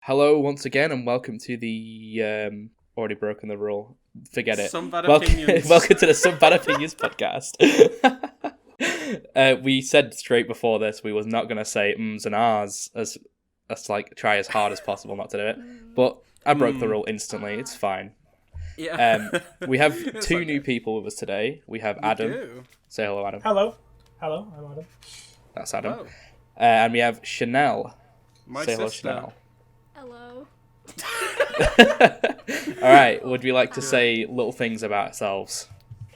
Hello once again, and welcome to the already broken the rule. Forget it. Some Bad Opinions. Welcome to the Some Bad Opinions podcast. We said straight before this we was not going to say ums and ahs as like try as hard as possible not to do it, but I broke the rule instantly. It's fine. Yeah. We have two new people with us today. We have Adam. do. Say hello, Adam. Hello, I'm Adam. That's Adam. Hello. And we have Chanel. My Say hello, sister. Chanel. Hello. All right. Would we like to say little things about ourselves?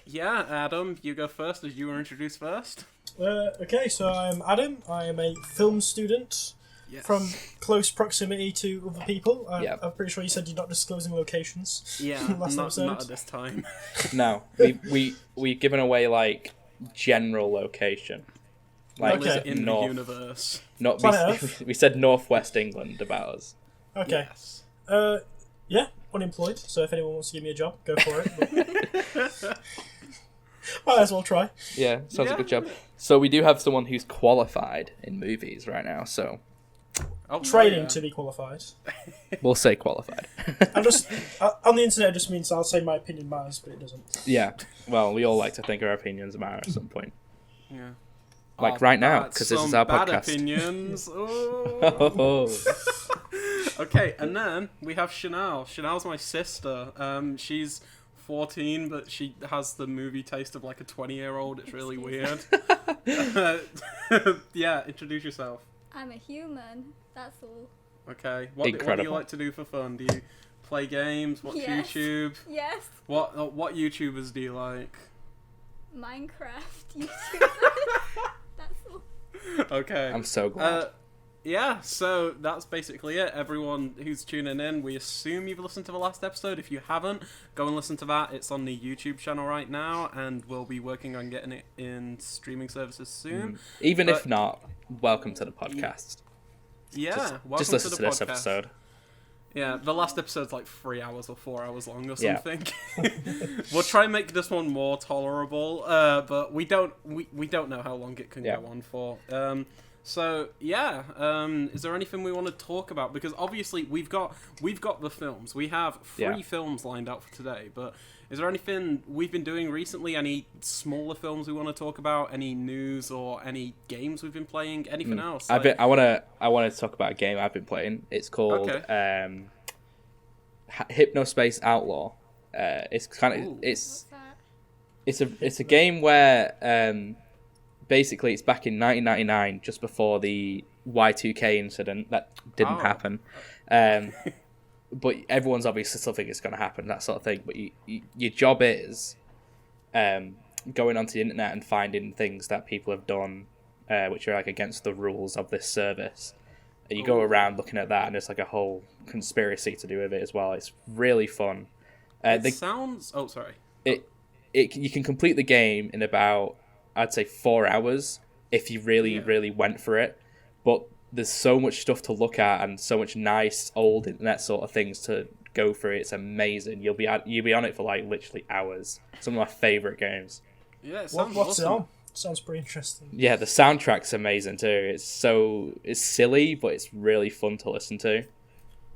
Yeah, Adam, you go first as you were introduced first. Okay, so I'm Adam. I am a film student Yes. from close proximity to other people. Yep. I'm pretty sure you said you're not disclosing locations. Yeah, last not episode. at this time. No, we've given away like general location, like Okay. In north. the universe. Not Planet we, Earth. we said northwest England about us. Okay. Yes. Yeah, unemployed. So if anyone wants to give me a job, go for it. But might as well try. Yeah, sounds Yeah. a good job. So we do have someone who's qualified in movies right now. So Oh, Training yeah. to be qualified. we'll say qualified. I'm just on the internet. It just means I'll say my opinion matters, but it doesn't. Yeah. Well, we all like to think our opinions matter at some point. Yeah. Like right now, that's 'cause this is some our bad podcast. opinions. Oh. Okay, and then we have Chanel. Chanel's my sister. She's 14, but she has the movie taste of like a 20-year-old. It's really weird. Yeah, introduce yourself. I'm a human. That's all. Okay. What do you Incredible. like to do for fun? Do you play games? Watch Yes. YouTube? Yes. What YouTubers do you like? Minecraft YouTube. That's all. Okay. I'm so glad. Yeah, so that's basically it. Everyone who's tuning in, we assume you've listened to the last episode. If you haven't, go and listen to that. It's on the YouTube channel right now, and we'll be working on getting it in streaming services soon. Even if but- not, welcome to the podcast. Yeah, welcome Just listen to to the this podcast. episode. Yeah, the last episode's like 3 hours or 4 hours long or Yeah. something. We'll try and make this one more tolerable, but we don't know how long it can Yeah. go on for. So yeah, is there anything we want to talk about? Because obviously we've got the films. We have three Yeah. films lined up for today. But is there anything we've been doing recently? Any smaller films we want to talk about? Any news or any games we've been playing? Anything else? I want to talk about a game I've been playing. It's called Okay. Hypnospace Outlaw. It's kind of Ooh. What's that? it's a game where basically it's back in 1999, just before the Y2K incident that didn't Oh. happen. But everyone's obviously still thinking it's going to happen, that sort of thing. But your job is going onto the internet and finding things that people have done, which are like against the rules of this service. And you go Ooh. around looking at that, and there's like a whole conspiracy to do with it as well. It's really fun. It sounds. Oh, sorry. You can complete the game in about, I'd say, 4 hours if you really, Yeah. really went for it. But there's so much stuff to look at and so much nice old internet sort of things to go through. It's amazing. You'll be on it for like literally hours. Some of my favorite games. Yeah, it sounds What's it awesome. on? Sounds pretty interesting. Yeah, the soundtrack's amazing too. It's silly, but it's really fun to listen to.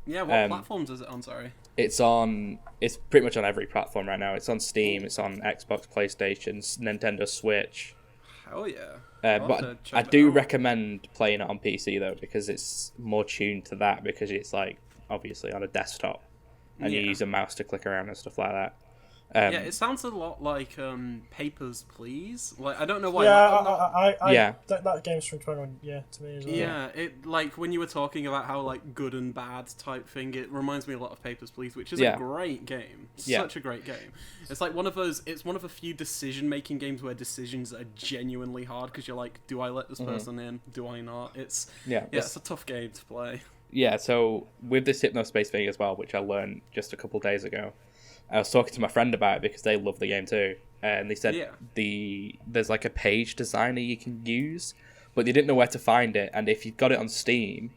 Yeah, what platforms is it on? Sorry. It's pretty much on every platform right now. It's on Steam, it's on Xbox, PlayStation, Nintendo Switch. Hell yeah. I'll But have to I check that do out. recommend playing it on PC though, because it's more tuned to that, because it's like obviously on a desktop and you Yeah. use a mouse to click around and stuff like that. Yeah, it sounds a lot like Papers, Please. Like I don't know why. Yeah, I'm not- Yeah. That game's from 21. Yeah, to me as well. yeah, it like when you were talking about how like good and bad type thing, it reminds me a lot of Papers, Please, which is Yeah. a great game. Yeah. Such a great game. It's like one of those. It's one of a few decision-making games where decisions are genuinely hard because you're like, do I let this person in? Do I not? It's it's a tough game to play. Yeah, so with this Hypnospace thing as well, which I learned just a couple days ago, I was talking to my friend about it because they love the game too, and they said Yeah. there's like a page designer you can use, but they didn't know where to find it. And if you've got it on Steam,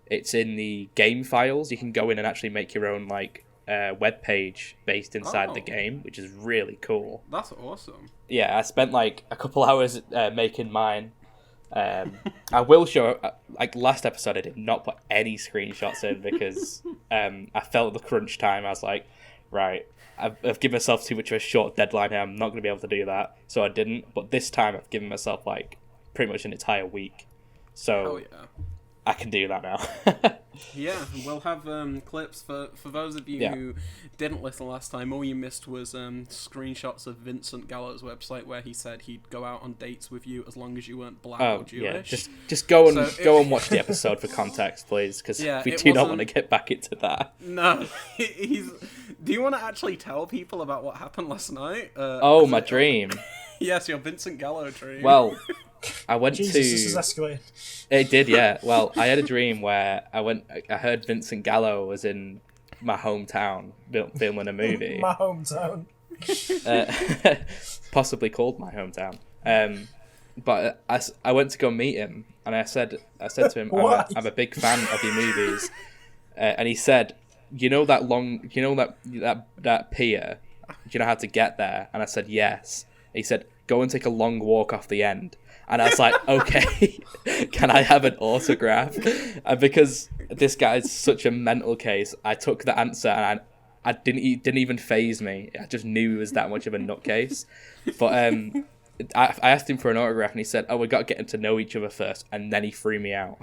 it's in the game files. You can go in and actually make your own like web page based inside the Oh. game, which is really cool. That's awesome. Yeah, I spent like a couple hours making mine, I will show, like last episode, I did not put any screenshots in because I felt the crunch time. I was like, right, I've given myself too much of a short deadline here. I'm not going to be able to do that. So I didn't. But this time I've given myself like pretty much an entire week. So I can do that now. Yeah, we'll have clips for those of you who didn't listen last time. All you missed was screenshots of Vincent Gallo's website where he said he'd go out on dates with you as long as you weren't black or Jewish. Yeah, just go and watch the episode for context, please, because we do not want to get back into that. No, do you want to actually tell people about what happened last night? My dream. Yes, your Vincent Gallo dream. Well, I went Jesus, to. this is escalating. It did, yeah. Well, I had a dream where I heard Vincent Gallo was in my hometown filming a movie. My hometown. Possibly called my hometown. But I went to go meet him, and I said to him, I'm a big fan of your movies. And he said, that pier, do you know how to get there? And I said, yes. He said, go and take a long walk off the end. And I was like, okay, can I have an autograph? And because this guy's such a mental case, I took the answer and it didn't even faze me. I just knew he was that much of a nutcase. But I asked him for an autograph and he said, we got to get to know each other first. And then he threw me out.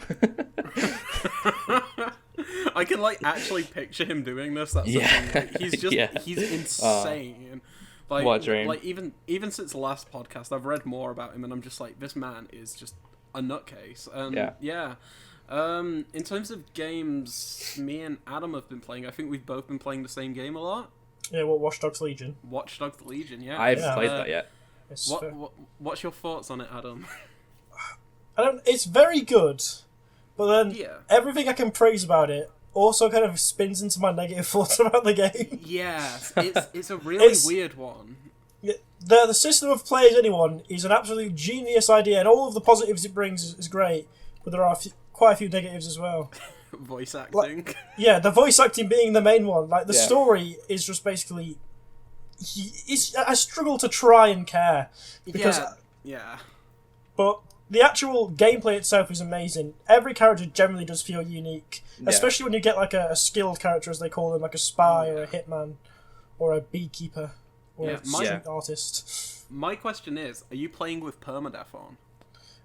I can actually picture him doing this. That's the thing. He's insane. What dream? Even since the last podcast, I've read more about him, and I'm just like, this man is just a nutcase. In terms of games, me and Adam have been playing. I think we've both been playing the same game a lot. Yeah, Watchdogs Legion. Watchdogs Legion, yeah. I haven't played that yet. What's your thoughts on it, Adam? It's very good, but then everything I can praise about it also kind of spins into my negative thoughts about the game. Yeah, it's a really weird one. The system of play as anyone is an absolute genius idea, and all of the positives it brings is great, but there are quite a few negatives as well. Voice acting. The voice acting being the main one. The story is just basically... I struggle to try and care. Because, but the actual gameplay itself is amazing. Every character generally does feel unique. Especially when you get a skilled character, as they call them, like a spy or a hitman or a beekeeper or an artist. My question is, are you playing with permadeath on?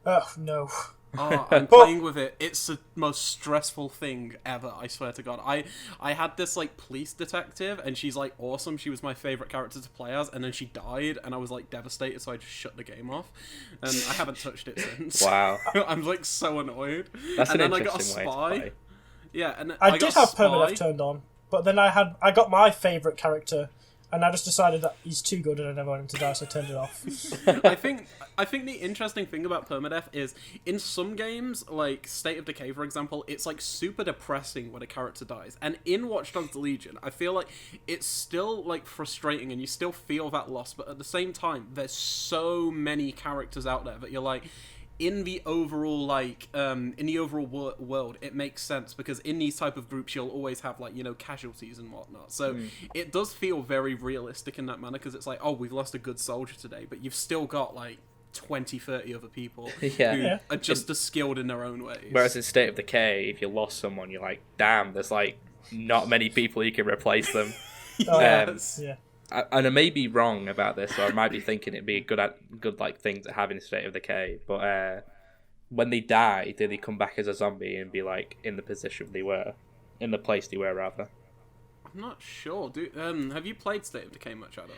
Oh, no. Oh, I'm playing with it. It's the most stressful thing ever, I swear to God. I had this, police detective, and she's, awesome. She was my favourite character to play as, and then she died, and I was, devastated, so I just shut the game off. And I haven't touched it since. Wow. I'm, so annoyed. That's and an then interesting I got a spy. way to play. Yeah, and I did have permadeath turned on, but then I got my favourite character, and I just decided that he's too good and I never want him to die, so I turned it off. I think the interesting thing about permadeath is, in some games, like State of Decay, for example, it's super depressing when a character dies. And in Watchdogs Legion, I feel like it's still frustrating and you still feel that loss, but at the same time, there's so many characters out there that you're like, in the overall world, it makes sense, because in these type of groups you'll always have casualties and whatnot. So it does feel very realistic in that manner, because it's we've lost a good soldier today, but you've still got 20, 30 other people who are just as skilled in their own ways. Whereas in State of Decay, if you lost someone, you're like, damn, there's not many people you can replace them. And I may be wrong about this, or I might be thinking it'd be a good thing to have in State of Decay. But when they die, do they come back as a zombie and be in the position they were, in the place they were rather? I'm not sure. Have you played State of Decay much, Adam?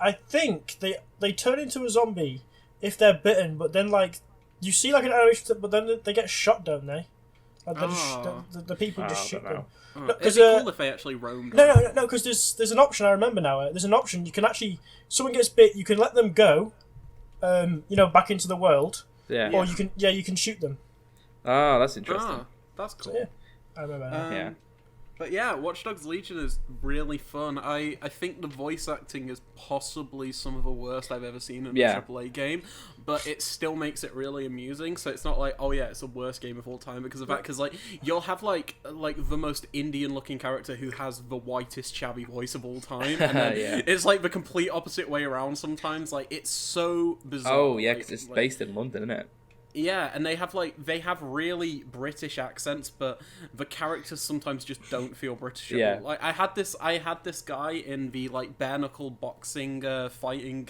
I think they turn into a zombie if they're bitten, but then you see an animation, but then they get shot, don't they? The people just shoot them. It'd be cool if they actually roamed. No, because there's an option, I remember now. There's an option, you can actually... Someone gets bit, you can let them go, back into the world. Yeah. Or you can shoot them. Oh, that's interesting. That's cool. So, I remember that. But yeah, Watch Dogs Legion is really fun. I think the voice acting is possibly some of the worst I've ever seen in a AAA game, but it still makes it really amusing. So it's not it's the worst game of all time because of that. Because you'll have the most Indian-looking character who has the whitest chavvy voice of all time, and then it's the complete opposite way around. Sometimes it's so bizarre. Oh yeah, because it's based in London, isn't it? Yeah, and they have really British accents, but the characters sometimes just don't feel British at all. Like I had this guy in the like bare knuckle boxing fighting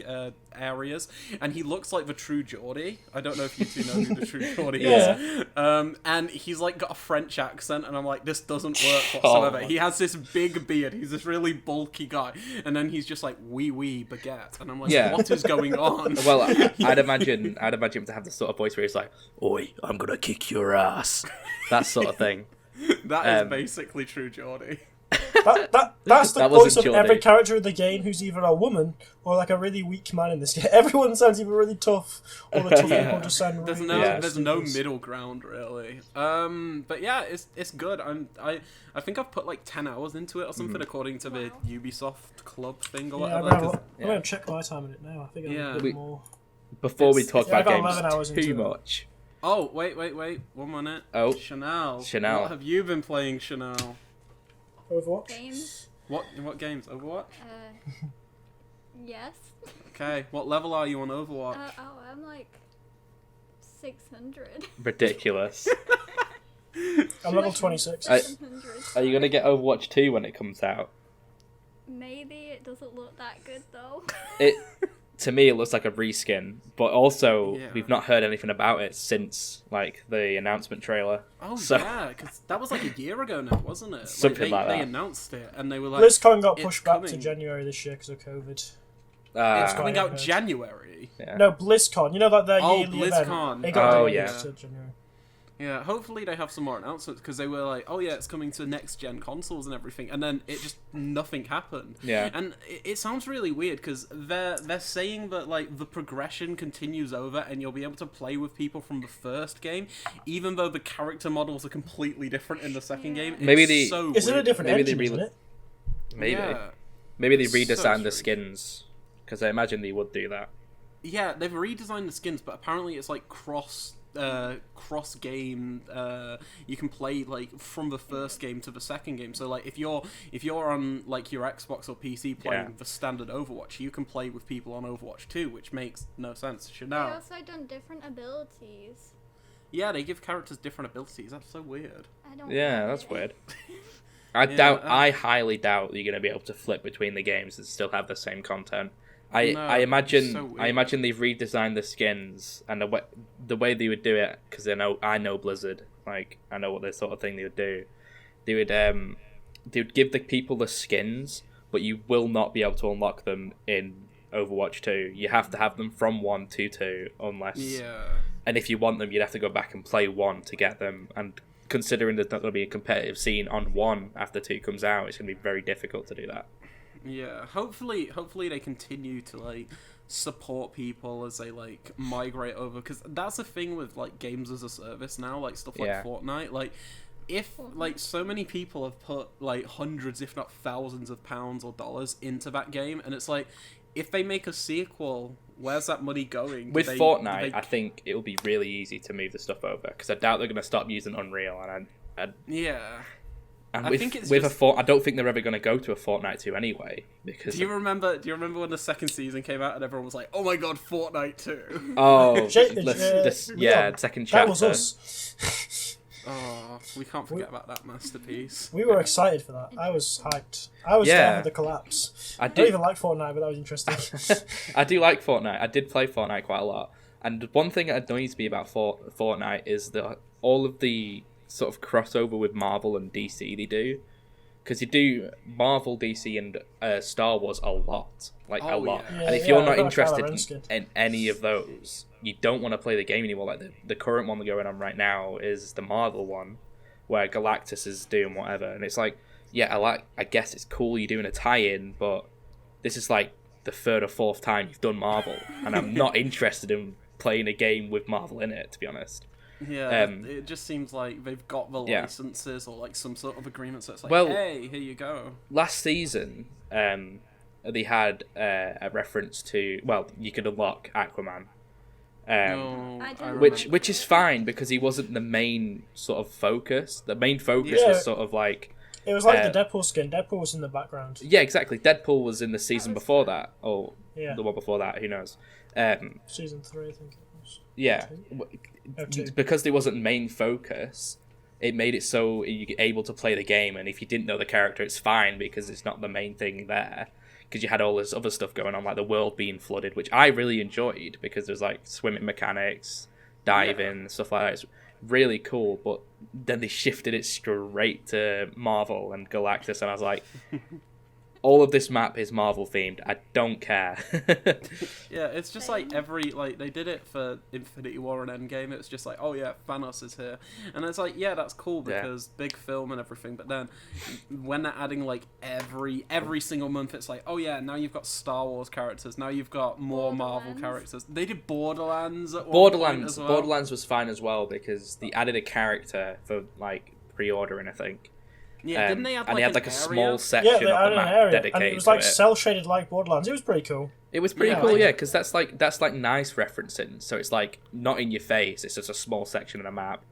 areas, and he looks like the true Geordie. I don't know if you two know who the true Geordie is. And he's like got a French accent, and I'm like, this doesn't work whatsoever. He has this big beard. He's this really bulky guy, and then he's just like wee baguette, and I'm like, what is going on? Well, I'd imagine him to have the sort of voice where he's like, "Oi, I'm gonna kick your ass," that sort of thing. That is basically true Geordie. That's the voice of every character in the game who's either a woman or like a really weak man in this game. Everyone sounds either really tough or the tough people just sound really there's no middle ground really. But yeah, it's good. I think I've put like 10 hours into it or something according to the Ubisoft club thing or whatever. I'm gonna check my time in it now. I think I'm a bit more. Before we talk about games too much. Oh, wait. 1 minute. Oh. Chanel. Chanel. What have you been playing, Chanel? Overwatch? Games. What games? Overwatch? Yes. Okay, what level are you on Overwatch? I'm like 600. Ridiculous. I'm level 26. Are you going to get Overwatch 2 when it comes out? Maybe. It doesn't look that good though. To me, it looks like a reskin, but also we've not heard anything about it since like the announcement trailer. Oh yeah, because that was like a year ago now, wasn't it? Something like that. They announced it, and they were like, BlizzCon got pushed back to January this year because of COVID. It's coming out January. Yeah. No, BlizzCon. You know, like their yearly BlizzCon. event. It got delayed to January. Yeah, hopefully they have some more announcements because they were like, oh yeah, it's coming to next gen consoles and everything, and then nothing happened. Yeah, and it sounds really weird because they're saying that like the progression continues over and you'll be able to play with people from the first game, even though the character models are completely different in the second game. Maybe is it a different engine? Isn't it? Maybe they redesigned the skins because I imagine they would do that. Yeah, they've redesigned the skins, but apparently it's like cross game. You can play like from the first game to the second game. So like if you're on like your Xbox or PC playing the standard Overwatch, you can play with people on Overwatch 2, which makes no sense. They also done different abilities. Yeah, they give characters different abilities. That's so weird. That's weird. I highly doubt you're going to be able to flip between the games and still have the same content. I imagine they've redesigned the skins and the way they would do it, because I know Blizzard, like I know what this sort of thing they would do. They would give the people the skins, but you will not be able to unlock them in Overwatch 2. You have to have them from 1 to 2, unless and if you want them, you'd have to go back and play 1 to get them. And considering there's not going to be a competitive scene on 1 after 2 comes out, it's going to be very difficult to do that. Yeah, hopefully they continue to like support people as they like migrate over, because that's the thing with like games as a service now, like stuff like Fortnite. Like if like so many people have put like hundreds, if not thousands of pounds or dollars into that game, and it's like if they make a sequel, where's that money going? With Fortnite, I think it will be really easy to move the stuff over, because I doubt they're going to stop using Unreal, and And I don't think they're ever going to go to a Fortnite 2 anyway. Because Do you remember when the second season came out and everyone was like, "Oh my god, Fortnite 2"? Oh, second chapter. That was us. Oh, we can't forget about that masterpiece. We were excited for that. I was hyped. I was down for the collapse. I don't even like Fortnite, but that was interesting. I do like Fortnite. I did play Fortnite quite a lot. And one thing that annoys me about Fortnite is that all of the sort of crossover with Marvel and DC they do, because you do Marvel, DC, and Star Wars a lot, a lot. Yeah, and if you're not interested in any of those, you don't want to play the game anymore. Like the current one going on right now is the Marvel one, where Galactus is doing whatever, and it's like, I guess it's cool you're doing a tie-in, but this is like the third or fourth time you've done Marvel, and I'm not interested in playing a game with Marvel in it, to be honest. Yeah, it just seems like they've got the licenses or like some sort of agreement, so it's like, hey, here you go. Last season, they had a reference to, you could unlock Aquaman, which is fine because he wasn't the main sort of focus. The main focus was sort of like... It was like the Deadpool skin. Deadpool was in the background. Yeah, exactly. Deadpool was in the season before that, or the one before that, who knows. Season 3, I think it was. Yeah, F2. because there wasn't main focus, it made it so you're able to play the game, and if you didn't know the character, it's fine because it's not the main thing there. Because you had all this other stuff going on, like the world being flooded, which I really enjoyed because there's like swimming mechanics, diving, stuff like that. It's really cool, but then they shifted it straight to Marvel and Galactus, and I was like, all of this map is Marvel themed. I don't care. Yeah, it's just like they did it for Infinity War and Endgame. It's just like, oh yeah, Thanos is here, and it's like, yeah, that's cool because big film and everything. But then when they're adding like every single month, it's like, oh yeah, now you've got Star Wars characters. Now you've got more Marvel characters. They did Borderlands at one point as well. Borderlands was fine as well because they added a character for like pre-ordering, I think. Yeah, didn't they add and like they had like a small section yeah, they of the map area, dedicated and it was like to it. cell shaded like Borderlands. It was pretty cool. It was pretty cool, yeah, because that's like nice referencing. So it's like not in your face. It's just a small section of the map,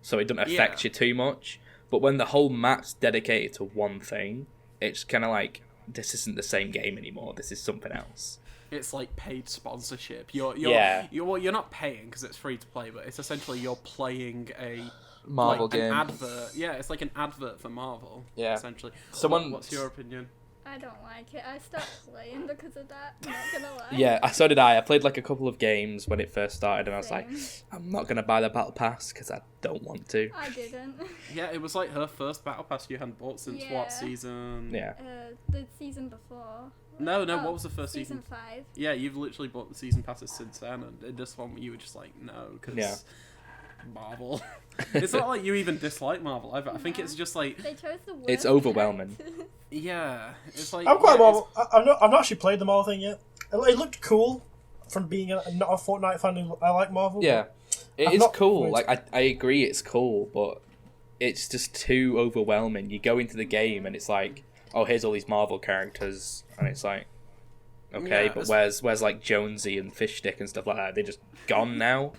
so it doesn't affect you too much. But when the whole map's dedicated to one thing, it's kind of like, this isn't the same game anymore. This is something else. It's like paid sponsorship. You're not paying because it's free to play, but it's essentially you're playing a Marvel like game. An advert. Yeah, it's like an advert for Marvel. Yeah. Essentially. What's your opinion? I don't like it. I stopped playing because of that. I'm not gonna lie. Yeah, so did I. I played like a couple of games when it first started, and I was like, Same. I'm not gonna buy the battle pass because I don't want to. I didn't. Yeah, it was like her first battle pass you hadn't bought since what season? Yeah. The season before. No, what was the first season? Season 5. Yeah, you've literally bought the season passes since then, and in this one you were just like, no, because Marvel. It's not like you even dislike Marvel either. I think it's just like They chose the worst It's overwhelming. characters. yeah, it's like I'm quite yeah, Marvel. I've not actually played the Marvel thing yet. It looked cool from being not a Fortnite fan who I like Marvel. Yeah, it I've is not cool. played- Like I agree, it's cool, but it's just too overwhelming. You go into the game and it's like, oh, here's all these Marvel characters, and it's like, okay, Yeah, but where's like Jonesy and Fishstick and stuff like that? They're just gone now.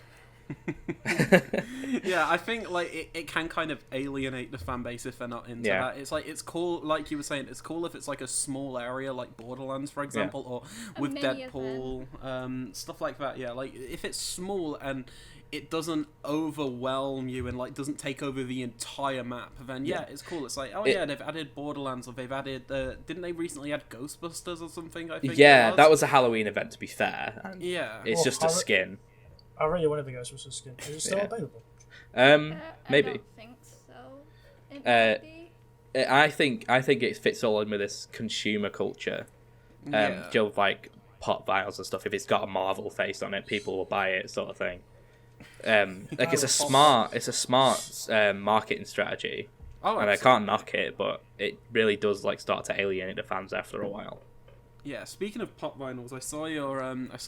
Yeah, I think like it can kind of alienate the fan base if they're not into that. It's like, it's cool, like you were saying, it's cool if it's like a small area like Borderlands, for example, or with mini Deadpool, stuff like that. Yeah, like if it's small and it doesn't overwhelm you and like doesn't take over the entire map, then it's cool. It's like, they've added Borderlands, or they've added didn't they recently add Ghostbusters or something? I think that was a Halloween event, to be fair. And yeah, it's just a skin. I really wanted the Ghostbusters skin. Is it still available? Maybe. I don't think so. It might be. I think it fits all in with this consumer culture. Just like pop vials and stuff. If it's got a Marvel face on it, people will buy it, sort of thing. Like it's a smart marketing strategy, and I can't knock it, but it really does like start to alienate the fans after a while. Yeah, speaking of pop vinyls, I saw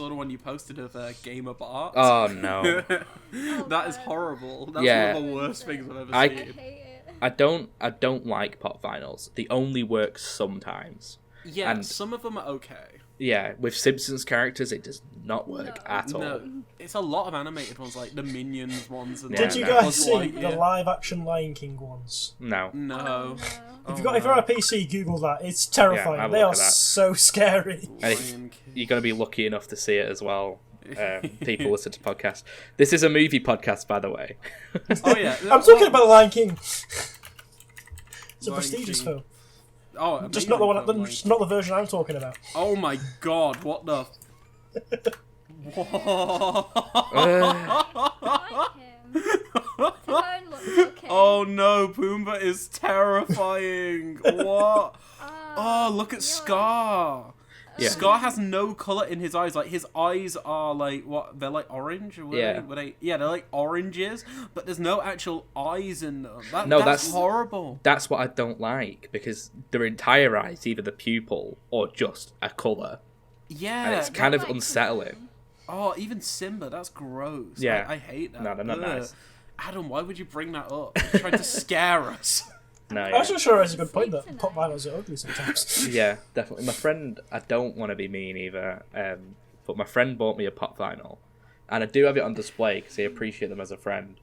the one you posted of Gamer Bart. Oh no, that is horrible. That's one of the worst things I've ever I seen. hate it. I don't like pop vinyls. They only work sometimes. Yeah, and some of them are okay. Yeah, with Simpsons characters, it does not work at all. No, it's a lot of animated ones, like the Minions ones. And Did you no. guys see the live action Lion King ones? No. No. If you're on a PC, Google that. It's terrifying. have a They look are at that. so scary. And you're going to be lucky enough to see it as well. People listen to podcasts. This is a movie podcast, by the way. Oh yeah, I'm talking about the Lion King. It's a Lion prestigious King. film. Oh, Just not the one. amazing film, Just not the version I'm talking about. Oh my god! What the? I like him. Timon looks okay. Oh no, Pumbaa is terrifying. What? Oh, look at Scar. Yeah. Scar has no color in his eyes. Like his eyes are like what? They're like orange. They're like oranges, but there's no actual eyes in them. That's horrible. That's what I don't like, because their entire eyes, either the pupil or just a color. Yeah, And it's kind of unsettling. Oh, even Simba, that's gross. Yeah. I hate that. No, they're not nice. Adam, why would you bring that up? You're trying to scare us. No, I'm yeah. actually sure it's a good point that pop vinyls are ugly sometimes. Yeah, definitely. My friend, I don't want to be mean either, but my friend bought me a pop vinyl, and I do have it on display because I appreciate them as a friend.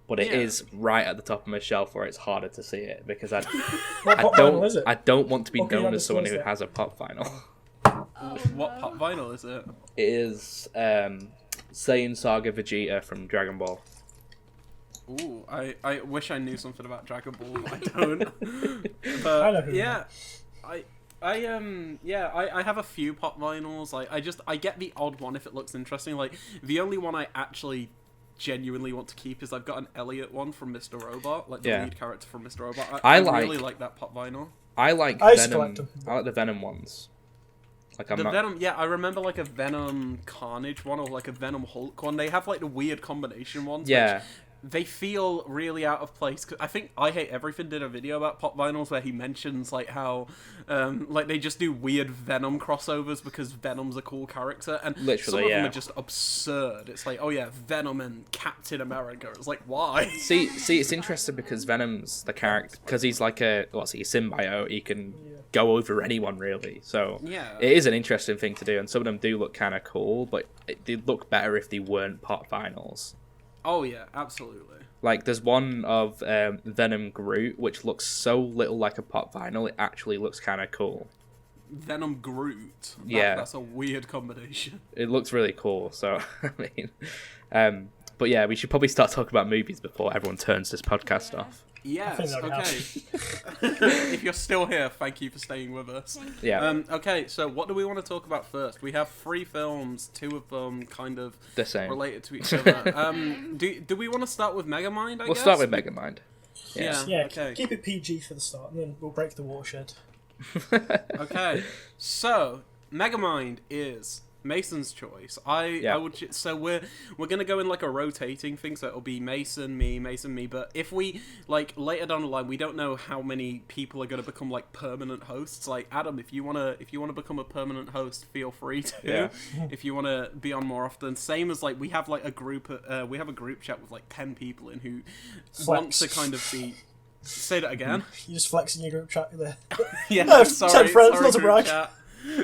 But it is right at the top of my shelf where it's harder to see it, because What pop vinyl is it? I don't want to be What can you known as someone who disclose has a pop vinyl. What pop vinyl is it? It is Saiyan Saga Vegeta from Dragon Ball. Ooh, I wish I knew something about Dragon Ball. I don't. But I know who yeah, I have a few pop vinyls. Like I get the odd one if it looks interesting. Like the only one I actually genuinely want to keep is I've got an Elliot one from Mr. Robot, like the lead character from Mr. Robot. I really like that pop vinyl. I like I used to Venom. collect them. I like the Venom ones. Like Venom, yeah, I remember like a Venom Carnage one or like a Venom Hulk one. They have like the weird combination ones. Yeah. Which they feel really out of place. Cause I think I Hate Everything did a video about pop vinyls where he mentions like how like they just do weird Venom crossovers because Venom's a cool character, and Literally, some of them yeah. are just absurd. It's like, oh yeah, Venom and Captain America. It's like, why? See, it's interesting because Venom's the character because he's like a symbiote. He can go over anyone really. So Yeah. it is an interesting thing to do, and some of them do look kind of cool, but they'd look better if they weren't pop vinyls. Oh yeah, absolutely. Like, there's one of Venom Groot, which looks so little like a pop vinyl, it actually looks kind of cool. Venom Groot. Yeah. That's a weird combination. It looks really cool, so, I mean... but yeah, we should probably start talking about movies before everyone turns this podcast off. Yes, okay. If you're still here, thank you for staying with us. Yeah. Okay, so what do we want to talk about first? We have 3 films, 2 of them kind of The same. related to each other. Do we want to start with Megamind, I guess? We'll start with Megamind. Yeah, Yeah, okay. keep it PG for the start, and then we'll break the watershed. Okay, so Megamind is Mason's choice. I would. So we're gonna go in like a rotating thing. So it'll be Mason, me. But if we like later down the line, we don't know how many people are gonna become like permanent hosts. Like Adam, if you wanna become a permanent host, feel free to. Yeah. If you wanna be on more often, same as like we have like a group. We have a group chat with like 10 people in who want to kind of be. Say that again. You just flexing your group chat there. Yeah, No, sorry, 10 friends, sorry, not a group brag. chat.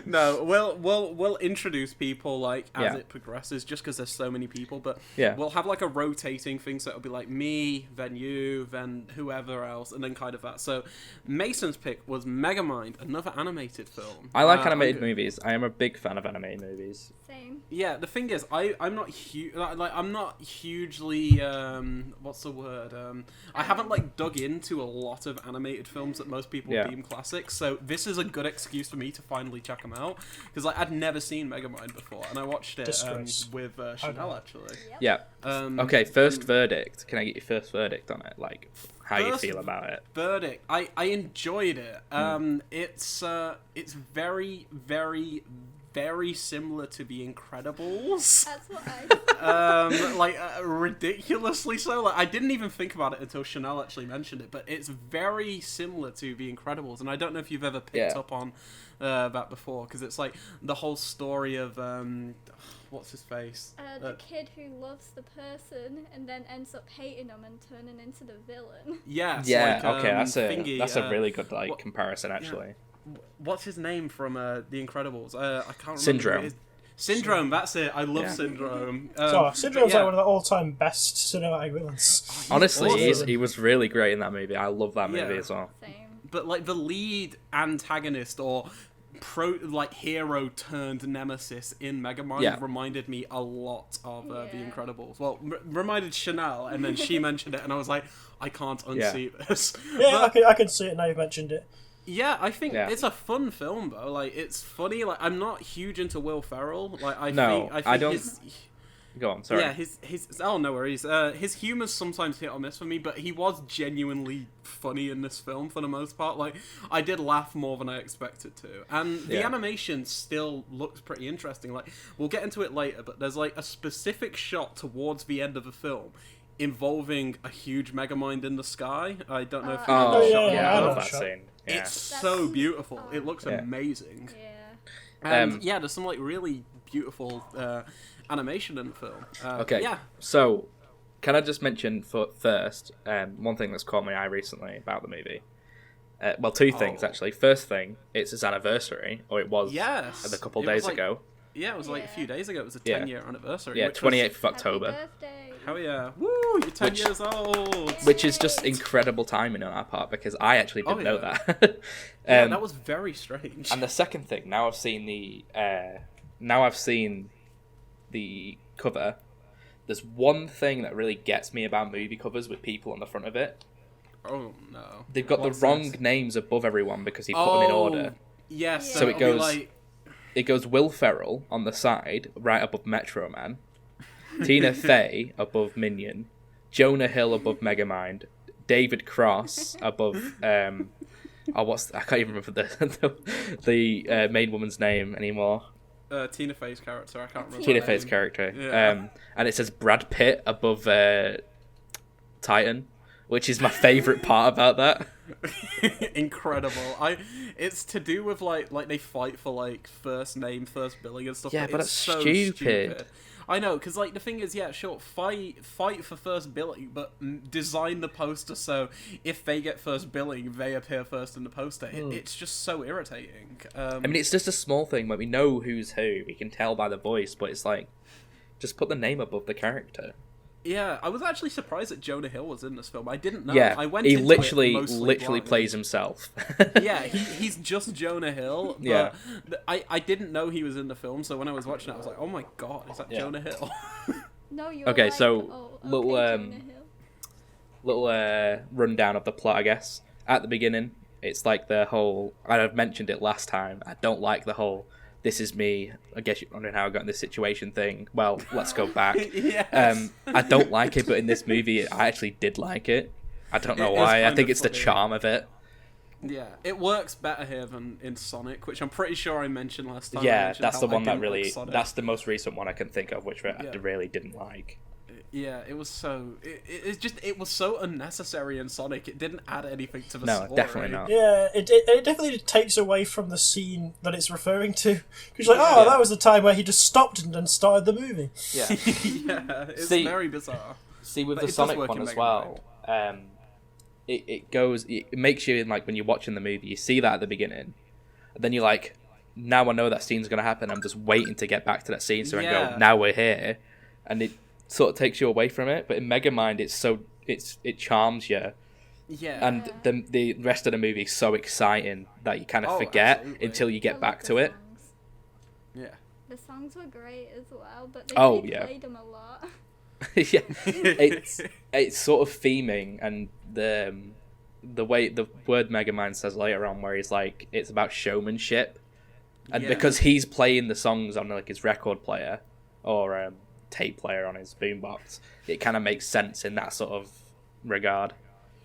No, we'll introduce people like as Yeah. it progresses, just because there's so many people. But Yeah. we'll have like a rotating thing, so it'll be like me, then you, then whoever else, and then kind of that. So Mason's pick was Megamind, another animated film. I like animated movies. I am a big fan of animated movies. Same. Yeah, the thing is, I'm not I'm not hugely what's the word? I haven't like dug into a lot of animated films that most people deem classics. So this is a good excuse for me to finally check them out, because like I'd never seen Megamind before, and I watched it with Chanel actually. Yeah. Okay, first verdict. Can I get your first verdict on it? Like, how you feel about it? Verdict. I enjoyed it. It's very, very, very similar to The Incredibles. That's what I Ridiculously so. Like, I didn't even think about it until Chanel actually mentioned it, but it's very similar to The Incredibles, and I don't know if you've ever picked up on that before, because it's like the whole story of what's his face? the kid who loves the person and then ends up hating them and turning into the villain. Yes. Yeah. Like, Okay, Thingy, that's a really good comparison actually. What's his name from The Incredibles? I can't remember. Syndrome. Syndrome, that's it. I love Syndrome. Syndrome's like one of the all-time best cinematic villains. Honestly, he was really great in that movie. I love that movie as well. Same. But like the lead antagonist or hero turned nemesis in Megamind reminded me a lot of The Incredibles. Well, reminded Chanel, and then she mentioned it, and I was like, I can't unsee this. Yeah, I can see it now you've mentioned it. Yeah, I think it's a fun film though. Like, it's funny. Like, I'm not huge into Will Ferrell. Like, I think Go on, sorry. Yeah, his no worries. His humor's sometimes hit or miss for me, but he was genuinely funny in this film for the most part. Like, I did laugh more than I expected to, and the animation still looks pretty interesting. Like, we'll get into it later, but there's like a specific shot towards the end of the film involving a huge Megamind in the sky. I don't know if you know the shot. I love that scene. Yeah. It's so beautiful. It looks amazing. Yeah. And there's some like really beautiful animation in the film. Okay. Yeah. So, can I just mention first one thing that's caught my eye recently about the movie? Well, two things actually. First thing, it's its anniversary, or it was a couple days ago. Yeah, it was like a few days ago. It was a 10-year anniversary. Yeah, 28th of October. Happy birthday. Hell yeah. Woo, you're 10 years old. Which is just incredible timing on our part, because I actually didn't know that. That was very strange. And the second thing, now I've seen the cover, there's one thing that really gets me about movie covers with people on the front of it. Oh no! They've got the wrong names above everyone because he put them in order. Yes. So it goes Will Ferrell on the side, right above Metro Man. Tina Fey above Minion. Jonah Hill above Megamind. David Cross above I can't even remember the main woman's name anymore. Tina Fey's character, I can't remember. Tina Fey's character. Yeah. And it says Brad Pitt above Titan, which is my favourite part about that. Incredible. It's to do with like they fight for like first name, first billing and stuff. Yeah, but it's that's so stupid. I know, because like the thing is, yeah, sure, fight for first billing, but design the poster so if they get first billing, they appear first in the poster. It's just so irritating. I mean, it's just a small thing where we know who's who. We can tell by the voice, but it's like, just put the name above the character. Yeah, I was actually surprised that Jonah Hill was in this film. I didn't know. Yeah, I went he into literally blind. plays himself. Yeah, he's just Jonah Hill. But Yeah. I didn't know he was in the film, so when I was watching it, I was like, oh my god, is that Jonah Hill? No, you're Okay, like, so little Jonah Hill. little rundown of the plot, I guess. At the beginning, it's like the whole. I've mentioned it last time. I don't like the whole. This is me. I guess you're wondering how I got in this situation thing. Well, let's go back. Yes. I don't like it, but in this movie, I actually did like it. I don't know why. I think it's the charm of it. Yeah, it works better here than in Sonic, which I'm pretty sure I mentioned last time. Yeah, that's the one that really. Like That's the most recent one I can think of, which I really didn't like. Yeah, it was so. It was so unnecessary in Sonic. It didn't add anything to the story. No, definitely not. Yeah, it definitely takes away from the scene that it's referring to. Because you're like, that was the time where he just stopped and then started the movie. Yeah, yeah, it's very bizarre. See, with the Sonic one as well, it makes you, like, when you're watching the movie, you see that at the beginning, and then you're like, now I know that scene's going to happen, I'm just waiting to get back to that scene so I go, now we're here, and it sort of takes you away from it. But in Megamind, it charms you. Yeah. And the rest of the movie is so exciting that you kind of forget until you get back to it. Yeah. The songs were great as well, but they played them a lot. Yeah. It's sort of theming, and the way the word Megamind says later on, where he's like, it's about showmanship. And because he's playing the songs on like his record player or tape player on his boombox, it kind of makes sense in that sort of regard.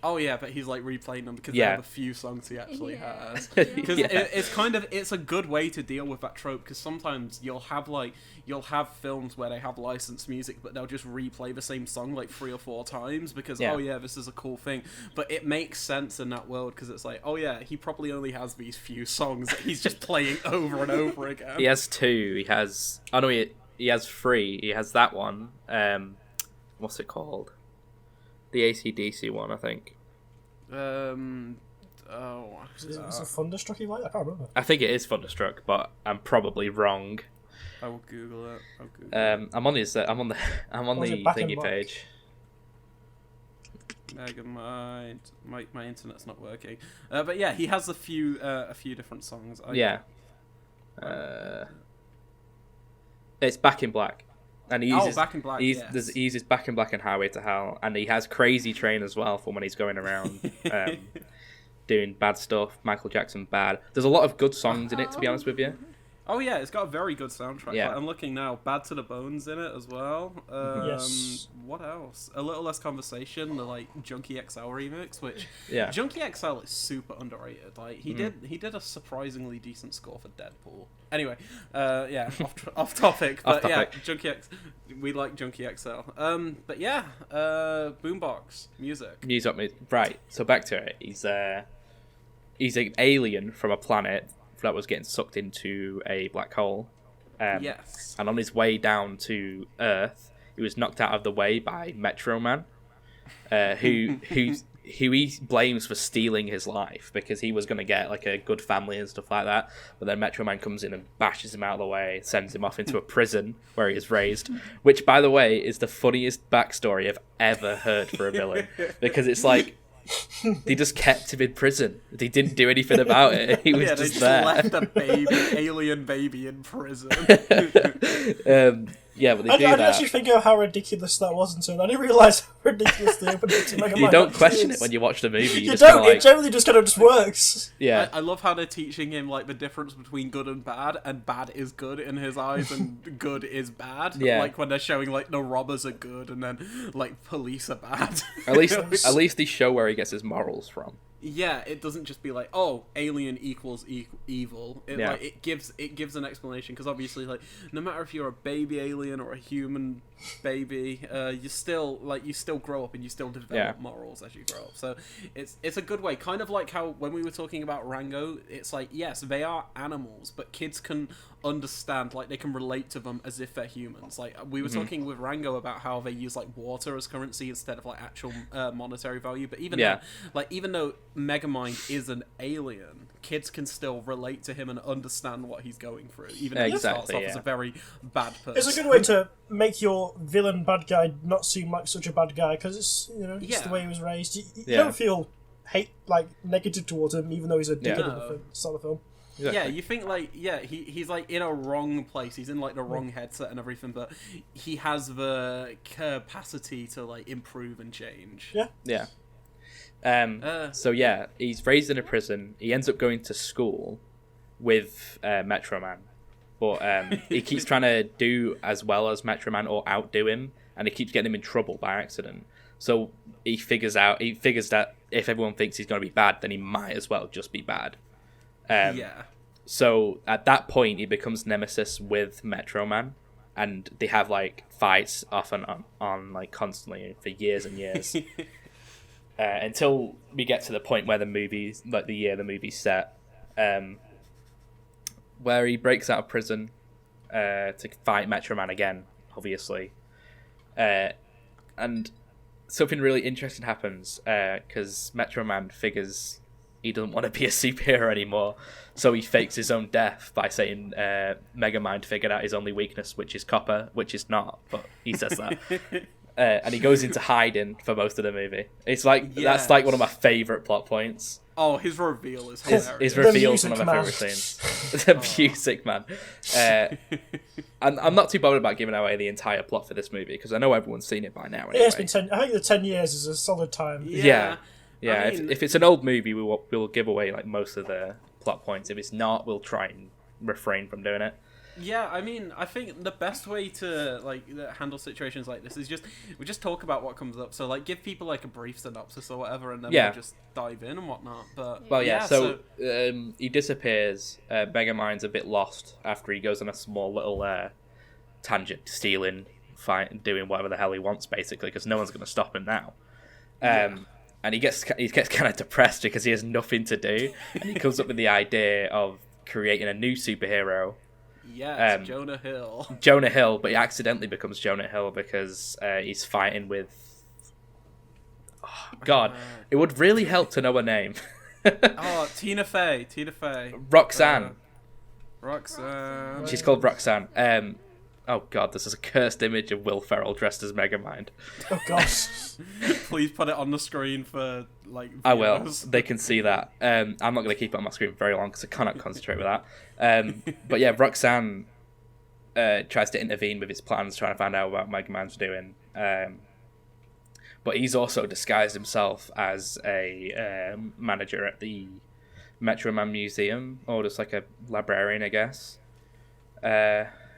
Oh yeah, but he's like replaying them because they're the few songs he actually has. Yeah. Because it's a good way to deal with that trope. Because sometimes you'll have films where they have licensed music, but they'll just replay the same song like 3 or 4 times because this is a cool thing. But it makes sense in that world because it's like, he probably only has these few songs that he's just playing over and over again. He has 2. He has he has 3. He has that one. What's it called? The AC/DC one, I think. Is it Thunderstruck he like? I can't remember. I think it is Thunderstruck, but I'm probably wrong. I will Google it. I'm on the thingy page. Megamind. My internet's not working. But yeah, he has a few different songs. It's Back in Black. And he uses, Back in Black, he uses Back in Black and Highway to Hell, and he has Crazy Train as well for when he's going around doing bad stuff. Michael Jackson bad. There's a lot of good songs in it, to be honest with you. Oh yeah, it's got a very good soundtrack. Yeah. Like, I'm looking now, Bad to the Bone's in it as well. Yes. What else? A Little Less Conversation, the like Junkie XL remix, which Junkie XL is super underrated. Like he did a surprisingly decent score for Deadpool. Anyway, off topic, but Junkie X, we like Junkie XL. But yeah, boombox music. Right. So back to it. He's an alien from a planet that was getting sucked into a black hole. Yes. And on his way down to Earth, he was knocked out of the way by Metro Man, who he blames for stealing his life because he was going to get like a good family and stuff like that. But then Metro Man comes in and bashes him out of the way, sends him off into a prison where he is raised, which, by the way, is the funniest backstory I've ever heard for a villain, because it's like, they just kept him in prison. They didn't do anything about it. He was just there. Left a alien baby in prison. Yeah, but they I do didn't that. actually think of how ridiculous that was until I didn't realise how ridiculous the opening to Megamind You don't actually question is. it when you watch the movie. You just don't. kinda like, It generally just kind of just works. yeah. I love how they're teaching him like the difference between good and bad is good in his eyes, and good is bad. Yeah. Like when they're showing like the robbers are good, and then like police are bad. At least they show where he gets his morals from. Yeah, it doesn't just be like, oh, alien equals evil. Yeah. Like it gives an explanation, because obviously, like, no matter if you're a baby alien or a human baby, you still grow up and you still develop morals as you grow up. So it's a good way, kind of like how when we were talking about Rango, it's like, yes, they are animals, but kids can understand, like, they can relate to them as if they're humans. Like we were talking with Rango about how they use like water as currency instead of like actual monetary value, but even even though Megamind is an alien, kids can still relate to him and understand what he's going through, even if he starts off as a very bad person. It's a good way to make your villain bad guy not seem like such a bad guy, because it's it's the way he was raised. You don't feel hate, like, negative towards him, even though he's a dickhead at the start of the film. Exactly. Yeah, you think like he's like in a wrong place. He's in like the wrong headset and everything, but he has the capacity to like improve and change. Yeah. So yeah, he's raised in a prison. He ends up going to school with Metro Man, but he keeps trying to do as well as Metro Man or outdo him, and he keeps getting him in trouble by accident. So he figures that if everyone thinks he's going to be bad, then he might as well just be bad. So at that point, he becomes nemesis with Metro Man, and they have like fights off and on like constantly for years and years. Until we get to the point where the movie's set, where he breaks out of prison to fight Metro Man again, obviously, and something really interesting happens because Metro Man figures he doesn't want to be a superhero anymore, so he fakes his own death by saying Megamind figured out his only weakness, which is copper, which is not, but he says that. And he goes into hiding for most of the movie. It's like that's like one of my favourite plot points. Oh, his reveal is hilarious. His reveal is one of my favourite scenes. The music, man. And I'm not too bothered about giving away the entire plot for this movie, because I know everyone's seen it by now. Anyway. Yeah, it's been 10. I think the 10 years is a solid time. Yeah. I mean, if it's an old movie, we'll give away like most of the plot points. If it's not, we'll try and refrain from doing it. Yeah, I mean, I think the best way to like handle situations like this is we just talk about what comes up. So like, give people like a brief synopsis or whatever, and then we'll just dive in and whatnot. But so he disappears. Megamind's a bit lost after he goes on a small little tangent, stealing, fighting, doing whatever the hell he wants, basically, because no one's going to stop him now. And he gets kind of depressed because he has nothing to do, and he comes up with the idea of creating a new superhero. Yes, Jonah Hill. But he accidentally becomes Jonah Hill because he's fighting with... Oh, God, it would really help to know a name. Tina Fey. Roxanne. Roxanne. She's called Roxanne. Oh, God, this is a cursed image of Will Ferrell dressed as Megamind. Oh, gosh. Please put it on the screen for, like, viewers. I will. They can see that. I'm not going to keep it on my screen very long because I cannot concentrate with that. But yeah, Roxanne tries to intervene with his plans, trying to find out what Megamind's doing. But he's also disguised himself as a manager at the Metro Man Museum, or just like a librarian, I guess.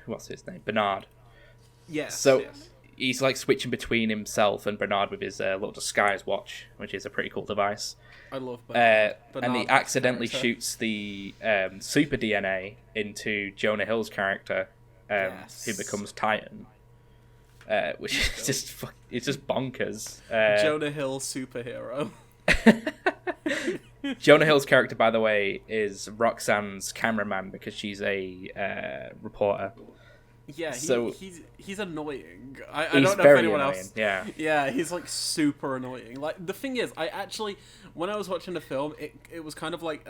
What's his name? Bernard. Yes. So he's like switching between himself and Bernard with his little disguise watch, which is a pretty cool device. I love Bernard. And he accidentally shoots the super DNA into Jonah Hill's character, who becomes Titan. Which is just bonkers. Jonah Hill superhero. Jonah Hill's character, by the way, is Roxanne's cameraman because she's a reporter. Yeah, so he's annoying. I don't know if anyone else. Yeah, he's like super annoying. Like the thing is, I actually, when I was watching the film, it was kind of like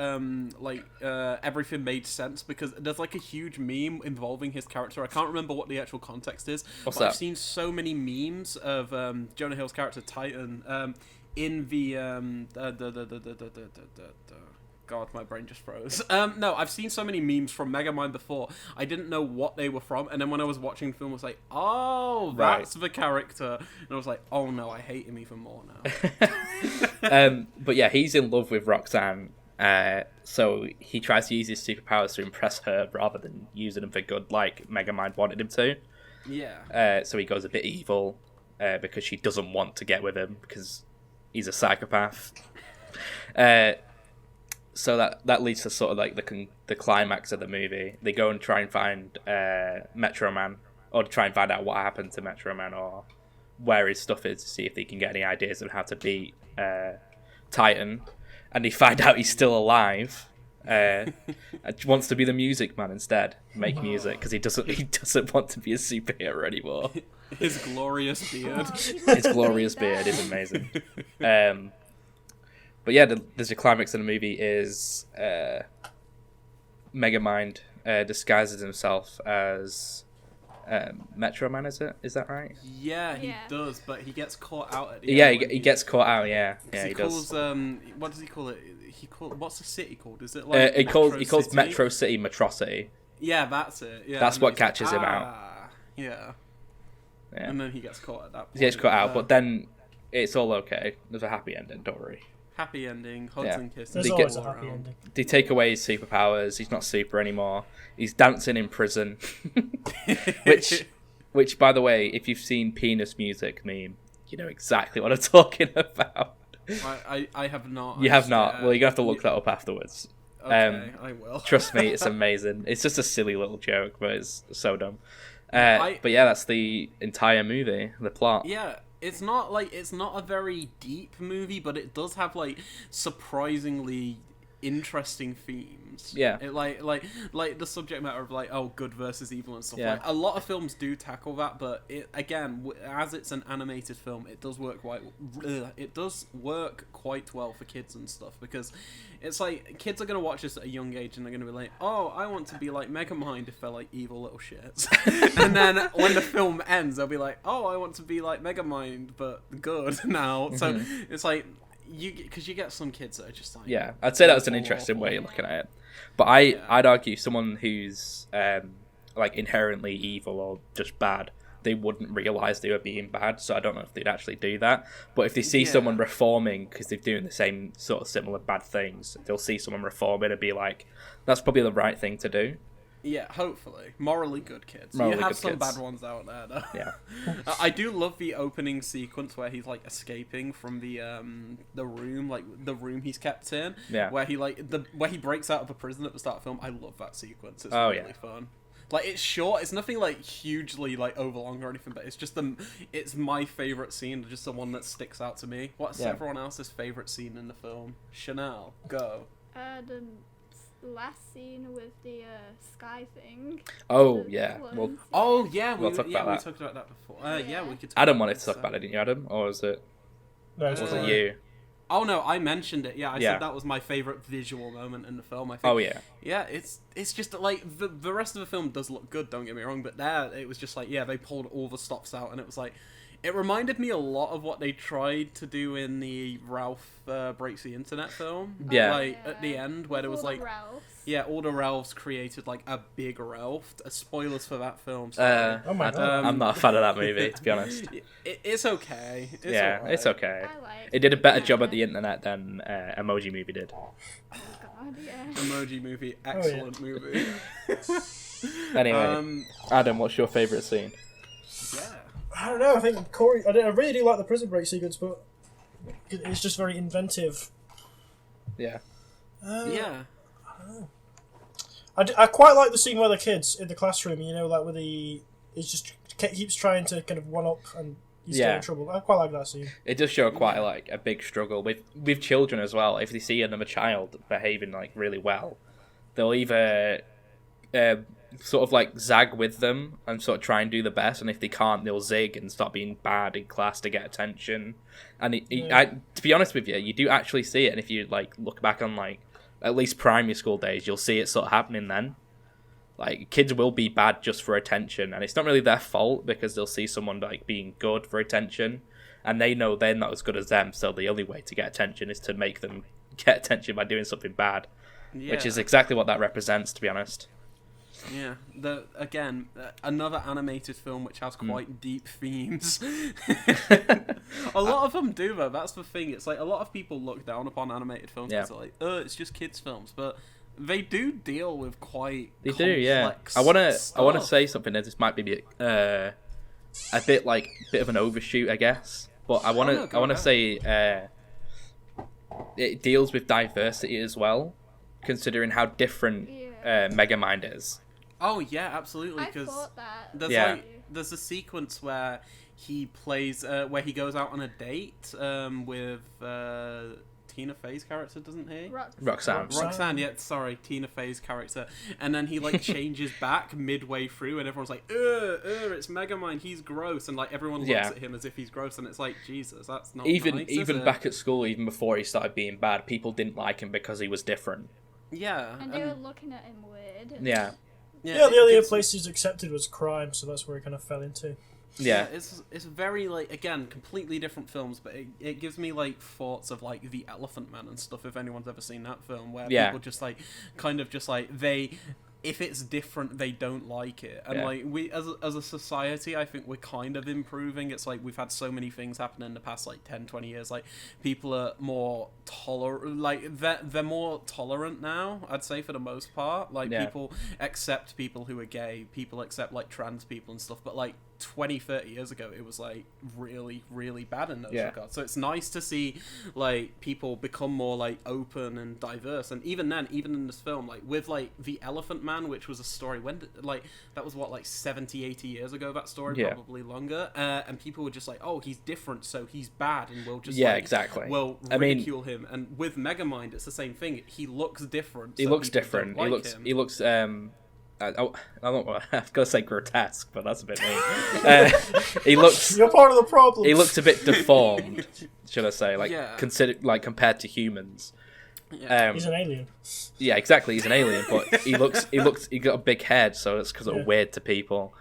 everything made sense because there's like a huge meme involving his character. I can't remember what the actual context is. What's but that? I've seen so many memes of Jonah Hill's character Titan in the God, my brain just froze. No, I've seen so many memes from Megamind before. I didn't know what they were from, and then when I was watching the film, I was like, oh, that's the character. And I was like, oh no, I hate him even more now. But yeah, he's in love with Roxanne, so he tries to use his superpowers to impress her rather than using them for good like Megamind wanted him to. Yeah. So he goes a bit evil because she doesn't want to get with him because he's a psychopath. So that leads to sort of like the climax of the movie. They go and try and find Metro Man, or try and find out what happened to Metro Man, or where his stuff is, to see if they can get any ideas on how to beat Titan. And they find out he's still alive. Wants to be the music man instead, make music, because he doesn't want to be a superhero anymore. His glorious beard. His glorious beard is amazing. But yeah, there's a climax in the movie is Megamind disguises himself as Metro Man, is that right? Yeah, he does, but he gets caught out at the end. Yeah, he gets caught out, yeah. Yeah, he calls, does. What does he call it? What's the city called? Is it like he calls Metro City Metrocity. Yeah, that's it. Yeah, that's what catches him out. Yeah. And then he gets caught at that point. He gets caught out, but then it's all okay. There's a happy ending, don't worry. Happy ending, hugs and kisses. There's always a happy ending. They take away his superpowers. He's not super anymore. He's dancing in prison. Which, by the way, if you've seen Penis Music meme, you know exactly what I'm talking about. I have not. You have not? Well, you're going to have to look that up afterwards. Okay, I will. Trust me, it's amazing. It's just a silly little joke, but it's so dumb. But yeah, that's the entire movie, the plot. Yeah. It's not a very deep movie, but it does have like surprisingly interesting themes. Yeah. It like the subject matter of like good versus evil and stuff. Yeah. Like a lot of films do tackle that, but it again, as it's an animated film, it does work quite well for kids and stuff, because it's like kids are gonna watch this at a young age and they're gonna be like, oh, I want to be like Megamind if they're like evil little shits. And then when the film ends, they'll be like, oh, I want to be like Megamind but good now. Mm-hmm. So it's like because you get some kids that are just like, yeah, I'd say that was an interesting way of looking at it. But I'd argue someone who's like inherently evil or just bad, they wouldn't realise they were being bad, so I don't know if they'd actually do that. But if they see someone reforming because they're doing the same sort of similar bad things, they'll see someone reforming and be like, that's probably the right thing to do. Yeah, hopefully. Morally good kids. You have some bad ones out there, though. Yeah. I do love the opening sequence where he's, like, escaping from the room, like, the room he's kept in. Yeah. Where he, like, where he breaks out of a prison at the start of the film. I love that sequence. It's really fun. Like, it's short. It's nothing, like, hugely, like, overlong or anything, but it's just it's my favourite scene, just the one that sticks out to me. What's everyone else's favourite scene in the film? Chanel, go. The last scene with the sky thing. Oh, yeah. We'll talk about that. We talked about that before. We could talk Adam wanted to talk about it, didn't you, Adam? Or was it... No, was it you? Oh, no, I mentioned it. Yeah, I said that was my favourite visual moment in the film. I think. Oh, yeah. Yeah, it's just that, like, the rest of the film does look good, don't get me wrong, but there, it was just like, they pulled all the stops out, and it was like... It reminded me a lot of what they tried to do in the Ralph Breaks the Internet film. Yeah. Like, at the end, where there was, like... Yeah, all the Ralphs created, like, a big Ralph. Spoilers for that film. Oh my God. I'm not a fan of that movie, to be honest. It's okay. It's okay. I like it did a better job at the internet than Emoji Movie did. Oh God, yeah. Emoji Movie, excellent movie. Anyway, Adam, what's your favourite scene? Yeah. I don't know, I think Corey... I really do like the prison break sequence, but it's just very inventive. Yeah. Yeah. I don't know. I quite like the scene where the kids in the classroom, you know, like where he just keeps trying to kind of one-up and he's getting in trouble. I quite like that scene. It does show quite like a big struggle with children as well. If they see another child behaving like really well, they'll either sort of like zag with them and sort of try and do the best, and if they can't, they'll zig and start being bad in class to get attention. And to be honest with you, you do actually see it, and if you like look back on like at least primary school days, you'll see it sort of happening then. Like, kids will be bad just for attention, and it's not really their fault because they'll see someone like being good for attention, and they know they're not as good as them, so the only way to get attention is to make them get attention by doing something bad. which is exactly what that represents, to be honest. Yeah, another animated film which has quite deep themes. A lot of them do, though. That's the thing. It's like a lot of people look down upon animated films because they're like, it's just kids' films, but they do deal with quite complex I want to stuff. say something that this might be a bit of an overshoot, I guess, but I want to say it deals with diversity as well, considering how different Megamind is. Oh yeah, absolutely. I thought that. There's a sequence where he plays, where he goes out on a date with Tina Fey's character, doesn't he? Roxanne. Yeah, sorry, Tina Fey's character. And then he like changes back midway through, and everyone's like, it's Megamind, he's gross, and like everyone looks at him as if he's gross, and it's like, Jesus, that's not nice, even back at school, even before he started being bad, people didn't like him because he was different. Yeah, and they were looking at him weird. Yeah, the only place he's accepted was Crime, so that's where he kind of fell into. Yeah, it's very like, again, completely different films, but it gives me like thoughts of like The Elephant Man and stuff. If anyone's ever seen that film, where people just like kind of just like if it's different, they don't like it. And like we as a society, I think we're kind of improving. It's like we've had so many things happen in the past like 10-20 years. Like people are more tolerant, like they're more tolerant now, I'd say, for the most part. Like people accept people who are gay, people accept like trans people and stuff, but like 20-30 years ago it was like really, really bad in those regards. So it's nice to see like people become more like open and diverse. And even in this film, like with like The Elephant Man, which was a story that was what, like 70-80 years ago, that story, probably longer, and people were just like, oh, he's different, so he's bad, and we'll just we'll ridicule him. And with Megamind it's the same thing. He looks different. He looks different. He looks I don't want to gonna say grotesque, but that's a bit mean. He looks. You're part of the problem. He looks a bit deformed, should I say? Compared to humans. Yeah. He's an alien. Yeah, exactly. He's an alien, but he got a big head, so it's because of weird to people.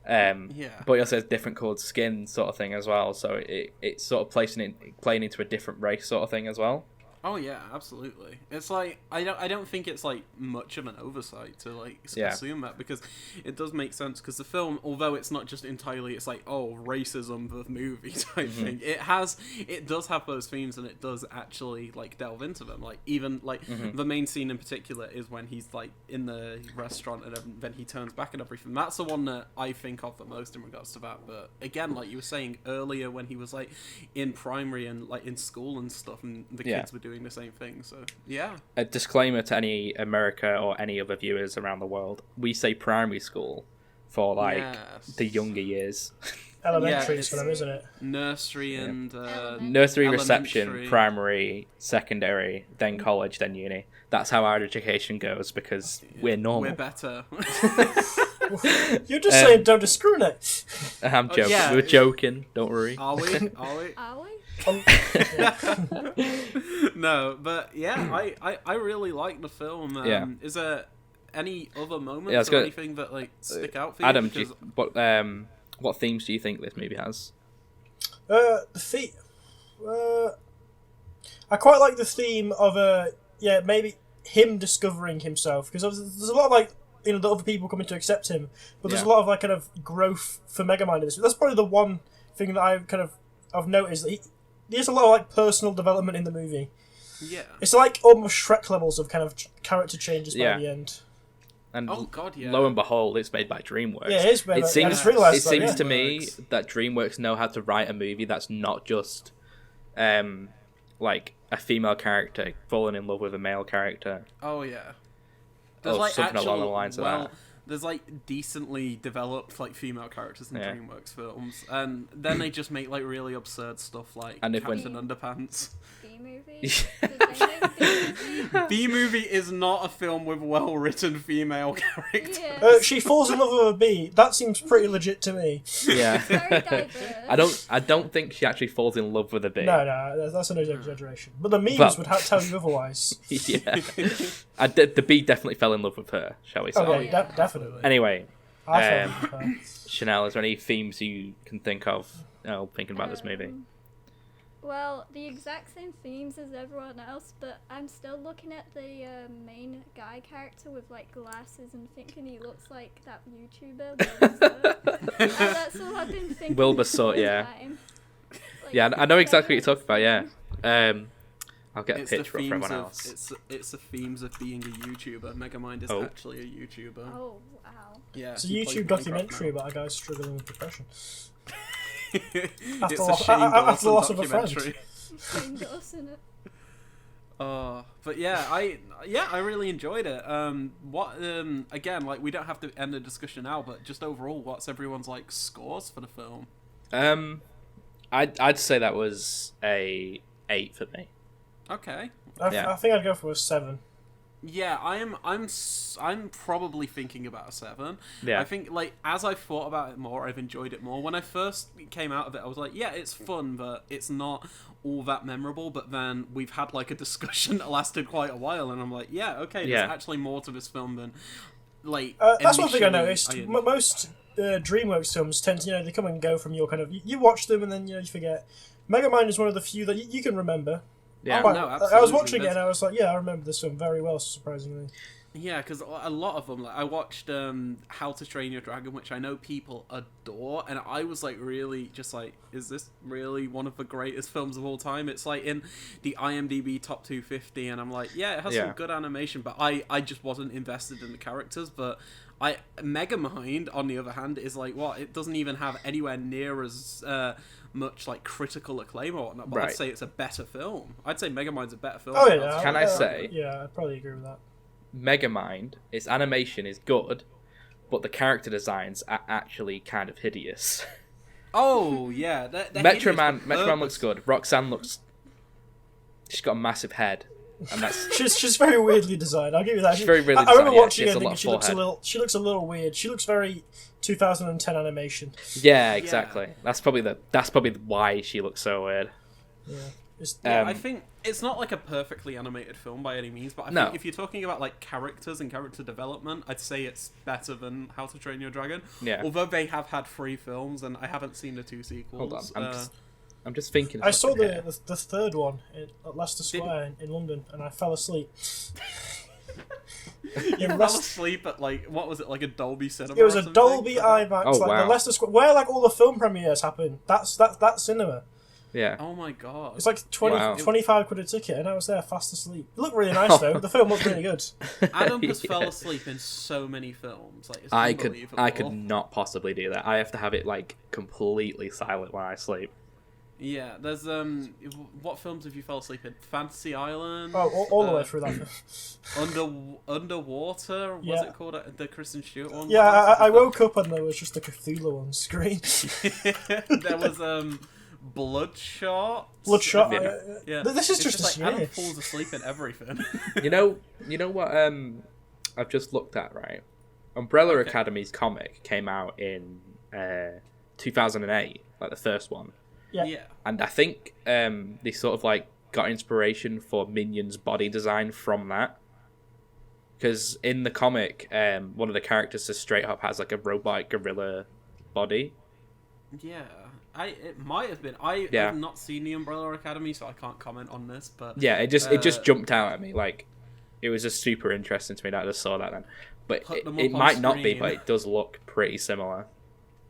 But he also has different coloured skin, sort of thing as well. So it's sort of playing into a different race, sort of thing as well. Oh yeah, absolutely. It's like I don't think it's like much of an oversight to like assume that, because it does make sense, because the film, although it's not just entirely, it's like, oh, racism the movie type thing. It does have those themes, and it does actually like delve into them. Like even like the main scene in particular is when he's like in the restaurant and then he turns back and everything. That's the one that I think of the most in regards to that. But again, like you were saying earlier, when he was like in primary and like in school and stuff, and the kids were doing the same thing. So a disclaimer to any America or any other viewers around the world: we say primary school for like the younger years. Elementary for them, isn't it? Nursery and nursery, reception, primary, secondary, then college, then uni. That's how our education goes, because we're normal. We're better. You're just saying don't discriminate. I'm joking. We're joking. Don't worry. Are we? No, but I really like the film. Is there any other moments or anything that like stick out for you? Adam, what themes do you think this movie has? I quite like the theme of maybe him discovering himself, because there's a lot of like, you know, the other people coming to accept him, but there's a lot of like kind of growth for Megamind in this. That's probably the one thing that I've noticed, that there's a lot of like personal development in the movie. Yeah, it's like almost Shrek levels of kind of character changes by the end. And lo and behold, it's made by DreamWorks. Yeah, it is made. It seems to me that DreamWorks know how to write a movie that's not just like a female character falling in love with a male character. Oh yeah, there's like something along the lines of that. There's like decently developed like female characters in DreamWorks films, and then they just make like really absurd stuff like Captain Underpants. B-movie? B-movie is not a film with well-written female characters. She falls in love with a bee. That seems pretty legit to me. Yeah. Very diverse. I don't think she actually falls in love with a bee. No, that's an exaggeration. But the memes would tell you otherwise. Yeah. The bee definitely fell in love with her, shall we say? Okay, definitely. Anyway, I fell in love with her. Chanel, is there any themes you can think of thinking about this movie? Well, the exact same themes as everyone else, but I'm still looking at the main guy character with like glasses and thinking he looks like that YouTuber. That's all I've been thinking. Wilbursort, yeah. Time. Like, Yeah, I know exactly what you're talking about. Yeah. I'll get a picture up for everyone of, else. It's the themes of being a YouTuber. Megamind is actually a YouTuber. Oh wow. Yeah. It's a YouTube documentary about a guy struggling with depression. It's a Shane Dawson loss of a documentary. Shane Dawson. But yeah, I really enjoyed it. Again, like we don't have to end the discussion now, but just overall, what's everyone's like scores for the film? I'd say that was a 8 for me. Okay. I think I'd go for a 7. Yeah, I'm probably thinking about a 7. Yeah. I think like as I've thought about it more, I've enjoyed it more. When I first came out of it, I was like, yeah, it's fun, but it's not all that memorable. But then we've had like a discussion that lasted quite a while, and I'm like, yeah, okay, there's actually more to this film than like. That's one thing I noticed. Most DreamWorks films tend to, they come and go from your kind of you watch them and then you forget. Megamind is one of the few that you can remember. Yeah. Oh, no, absolutely. I was watching it and I was like, yeah, I remember this film very well, surprisingly. Yeah, because a lot of them, like I watched How to Train Your Dragon, which I know people adore, and I was like really just like, is this really one of the greatest films of all time? It's like in the IMDb top 250, and I'm like, yeah, it has some good animation, but I just wasn't invested in the characters. But Megamind, on the other hand, is like, what? It doesn't even have anywhere near as much like critical acclaim or whatnot, but I'd say it's a better film. I'd say Megamind's a better film. Oh yeah, Can I say? Yeah, I'd probably agree with that. Megamind, its animation is good, but the character designs are actually kind of hideous. Oh yeah, Metroman looks good. Roxanne looks. She's got a massive head, and that's. she's very weirdly designed. I'll give you that. She's very weirdly I remember designed, watching yeah, it and thinking she looks a little weird. She looks very 2010 animation. Yeah, exactly. Yeah. That's probably why she looks so weird. Yeah. I think it's not like a perfectly animated film by any means, but I think if you're talking about like characters and character development, I'd say it's better than How to Train Your Dragon. Yeah. Although they have had 3 films, and I haven't seen the 2 sequels. Hold on, I'm just thinking. I saw the third one at Leicester Square in London, and I fell asleep. You fell asleep at like, what was it, like a Dolby Cinema? It was a Dolby IMAX, wow. the Leicester Square, where like all the film premieres happen. That's cinema. Yeah. Oh my god. It's like 25 quid a ticket, and I was there fast asleep. It looked really nice though. The film looked really good. Adam has fell asleep in so many films. Like, it's unbelievable. I could not possibly do that. I have to have it like completely silent when I sleep. Yeah, there's what films have you fell asleep in? Fantasy Island. Oh, all the way through that. Underwater. Was it called the Kristen Stewart one? Yeah, I woke up and there was just a Cthulhu on screen. There was Bloodshot. Bloodshot. Yeah. This is just like Adam falls asleep in everything. You know what? I've just looked at, right. Umbrella Academy's comic came out in 2008, like the first one. Yeah. And I think they sort of like got inspiration for Minion's body design from that. Because in the comic, one of the characters just straight up has like a robotic gorilla body. Yeah. It might have been. I have not seen the Umbrella Academy, so I can't comment on this. But yeah, it just jumped out at me. Like, it was just super interesting to me that I just saw that then. But it might not be, but it does look pretty similar.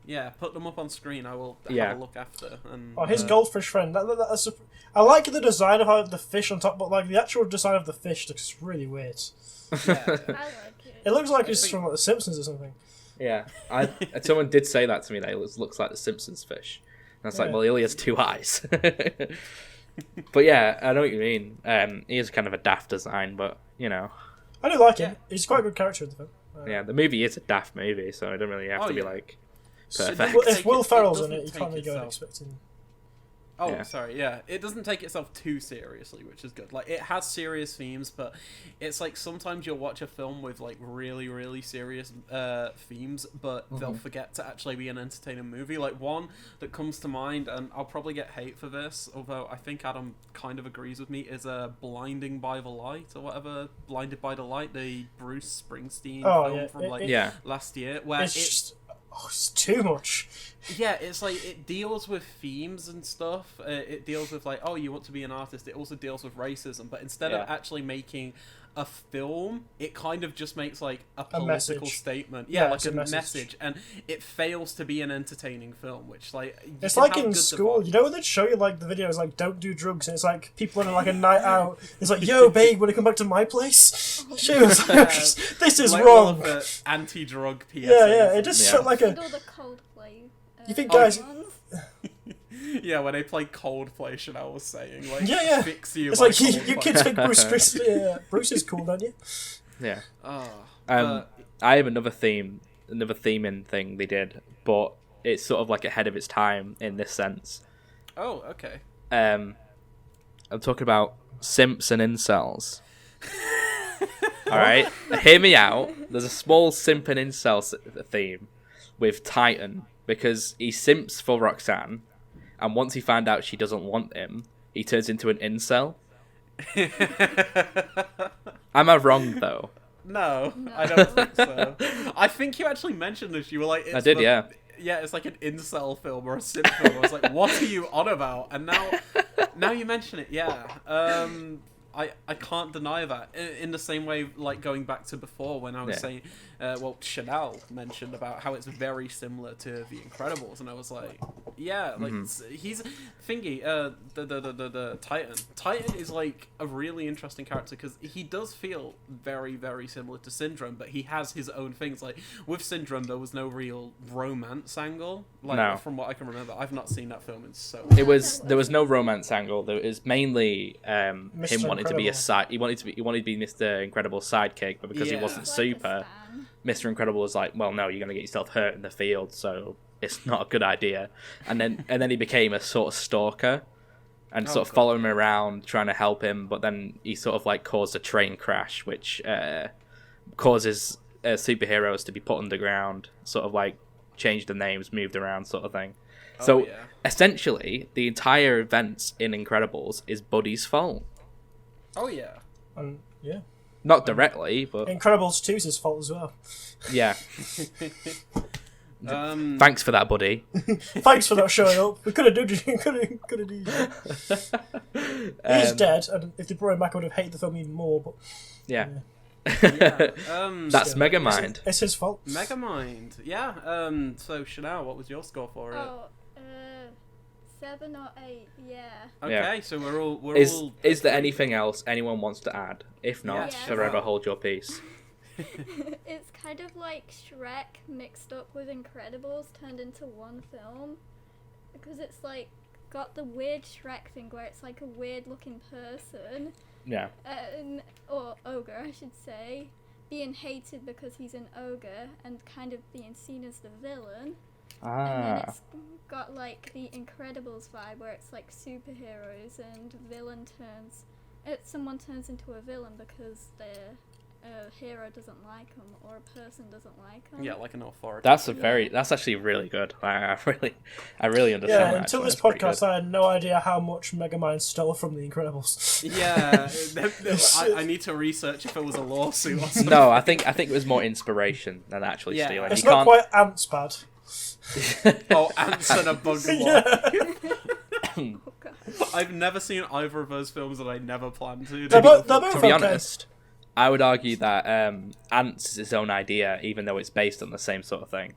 Yeah, put them up on screen. I will have a look after. And, his goldfish friend. I like the design of the fish on top, but like the actual design of the fish looks really weird. Yeah. I like it. It looks like it's from like The Simpsons or something. Yeah, someone did say that to me. That it looks like the Simpsons fish. And I was like, well, he only has 2 eyes. But yeah, I know what you mean. He is kind of a daft design, but you know. I do like him. He's quite a good character in the film. Yeah, the movie is a daft movie, so it doesn't really have to be like perfect. If Will Ferrell's in it, you can't really go expecting. Oh, yeah. Sorry, yeah. It doesn't take itself too seriously, which is good. Like, it has serious themes, but it's like sometimes you'll watch a film with, like, really, really serious themes, but they'll forget to actually be an entertaining movie. Like, one that comes to mind, and I'll probably get hate for this, although I think Adam kind of agrees with me, is Blinding by the Light, or whatever. Blinded by the Light, the Bruce Springsteen film from, last year, where it's just Oh, it's too much. Yeah, it's like it deals with themes and stuff. It deals with like, oh, you want to be an artist. It also deals with racism, but instead of actually making a film, it kind of just makes like a political statement. Yeah, like a message, and it fails to be an entertaining film. Which like it's like in school, you know, when they show you like the videos like don't do drugs, and it's like people on like a night out. It's like, yo, babe, wanna come back to my place? She was like, this is like wrong. Anti-drug PSA. Yeah, it just felt like a. The Coldplay. You think guys? Yeah, when they play Coldplay, Chanel was saying, like, fix you. It's like you kids think Bruce is cool, don't you? Yeah. I have another theming thing they did, but it's sort of like ahead of its time in this sense. Oh, okay. I'm talking about simps and incels. All right, hear me out. There's a small simp and incel theme with Titan because he simps for Roxanne. And once he found out she doesn't want him, he turns into an incel. Am I wrong, though? No, I don't think so. I think you actually mentioned this. You were like... I did, yeah. Yeah, it's like an incel film or a simp film. I was like, what are you on about? And now you mention it, yeah. I can't deny that. In the same way, like going back to before when I was saying, Chanel mentioned about how it's very similar to The Incredibles, and I was like, yeah, like he's thingy. The Titan. Titan is like a really interesting character because he does feel very, very similar to Syndrome, but he has his own things. Like with Syndrome, there was no real romance angle. Like from what I can remember, I've not seen that film in so long. There was no romance angle. There was mainly him wanting to be a side. He wanted to be Mr. Incredible's sidekick, but because he wasn't super, Mr. Incredible was like, well, no, you're gonna get yourself hurt in the field, so it's not a good idea. And then he became a sort of stalker and sort of follow him around, trying to help him. But then he sort of like caused a train crash, which causes superheroes to be put underground, sort of like changed the names, moved around, sort of thing. So essentially, the entire events in Incredibles is Buddy's fault. Oh yeah. Yeah. Not directly, but Incredibles 2's his fault as well. Yeah. Thanks for that, Buddy. Thanks for not showing up. We could have done it. He's dead, and if they brought him back, I would have hated the film even more. But yeah. That's Megamind. It's his fault. Megamind. Yeah. So Chanel, what was your score for it? 7 or 8, yeah. Okay, so we're all. Is there anything else anyone wants to add? If not, forever hold your peace. It's kind of like Shrek mixed up with Incredibles turned into one film, because it's like got the weird Shrek thing where it's like a weird looking person. Yeah. Or ogre, I should say, being hated because he's an ogre and kind of being seen as the villain. And then it's got like the Incredibles vibe where it's like superheroes and someone turns into a villain because their hero doesn't like them or a person doesn't like them. Yeah, like an authority. That's actually really good. I really understand. Yeah, that, until this podcast, I had no idea how much Megamind stole from the Incredibles. Yeah, I need to research if it was a lawsuit or something. No, I think it was more inspiration than actually stealing. It's not quite Ants bad. Oh, Ants and a Bug I've never seen either of those films, and I never plan to. To be honest, I would argue that Ants is its own idea, even though it's based on the same sort of thing.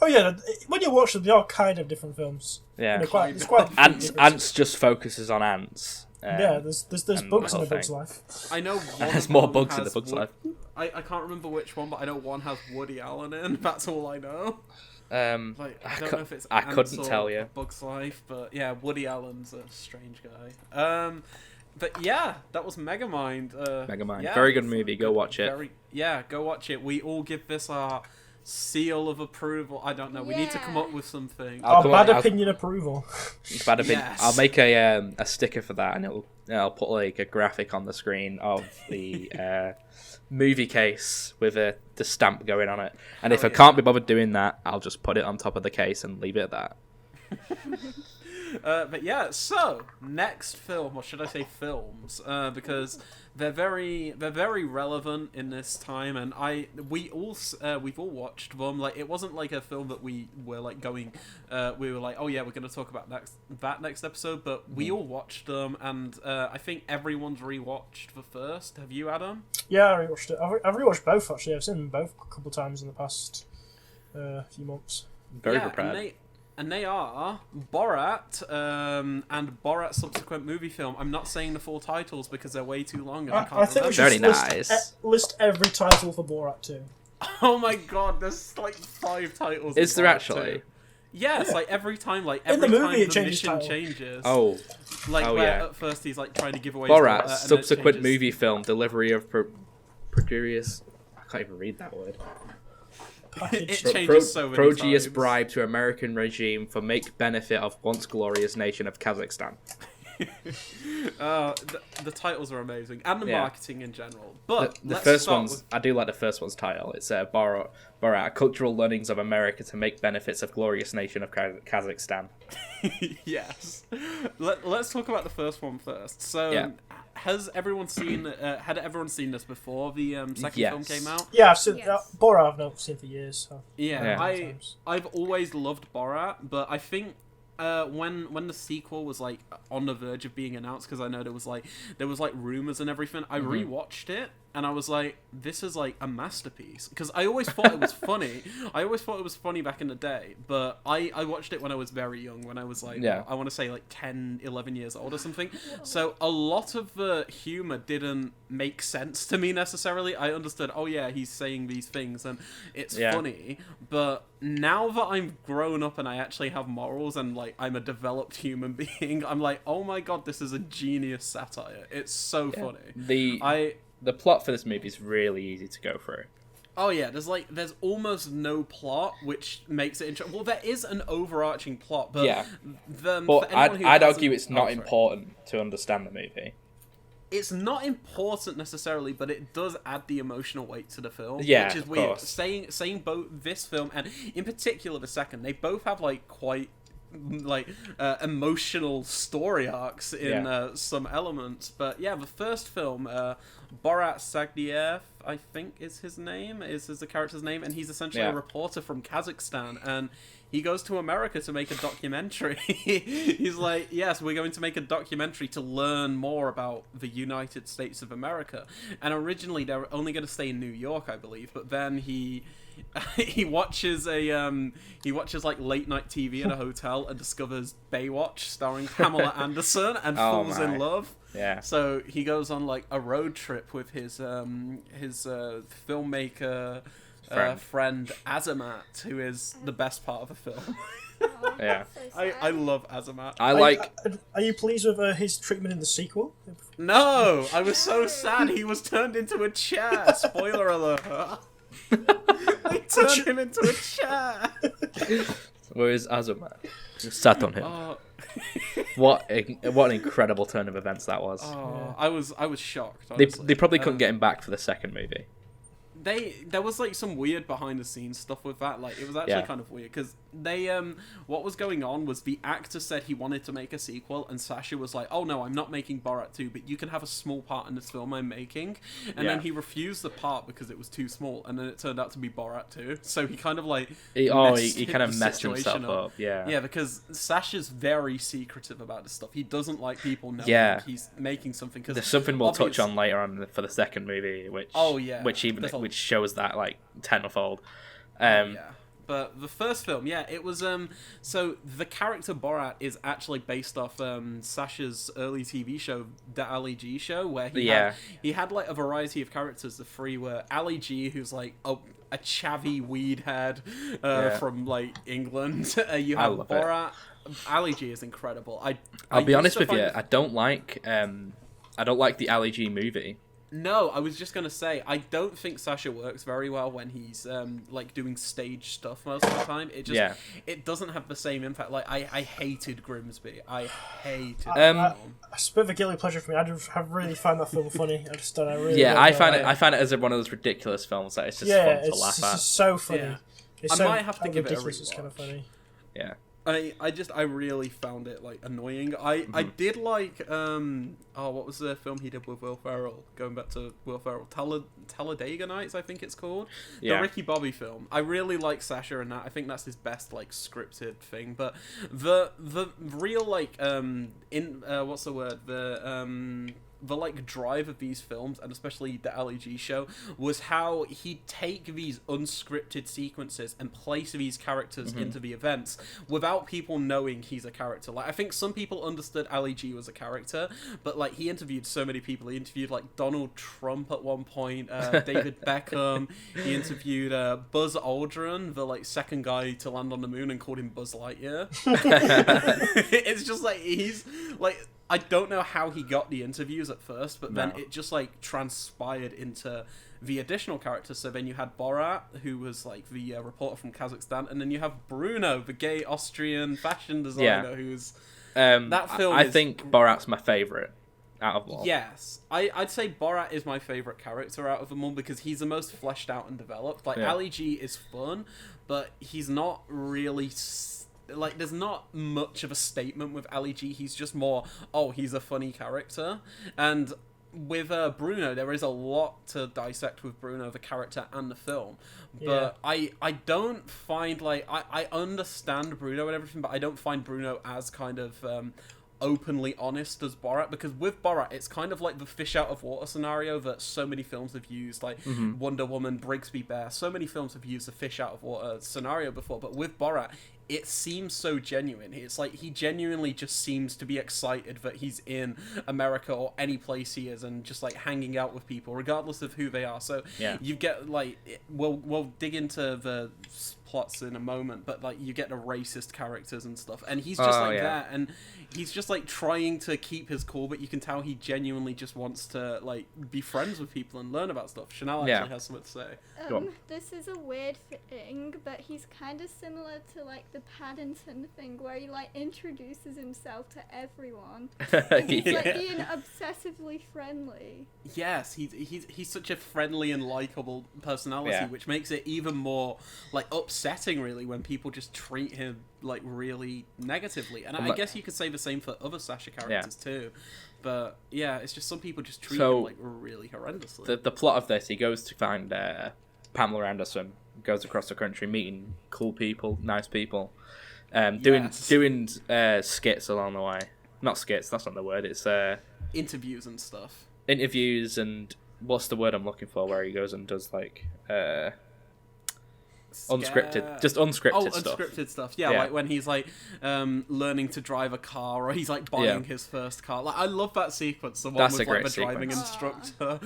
Oh yeah, when you watch them, they are kind of different films. Yeah, it's quite Ants just focuses on ants. There's bugs in a bug's life. I know there's more bugs in the bug's life. I can't remember which one, but I know one has Woody Allen in. That's all I know. I don't know if it's I couldn't tell you. Bug's Life, but yeah, Woody Allen's a strange guy. But yeah, that was Megamind. Megamind, very good movie. Go watch it. Go watch it. We all give this our seal of approval. I don't know. We need to come up with something. Our bad opinion approval. Bad opinion. Yes. I'll make a sticker for that, and I'll put like a graphic on the screen of the movie case with the stamp going on it. And if I can't be bothered doing that, I'll just put it on top of the case and leave it at that. But yeah, so next film, or should I say films? Because they're very relevant in this time, and we've all watched them. Like, it wasn't like a film that we were like going, we were like, oh yeah, we're going to talk about that next episode, but we all watched them, and I think everyone's rewatched the first. Have you, Adam? Yeah, I rewatched it. I've rewatched both actually. I've seen them both a couple of times in the past few months. Very prepared. And they are Borat and Borat's subsequent movie film. I'm not saying the full titles because they're way too long. And I can't think we should Very nice. list every title for Borat too. Oh my god, there's like 5 titles. Is there actually? Yeah, it's like every time, in the movie, time the mission changes. Oh. Like, oh, where yeah. At first he's like trying to give away Borat's stuff, subsequent movie film, delivery of Prodigious. I can't even read that word. It changes so many Prodigious times. bribe to American regime for make benefit of once glorious nation of Kazakhstan. The titles are amazing, and the marketing in general. But the let's first start one's, I do like the first one's title. It's Borat, Cultural Learnings of America to make benefits of glorious nation of Kazakhstan. Yes. Let's talk about the first one first. So, has everyone seen? Had everyone seen this before the second film came out? Yeah, I've seen Borat. I've not seen for years. So. I've always loved Borat, but I think when the sequel was like on the verge of being announced, because I know there was like rumors and everything, I rewatched it and I was like, this is like a masterpiece, because I always thought it was funny. I always thought it was funny back in the day, but I watched it when I was very young, when I was like, I want to say like 10, 11 years old or something. So a lot of the humor didn't make sense to me necessarily. I understood, oh yeah, he's saying these things and it's funny, but now that I'm grown up and I actually have morals and like I'm a developed human being, I'm like, oh my god, this is a genius satire. It's so funny. The plot for this movie is really easy to go through. Oh yeah, there's almost no plot, which makes it interesting. Well, there is an overarching plot, but I'd argue it's not important to understand the movie. It's not important necessarily, but it does add the emotional weight to the film, which is weird. Course. Saying both this film and in particular the second, they both have like quite like emotional story arcs in some elements. But yeah, the first film, Borat Sagdiyev, I think is his name, is the character's name, and he's essentially a reporter from Kazakhstan, and he goes to America to make a documentary. He's like, yes, we're going to make a documentary to learn more about the United States of America. And originally they were only going to stay in New York, I believe, but then he watches like late night TV in a hotel and discovers Baywatch starring Pamela Anderson and falls in love. Yeah. So he goes on like a road trip with his filmmaker friend Azamat, who is the best part of the film. Yeah. I love Azamat. Are you pleased with his treatment in the sequel? No, I was so sad. He was turned into a chair. Spoiler alert. They turned him into a chair. Where is Azamat? Sat on him. What an incredible turn of events that was. I was shocked. They probably couldn't get him back for the second movie. There was like some weird behind the scenes stuff with that. Like, it was actually kind of weird because they what was going on was the actor said he wanted to make a sequel, and Sasha was like, oh no, I'm not making Borat 2, but you can have a small part in this film I'm making. And then he refused the part because it was too small, and then it turned out to be Borat 2. So he kind of like he kind of messed himself up. Yeah, because Sasha's very secretive about this stuff. He doesn't like people knowing he's making something. Cause there's something we'll touch on later on for the second movie, which shows that like tenfold. But the first film, it was so the character Borat is actually based off Sasha's early TV show, The Ali G Show, where he had like a variety of characters. The three were Ali G, who's like a chavvy weed head from like England. You have Borat. Ali G is incredible. I'll be honest with you, I don't like the Ali G movie. No, I was just gonna say, I don't think Sasha works very well when he's like doing stage stuff most of the time. It just it doesn't have the same impact. Like I hated Grimsby. I hated that film. It's a bit of a guilty pleasure for me. I really find that film funny. I just don't know. Really I find it as one of those ridiculous films that it's just fun to laugh at. It's so funny. I might have to give it a rewatch. It's kind of funny. Yeah. I really found it like annoying. I did like what was the film he did with Will Ferrell? Going back to Will Ferrell, Talladega Nights, I think it's called. The Ricky Bobby film. I really like Sasha in that. I think that's his best like scripted thing. But the real like what's the word? The like drive of these films, and especially the LEG show, was how he'd take these unscripted sequences and place these characters into the events without people knowing he's a character. Like, I think some people understood LEG was a character, but like he interviewed so many people. He interviewed like Donald Trump at one point, David Beckham. He interviewed Buzz Aldrin, the like second guy to land on the moon, and called him Buzz Lightyear. It's just like he's like. I don't know how he got the interviews at first, but then it just like transpired into the additional characters. So then you had Borat, who was like the reporter from Kazakstan, and then you have Bruno, the gay Austrian fashion designer, who's that film. I think Borat's my favorite out of all. Yes, I'd say Borat is my favorite character out of them all because he's the most fleshed out and developed. Like LEG is fun, but he's not really. Like, there's not much of a statement with LEG. He's just more, he's a funny character. And with Bruno, there is a lot to dissect with Bruno, the character and the film. But I don't find, like, I understand Bruno and everything, but I don't find Bruno as kind of openly honest as Borat, because with Borat, it's kind of like the fish out of water scenario that so many films have used, like Wonder Woman, Brigsby Bear. So many films have used the fish out of water scenario before, but with Borat, it seems so genuine. It's like he genuinely just seems to be excited that he's in America or any place he is, and just like hanging out with people regardless of who they are. So you get like, we'll dig into the plots in a moment, but like you get the racist characters and stuff, and he's just that, and he's just like trying to keep his cool, but you can tell he genuinely just wants to like be friends with people and learn about stuff. Chanel actually has something to say. This is a weird thing, but he's kind of similar to like the Paddington thing, where he like introduces himself to everyone. He's like being obsessively friendly. Yes, he's such a friendly and likable personality, which makes it even more like upsetting, really, when people just treat him like really negatively. And I guess you could say the same for other Sasha characters too. But yeah, it's just some people just treat him like really horrendously. The plot of this, he goes to find Pamela Anderson, goes across the country meeting cool people, nice people, doing skits along the way. Not skits, that's not the word. It's interviews and stuff. Interviews and what's the word I'm looking for? Where he goes and does like unscripted stuff. Unscripted stuff. Yeah, like when he's like learning to drive a car, or he's like buying his first car. Like, I love that sequence. The one with like the driving instructor.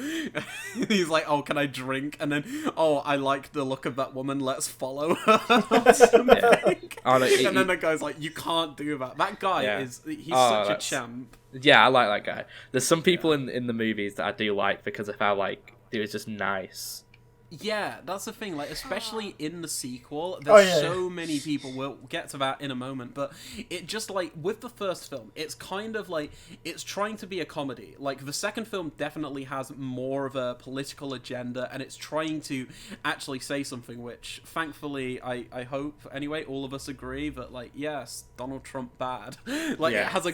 He's like, "Oh, can I drink?" And then, "Oh, I like the look of that woman. Let's follow her." And then the guy's like, "You can't do that." That guy he's such a champ. Yeah, I like that guy. There's some people in the movies that I do like because of how like it was just nice. Yeah, that's the thing, like, especially in the sequel, there's so many people, we'll get to that in a moment, but it just, like, with the first film, it's kind of, like, it's trying to be a comedy. Like, the second film definitely has more of a political agenda, and it's trying to actually say something, which, thankfulully, I hope, anyway, all of us agree that, like, yes, Donald Trump bad. Like, it has a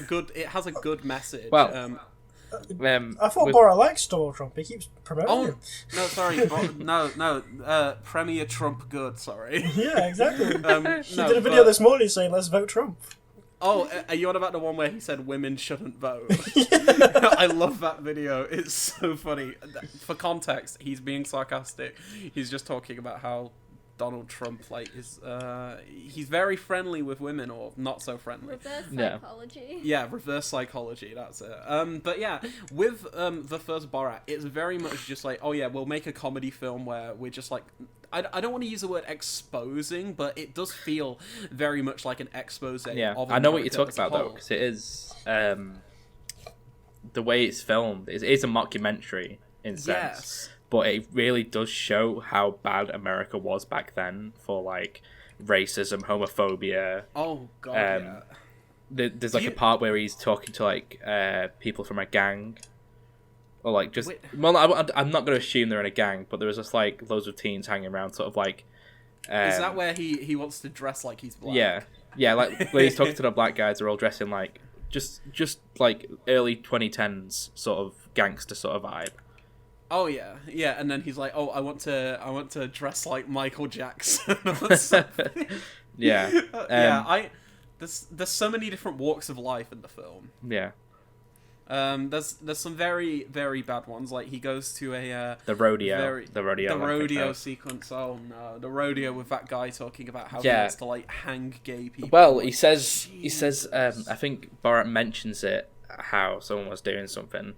good message. Well... I thought Borat likes Donald Trump. He keeps promoting him. No, sorry. Premier Trump good, sorry. Yeah, exactly. He did a video this morning saying, "Let's vote Trump." Oh, are you on about the one where he said women shouldn't vote? I love that video. It's so funny. For context, he's being sarcastic. He's just talking about how Donald Trump, like, is he's very friendly with women, or not so friendly. Reverse psychology. Yeah, reverse psychology, that's it. But yeah, with the first Borat, it's very much just like, oh yeah, we'll make a comedy film where we're just like, I don't want to use the word exposing, but it does feel very much like an expose of America. I know what you're talking about, though, because it is the way it's filmed. It is a mockumentary in sense. Yes. But it really does show how bad America was back then for, like, racism, homophobia. Oh, God, There's, like, a part where he's talking to, like, people from a gang. Or, like, just... Wait. Well, I'm not going to assume they're in a gang, but there was just, like, loads of teens hanging around, sort of, like, Is that where he wants to dress like he's black? Yeah, like when he's talking to the black guys, they're all dressing like just like early 2010s sort of gangster sort of vibe. Oh yeah, and then he's like, "Oh, I want to dress like Michael Jackson." Yeah. There's so many different walks of life in the film. Yeah. There's some very, very bad ones. Like he goes to the rodeo sequence. Oh no, the rodeo with that guy talking about how he wants to like hang gay people. Well, he says I think Borat mentions it, how someone was doing something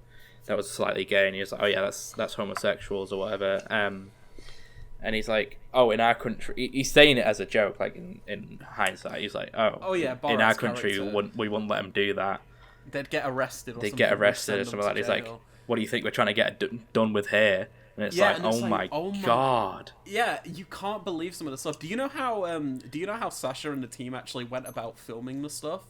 that was slightly gay, and he was like, "Oh yeah, that's homosexuals or whatever." And he's like, "Oh, in our country," he's saying it as a joke, like in hindsight. He's like, "Oh yeah, Borat's in our country, we wouldn't let him do that. They'd get arrested. Or something like that." He's like, "What do you think we're trying to get done with here?" And it's like, "Oh my god." Yeah, you can't believe some of the stuff. Do you know how Sasha and the team actually went about filming the stuff?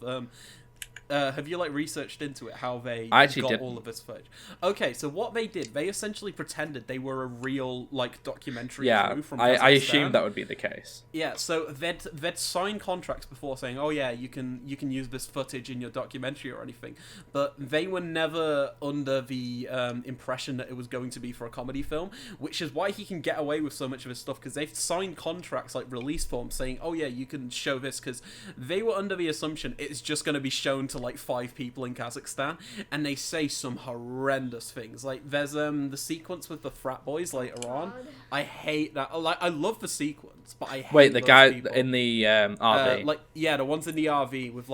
Have you researched into it, how they got all of this footage? Okay, so what they did, they essentially pretended they were a real documentary crew from Kazakstan. I assumed that would be the case. Yeah, so they'd signed contracts before saying, "Oh yeah, you can use this footage in your documentary or anything," but they were never under the impression that it was going to be for a comedy film, which is why he can get away with so much of his stuff, because they've signed contracts like release forms saying, "Oh yeah, you can show this," because they were under the assumption it's just going to be shown to 5 people in Kazakhstan, and they say some horrendous things. Like there's the sequence with the frat boys later on. I hate that. I love the sequence, but I hate the guy people. in the RV. The ones in the RV with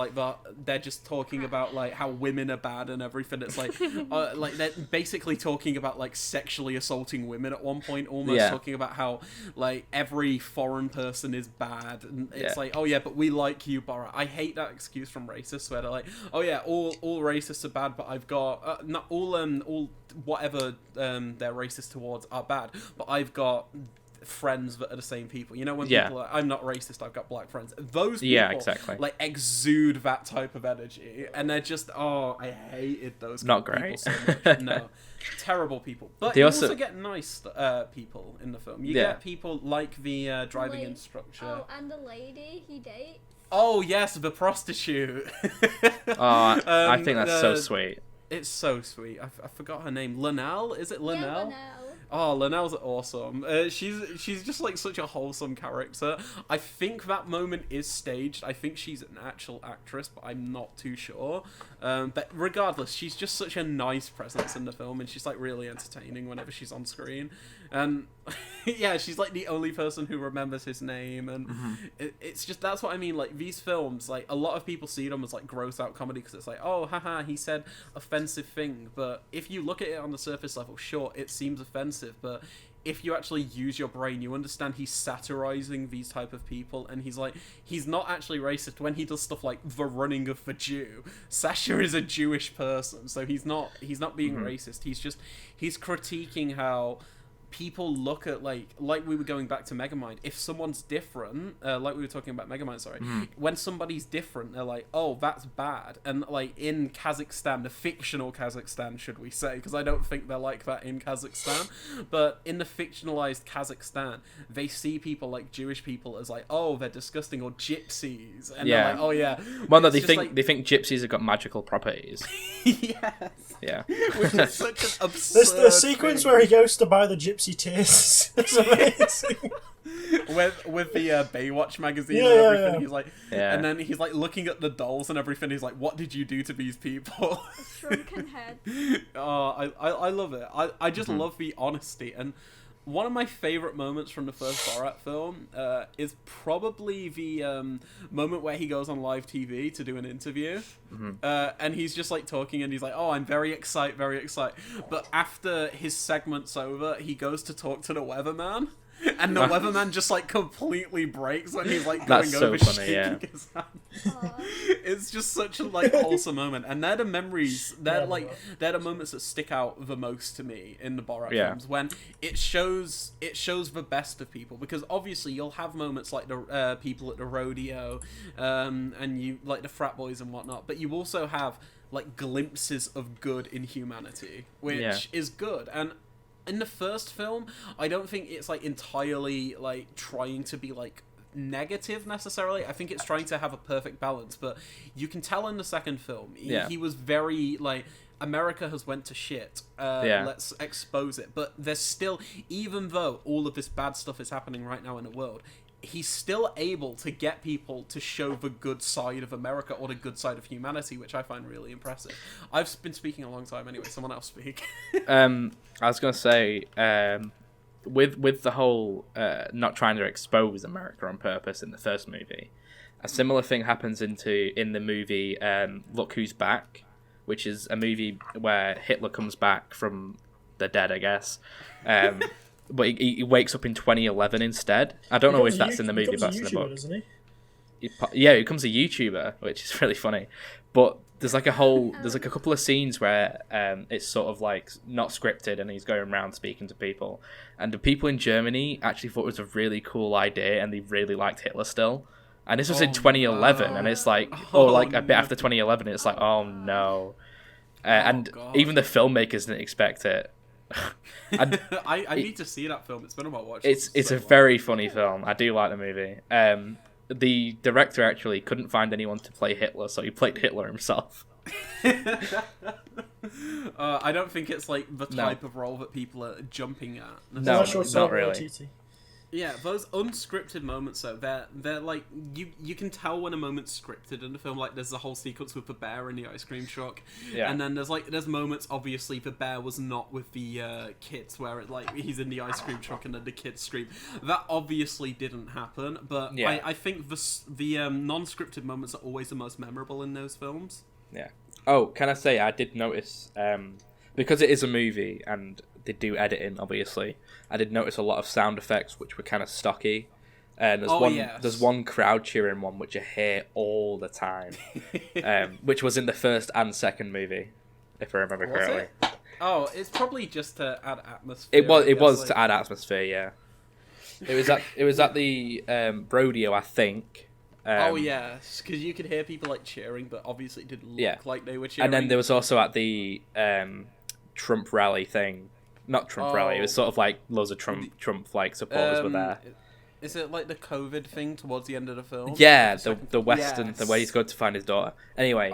they're just talking about how women are bad and everything. It's they're basically talking about sexually assaulting women at one point, almost talking about how every foreign person is bad, and it's oh yeah, but we like you, Borat. I hate that excuse from racists where they're oh yeah, all racists are bad, but I've got not all whatever they're racist towards are bad, but I've got friends that are the same people. You know, when people are, I'm not racist, I've got black friends. Those people exactly. Exude that type of energy, and they're just I hated those not people great so much. No, terrible people. But you also get nice people in the film. You get people like the driving instructor. Oh, and the lady he dates. Oh yes, the prostitute. I think that's so sweet. It's so sweet. I forgot her name. Linnell? Is it Linnell? Yeah, Linnell. Oh, Linnell's awesome. She's just such a wholesome character. I think that moment is staged. I think she's an actual actress, but I'm not too sure. But regardless, she's just such a nice presence in the film, and she's really entertaining whenever she's on screen. And yeah, she's the only person who remembers his name, and it's just, that's what I mean. These films, a lot of people see them as gross out comedy because it's oh haha, he said offensive thing. But if you look at it on the surface level, sure, it seems offensive, but if you actually use your brain, you understand he's satirizing these type of people, and he's not actually racist when he does stuff like the running of the Jew. Sasha is a Jewish person, so he's not being racist. He's critiquing how people look at like we were going back to Megamind. If someone's different, like we were talking about Megamind, sorry, when somebody's different, they're like, oh, that's bad. And in Kazakhstan, the fictional Kazakhstan, should we say, because I don't think they're like that in Kazakhstan, but in the fictionalized Kazakhstan, they see people like Jewish people as oh, they're disgusting, or gypsies, and they're oh yeah. Well, no, they think gypsies have got magical properties. Yes. Yeah. Which is such an absurd. There's the sequence where he goes to buy the gypsy tears. It's amazing. with the Baywatch magazine and everything, he's and then he's looking at the dolls and everything. He's what did you do to these people? A shrunken head. Oh, I love it. I just love the honesty. And one of my favorite moments from the first Borat film is probably the moment where he goes on live TV to do an interview, and he's just talking, and he's oh, I'm very excited, but after his segment's over, he goes to talk to the weatherman. And the weatherman just completely breaks when he's going That's over so funny, shaking his hand. It's just such a wholesome moment, and they're the memories. They're they're the moments that stick out the most to me in the Borat films, when it shows the best of people. Because obviously you'll have moments like the people at the rodeo, and you the frat boys and whatnot, but you also have glimpses of good in humanity, which is good. And in the first film, I don't think it's like entirely like trying to be like negative necessarily. I think it's trying to have a perfect balance, but you can tell in the second film he was very like, America has went to shit, let's expose it. But there's still, even though all of this bad stuff is happening right now in the world, he's still able to get people to show the good side of America or the good side of humanity, which I find really impressive. I've been speaking a long time anyway, someone else speak. I was going to say, with the whole not trying to expose America on purpose in the first movie, a similar thing happens in the movie Look Who's Back, which is a movie where Hitler comes back from the dead, I guess. But he wakes up in 2011 instead. I don't know if that's in the movie, but that's in the book. Doesn't he? Yeah, he becomes a YouTuber, which is really funny. But there's like a couple of scenes where it's sort of like not scripted, and he's going around speaking to people. And the people in Germany actually thought it was a really cool idea, and they really liked Hitler still. And this was in 2011, and it's like, a bit after 2011, it's like, oh no. Even the filmmakers didn't expect it. I need to see that film. It's been about watching. It's a very funny film. I do like the movie. The director actually couldn't find anyone to play Hitler, so he played Hitler himself. I don't think it's like the type of role that people are jumping at. No, not really. Yeah, those unscripted moments though, they're like, you can tell when a moment's scripted in the film. Like there's the whole sequence with the bear in the ice cream truck, and then there's moments, obviously the bear was not with the kids, where it like he's in the ice cream truck and then the kids scream. That obviously didn't happen, but I think the non-scripted moments are always the most memorable in those films. Yeah. Oh, can I say I did notice because it is a movie and they do editing, obviously. I did notice a lot of sound effects which were kind of stocky. And there's one crowd cheering one which I hear all the time, which was in the first and second movie, if I remember correctly. Oh, it's probably just to add atmosphere. It was to add atmosphere, yeah. It was at the rodeo, I think. Yes, because you could hear people like cheering, but obviously it didn't look like they were cheering. And then there was also at the Trump rally thing. Not Trump rally. It was sort of like loads of Trump like supporters were there. Is it like the COVID thing towards the end of the film? Yeah, the Western, the way he's going to find his daughter. Anyway,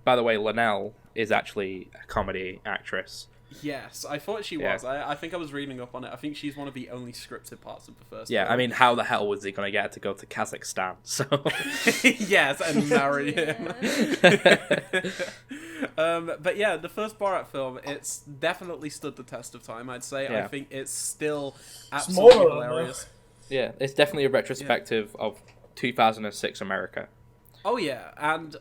by the way, Linnell is actually a comedy actress. Yes, I thought she was. I think I was reading up on it. I think she's one of the only scripted parts of the first film. I mean, how the hell was he going to get her to go to Kazakstan? So yes, and marry him. But yeah, the first Borat film, it's definitely stood the test of time, I'd say. I think it's still absolutely hilarious. Yeah, it's definitely a retrospective of 2006 America. Oh yeah, and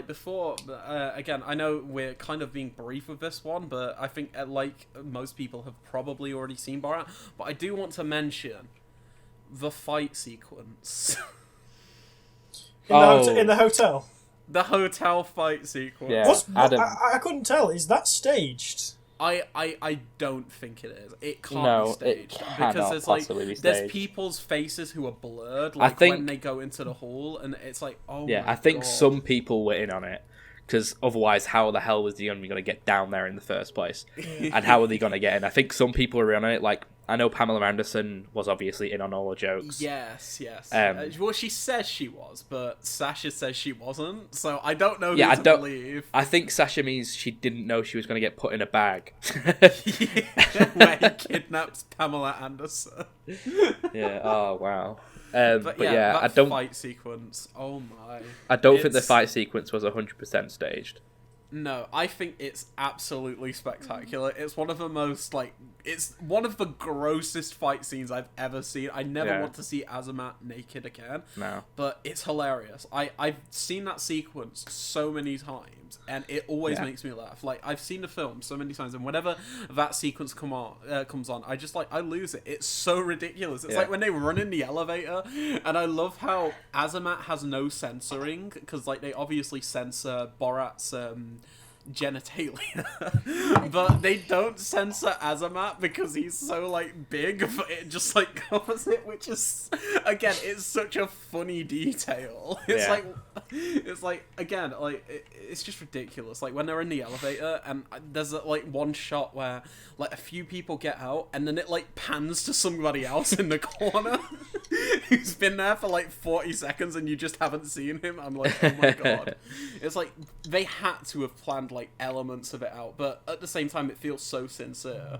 before, I know we're kind of being brief with this one, but I think like most people have probably already seen Borat, but I do want to mention the fight sequence. In the hotel? The hotel fight sequence. Yeah, I couldn't tell. Is that staged? I don't think it is. It can't be staged. Because there's people's faces who are blurred, like when they go into the hall, and it's like, I think some people were in on it, because otherwise how the hell was the enemy going to get down there in the first place? And how are they going to get in? I think some people were in on it, like, I know Pamela Anderson was obviously in on all the jokes. Yes. Well, she says she was, but Sasha says she wasn't, so I don't know who to believe. I think Sasha means she didn't know she was going to get put in a bag. Where he kidnaps Pamela Anderson. Yeah, oh wow. I don't fight sequence. Oh my! I don't think the fight sequence was 100% staged. No, I think it's absolutely spectacular. It's one of the most it's one of the grossest fight scenes I've ever seen. I never want to see Azamat naked again. No, but it's hilarious. I've seen that sequence so many times, and it always makes me laugh. Like, I've seen the film so many times, and whenever that sequence comes on, I lose it. It's so ridiculous. It's like when they run in the elevator, and I love how Azamat has no censoring, because like they obviously censor Borat's genitalia, but they don't censor Azamat because he's so like big, but it just like covers it, which is again, it's such a funny detail. It's like again, like it's just ridiculous. Like when they're in the elevator and there's like one shot where like a few people get out and then it like pans to somebody else in the corner who's been there for like 40 seconds and you just haven't seen him. I'm like, oh my god. It's like they had to have planned like elements of it out, but at the same time it feels so sincere.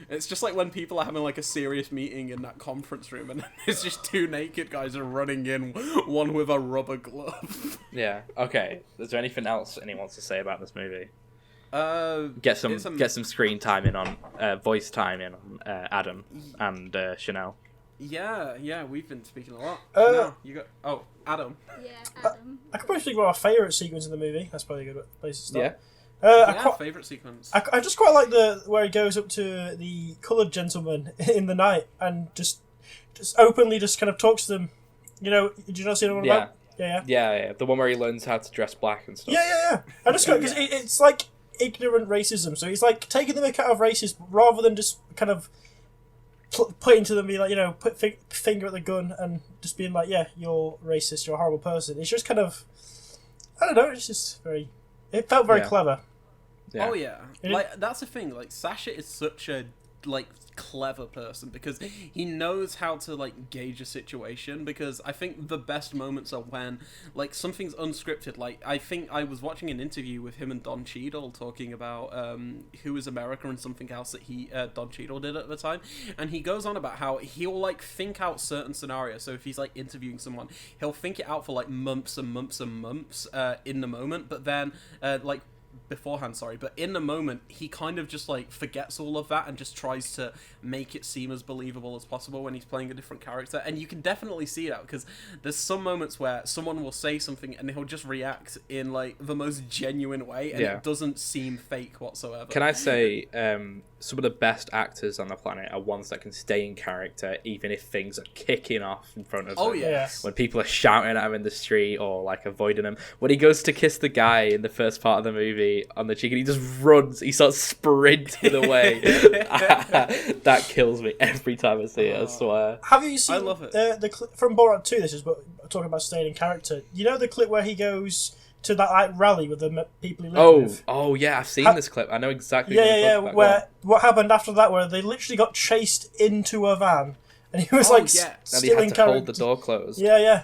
It's just like when people are having like a serious meeting in that conference room and there's just two naked guys are running in, one with a rubber glove. Yeah. Okay. Is there anything else anyone wants to say about this movie? Get some screen time in on voice time in on Adam and Chanel. Yeah, we've been speaking a lot. Chanel, you got Adam. Yeah, Adam. I could probably think about my favourite sequence in the movie. That's probably a good place to start. Yeah. Favourite sequence. I just quite like where he goes up to the coloured gentleman in the night and just openly just kind of talks to them. You know, did you not see anyone about? Yeah. The one where he learns how to dress black and stuff. Yeah. I just because it's like ignorant racism. So he's like taking the mick out of racism rather than just kind of putting to them, be like, you know, put finger at the gun and just being like, yeah, you're racist, you're a horrible person. It's just kind of, I don't know. It's just very. It felt very clever. Yeah. Oh yeah, like that's the thing. Like Sasha is such a like clever person because he knows how to like gauge a situation. Because I think the best moments are when like something's unscripted. Like I think I was watching an interview with him and Don Cheadle talking about Who Is America and something else that Don Cheadle did at the time, and he goes on about how he'll like think out certain scenarios. So if he's like interviewing someone, he'll think it out for like months and months and months in the moment, but then but in the moment he kind of just like forgets all of that and just tries to make it seem as believable as possible when he's playing a different character. And you can definitely see that because there's some moments where someone will say something and he'll just react in like the most genuine way and it doesn't seem fake whatsoever. Can I say some of the best actors on the planet are ones that can stay in character even if things are kicking off in front of them. Oh yes. When people are shouting at him in the street or like avoiding him. When he goes to kiss the guy in the first part of the movie on the cheek and he just runs, he starts sprinting away. That kills me every time I see it, I swear. Have you seen I love it. The clip from Borat 2? This is talking about staying in character. You know the clip where he goes to that like rally with the people he lived with? Oh yeah, I've seen this clip. I know exactly where what happened after that, where they literally got chased into a van and he was still in character. Hold the door closed. Yeah.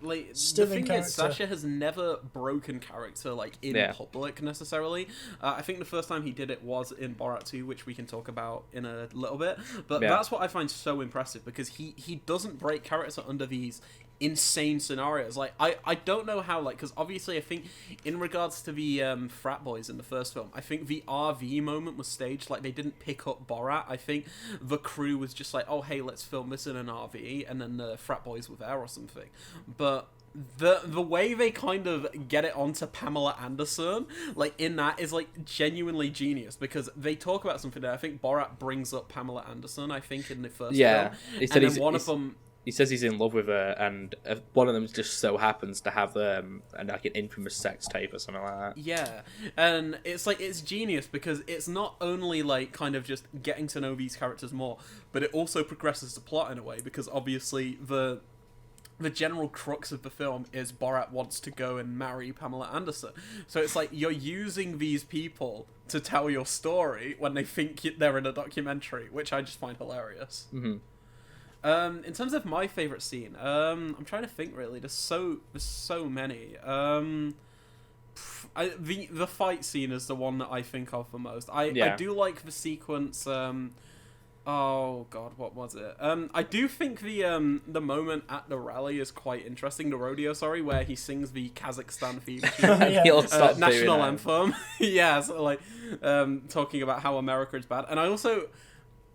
Like still the thing is, Sasha has never broken character like in public necessarily. I think the first time he did it was in Borat 2, which we can talk about in a little bit. But that's what I find so impressive because he doesn't break character under these insane scenarios. Like I don't know how, like, because obviously I think in regards to the frat boys in the first film, I think the RV moment was staged. Like they didn't pick up Borat. I think the crew was just like, oh hey, let's film this in an RV, and then the frat boys were there or something. But the way they kind of get it onto Pamela Anderson, like in that, is like genuinely genius because they talk about something there. I think Borat brings up Pamela Anderson, I think, in the first film. He said and then one of them. He says he's in love with her, and one of them just so happens to have like an infamous sex tape or something like that. Yeah, and it's like it's genius because it's not only like kind of just getting to know these characters more, but it also progresses the plot in a way because obviously the general crux of the film is Borat wants to go and marry Pamela Anderson. So it's like you're using these people to tell your story when they think they're in a documentary, which I just find hilarious. Mm-hmm. In terms of my favourite scene, I'm trying to think really. There's so many. The fight scene is the one that I think of the most. I do like the sequence. Oh god, what was it? I do think the moment at the rally is quite interesting. The rodeo, where he sings the Kazakstan theme tune, national anthem. Yeah, so like talking about how America is bad, and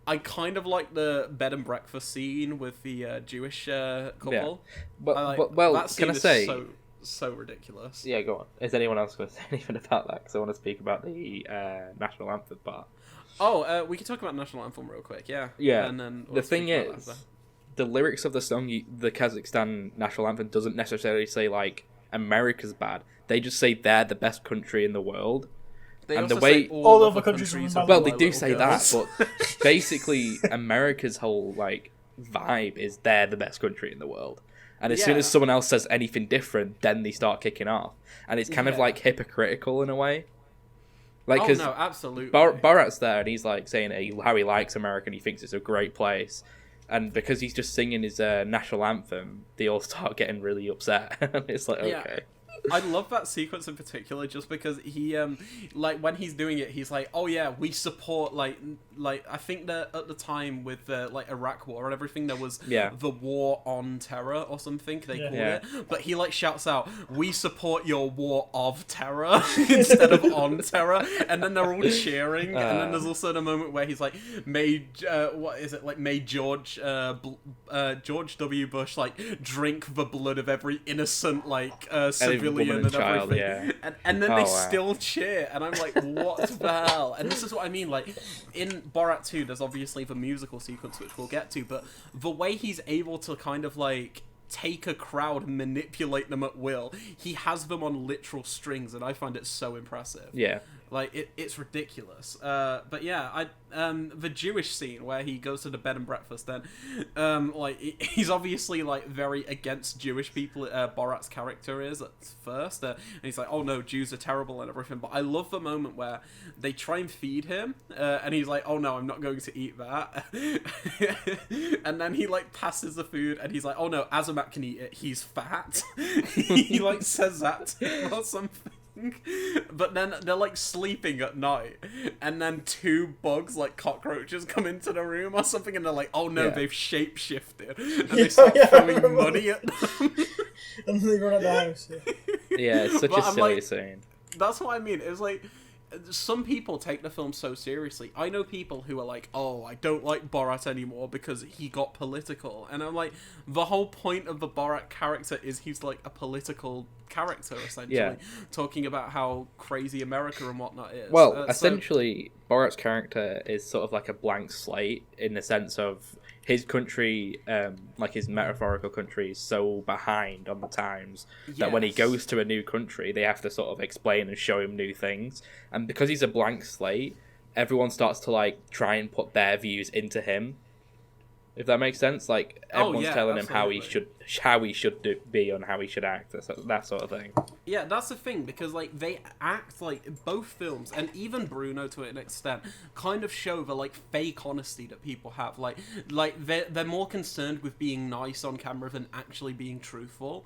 I kind of like the bed and breakfast scene with the Jewish couple. Yeah. Well, that scene can I say so ridiculous? Yeah, go on. Is anyone else going to say anything about that? Because I want to speak about the national anthem part. Oh, we can talk about national anthem real quick. Yeah. And then the thing is, the lyrics of the song, the Kazakhstan national anthem, doesn't necessarily say like America's bad. They just say they're the best country in the world. They and also the way say all other countries are have well, they white do little say girls. that, but basically America's whole like vibe is they're the best country in the world. And as soon as someone else says anything different, then they start kicking off. And it's kind of like hypocritical in a way. Like, oh no, absolutely. Borat's there and he's like saying how he likes America and he thinks it's a great place. And because he's just singing his national anthem, they all start getting really upset. And it's like, okay. I love that sequence in particular just because he like when he's doing it he's like, oh yeah, we support like I think that at the time with the like Iraq war and everything there was the war on terror or something they called it, but he like shouts out, we support your war of terror instead of on terror, and then they're all cheering, and then there's also the moment where he's like, may George W. Bush like drink the blood of every innocent like civilian and child, everything, and then they still cheer, and I'm like, what the hell? And this is what I mean, like in Borat 2 there's obviously the musical sequence which we'll get to, but the way he's able to kind of like take a crowd and manipulate them at will, he has them on literal strings, and I find it so impressive. Like it's ridiculous. But yeah, the Jewish scene where he goes to the bed and breakfast, then like he's obviously like very against Jewish people. Borat's character is at first, and he's like, oh no, Jews are terrible and everything. But I love the moment where they try and feed him, and he's like, oh no, I'm not going to eat that. And then he like passes the food, and he's like, oh no, Azamat can eat it. He's fat. He like says that to him or something. But then they're like sleeping at night, and then two bugs like cockroaches come into the room or something, and they're like, oh no, they've shape-shifted, and they start throwing money at them. And then they run out the house. It's such a silly scene. That's what I mean. It's like, some people take the film so seriously. I know people who are like, oh, I don't like Borat anymore because he got political. And I'm like, the whole point of the Borat character is he's like a political character, essentially. Talking about how crazy America and whatnot is. Well, essentially, Borat's character is sort of like a blank slate in the sense of his country, like his metaphorical country, is so behind on the times that when he goes to a new country, they have to sort of explain and show him new things. And because he's a blank slate, everyone starts to like try and put their views into him. If that makes sense, like everyone's telling him how he should be and how he should act, that sort of thing. Yeah, that's the thing, because like they act like both films, and even Bruno to an extent, kind of show the like fake honesty that people have. Like they're more concerned with being nice on camera than actually being truthful.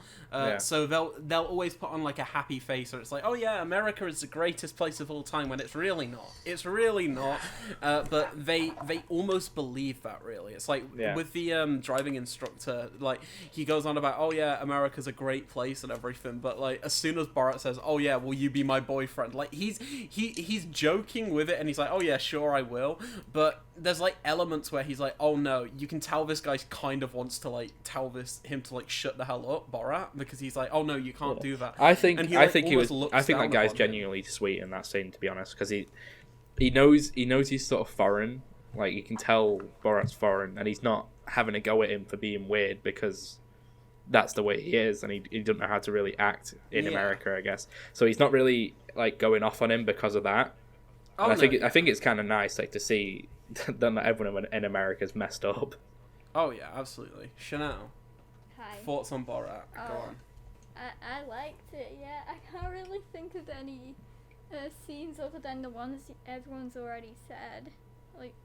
So they'll always put on like a happy face, or it's like, oh yeah, America is the greatest place of all time, when it's really not. It's really not. But they almost believe that, really. It's like with the driving instructor, like he goes on about, oh yeah, America's a great place and everything, but like as soon as Borat says, oh yeah, will you be my boyfriend, like he's joking with it, and he's like, oh yeah, sure I will, but there's like elements where he's like, oh no, you can tell this guy kind of wants to like tell him to like shut the hell up, Borat, because he's like, oh no, you can't do that. I think that guy's genuinely sweet in that scene, to be honest, because he knows he's sort of foreign. Like, you can tell Borat's foreign, and he's not having a go at him for being weird, because that's the way he is, and he doesn't know how to really act in America, I guess. So he's not really like going off on him because of that. I think it's kind of nice, like, to see that not everyone in America's messed up. Oh yeah, absolutely. Chanel. Hi. Thoughts on Borat? Go on. I liked it. Yeah, I can't really think of any scenes other than the ones everyone's already said. Like,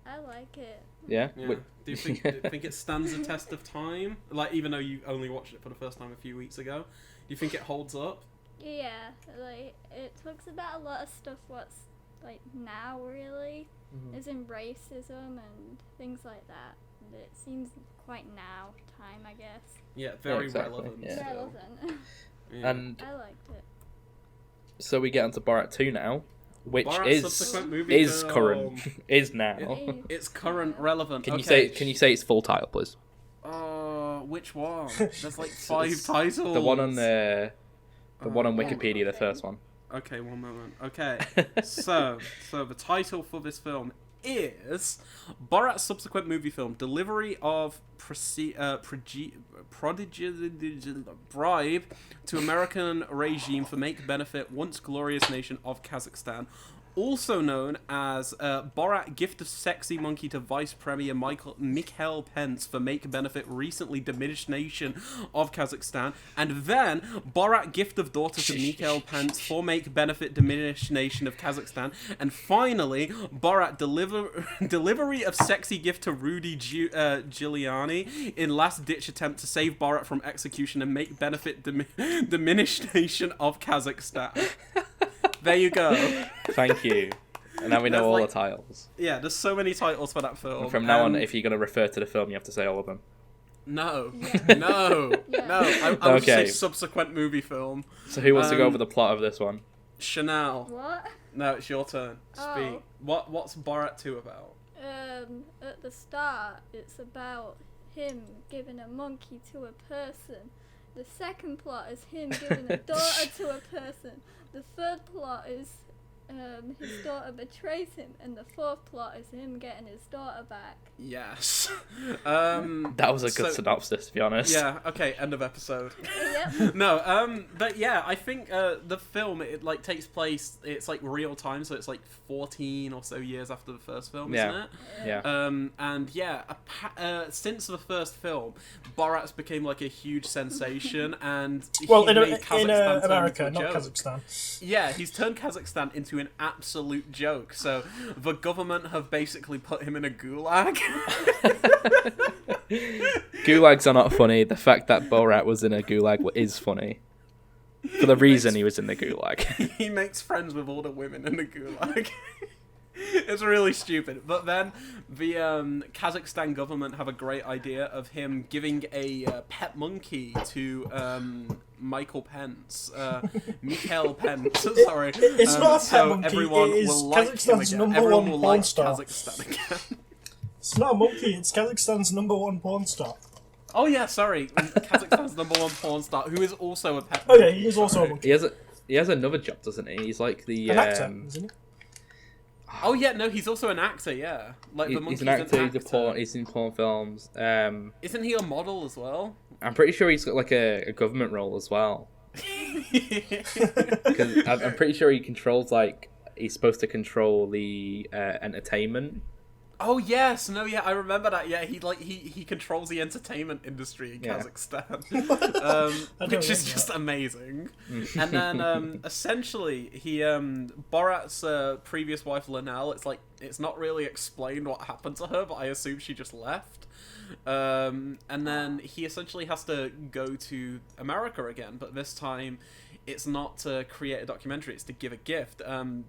I like it. Yeah. Do you think it stands the test of time? Like, even though you only watched it for the first time a few weeks ago, do you think it holds up? Yeah, like it talks about a lot of stuff what's like now really, as in racism and things like that. And it seems quite now time, I guess. Yeah, very exactly. relevant. Yeah. Relevant. Yeah. And I liked it. So we get onto Borat 2 now. Which Borat is current, is now. It's current, relevant. Can you say its full title, please? Which one? There's like 5 titles. The one on one on Wikipedia, the first one. Okay, one moment. Okay, so the title for this film is Borat's subsequent movie film, delivery of bribe to American regime for make benefit once glorious nation of Kazakhstan. Also known as Borat gift of sexy monkey to Vice Premier Mikhail Pence for make benefit recently diminished nation of Kazakhstan, and then Borat gift of daughter to Mikhail Pence for make benefit diminished nation of Kazakhstan, and finally Borat delivery of sexy gift to Rudy Giuliani in last ditch attempt to save Borat from execution and make benefit diminished nation of Kazakhstan. There you go. Thank you. And now we know all the titles. Yeah, there's so many titles for that film. And from now on, if you're going to refer to the film, you have to say all of them. No. No. I would say subsequent movie film. So who wants to go over the plot of this one? Chanel. What? No, it's your turn. Speak. What's Borat 2 about? At the start, it's about him giving a monkey to a person. The second plot is him giving a daughter to a person. The third plot is his daughter betrays him, and the fourth plot is him getting his daughter back. Yes. That was a good synopsis, to be honest. Yeah. Okay. End of episode. Yep. No. But yeah, I think the film it like takes place. It's like real time, so it's like 14 or so years after the first film, isn't it? Yeah. And yeah, since the first film, Borat's became like a huge sensation, and in America, not Kazakhstan. Yeah, he's turned Kazakhstan into an absolute joke. So the government have basically put him in a gulag. Gulags are not funny. The fact that Borat was in a gulag is funny. For the reason he was in the gulag. He makes friends with all the women in the gulag. It's really stupid. But then the Kazakhstan government have a great idea of him giving a pet monkey to Mikhail Pence. Sorry. It's not a pet so monkey. Everyone it is will like Kazakhstan's him again. number Everyone one will porn like star. Kazakhstan again. It's not a monkey. It's Kazakhstan's number one porn star. Oh yeah, sorry. Kazakhstan's number one porn star, who is also a pet. Okay, he is also a monkey. He has another job, doesn't he? He's like the an actor, isn't he? Oh yeah, no, he's also an actor. Yeah, like the he's an actor. He's in porn films. Isn't he a model as well? I'm pretty sure he's got like a government role as well. Because I'm pretty sure he controls he's supposed to control the entertainment. Oh yes, no, yeah, I remember that. Yeah, he controls the entertainment industry in Kazakhstan, which is just amazing. And then essentially, Borat's previous wife Linnell. It's not really explained what happened to her, but I assume she just left. And then he essentially has to go to America again, but this time it's not to create a documentary, it's to give a gift.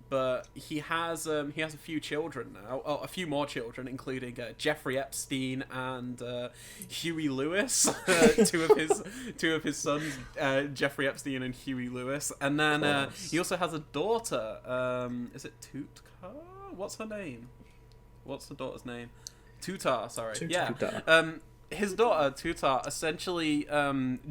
But he has a few children now, a few more children, including Jeffrey Epstein and Huey Lewis, two of his sons, Jeffrey Epstein and Huey Lewis. And then he also has a daughter. Is it Tutka? What's her name? What's the daughter's name? Tutar, sorry. Tutar. Yeah. Tutar. His daughter, Tutar, essentially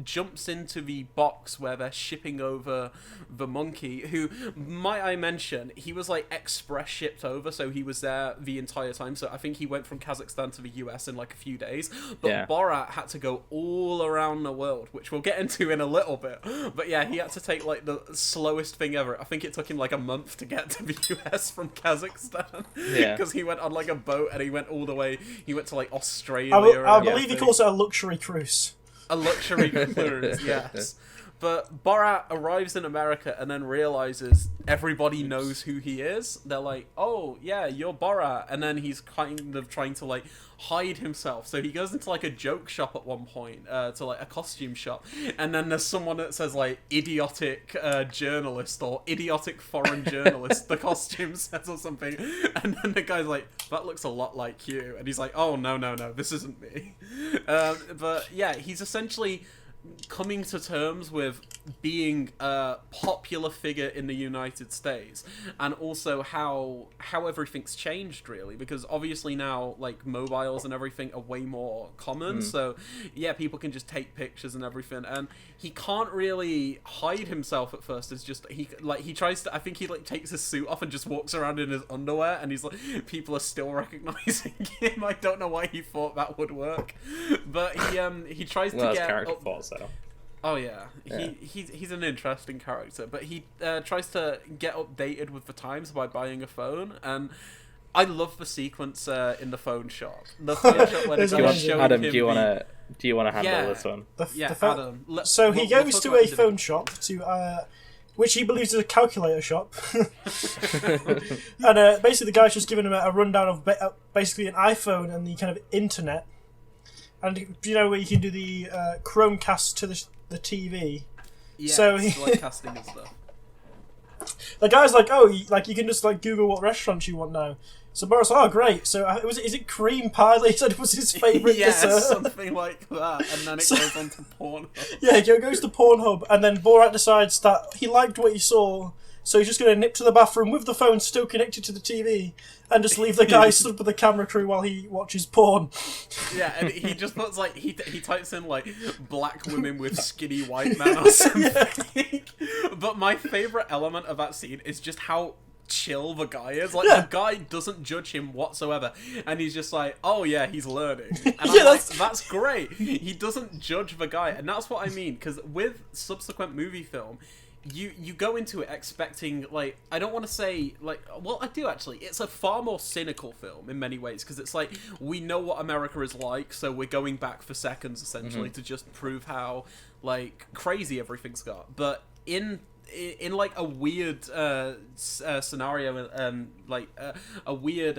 jumps into the box where they're shipping over the monkey, who, might I mention, he was express shipped over, so he was there the entire time. So I think he went from Kazakhstan to the US in a few days. But Borat had to go all around the world, which we'll get into in a little bit. But yeah, he had to take the slowest thing ever. I think it took him a month to get to the US from Kazakhstan. Yeah. Because he went on a boat and he went all the way, he went to Australia. I believe he calls it a luxury cruise. A luxury cruise, yes. But Borat arrives in America and then realizes everybody knows who he is. They're like, oh, yeah, you're Borat. And then he's kind of trying to, hide himself. So he goes into, a joke shop at one point, to, a costume shop. And then there's someone that says, idiotic journalist or idiotic foreign journalist, the costume says or something. And then the guy's like, that looks a lot like you. And he's like, oh, no, this isn't me. But, yeah, he's essentially coming to terms with being a popular figure in the United States, and also how everything's changed, really, because obviously now, like, mobiles and everything are way more common, so yeah, people can just take pictures and everything, and he can't really hide himself at first. It's just he tries to, I think he like takes his suit off and just walks around in his underwear, and he's like, people are still recognizing him. I don't know why he thought that would work, but he tries to get character fault, though. Oh yeah, he's an interesting character, but he tries to get updated with the times by buying a phone, and I love the sequence in the phone shop. The phone shop when it's showing Adam, him do you want to handle this one? Adam. So he goes to a phone shop which he believes is a calculator shop, and basically the guy's just giving him a rundown of basically an iPhone and the kind of internet, and you know where you can do the Chromecast to the TV. Yeah, so like casting and stuff. The guy's like, oh, you can just like Google what restaurants you want now. So Boris, oh great. So is it cream pie that he said was his favourite dessert? Something like that. And then it goes on to Pornhub. Yeah, it goes to Pornhub, and then Borat decides that he liked what he saw, so he's just going to nip to the bathroom with the phone still connected to the TV, and just leave the guy stood with the camera crew while he watches porn. Yeah, and he just puts like he types in like black women with skinny white men or something. But my favourite element of that scene is just how chill the guy is. Like, the guy doesn't judge him whatsoever, and he's just like, oh yeah, he's learning, and I'm like, that's great. He doesn't judge the guy, and that's what I mean, because with subsequent movie film, you go into it expecting, like, I don't want to say, like, well, I do actually, it's a far more cynical film in many ways, because it's like, we know what America is like, so we're going back for seconds, essentially, to just prove how, like, crazy everything's got. But in like a weird scenario, like a weird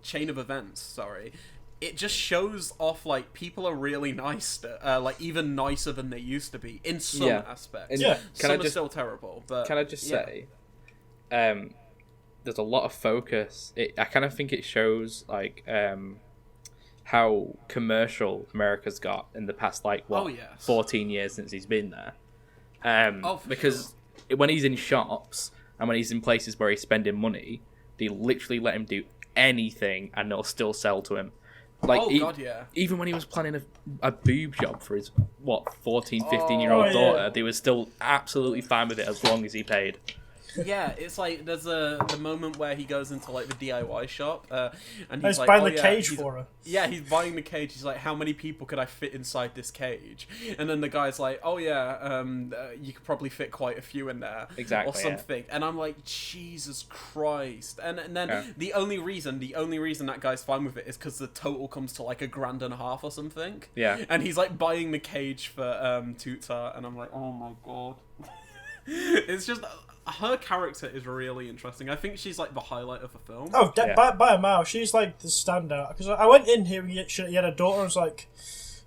chain of events, sorry, it just shows off like people are really nice, like even nicer than they used to be in some aspects. Some are still terrible, but can I just say, there's a lot of focus. I kind of think it shows like how commercial America's got in the past, like 14 years since he's been there. Because when he's in shops and when he's in places where he's spending money, they literally let him do anything and they'll still sell to him. Like, even when he was planning a boob job for his 14, 15-year-old daughter, they were still absolutely fine with it as long as he paid. Yeah, it's like there's the moment where he goes into like the DIY shop, and he's like, buying the cage for her. Yeah, he's buying the cage. He's like, how many people could I fit inside this cage? And then the guy's like, oh yeah, you could probably fit quite a few in there, exactly, or something. Yeah. And I'm like, Jesus Christ! And then the only reason that guy's fine with it is because the total comes to like $1,500 or something. Yeah. And he's like buying the cage for Tutar, and I'm like, oh my god. It's just. Her character is really interesting. I think she's like the highlight of the film. Oh, by a mile. She's like the standout. Because I went in here, he had a daughter, and I was like,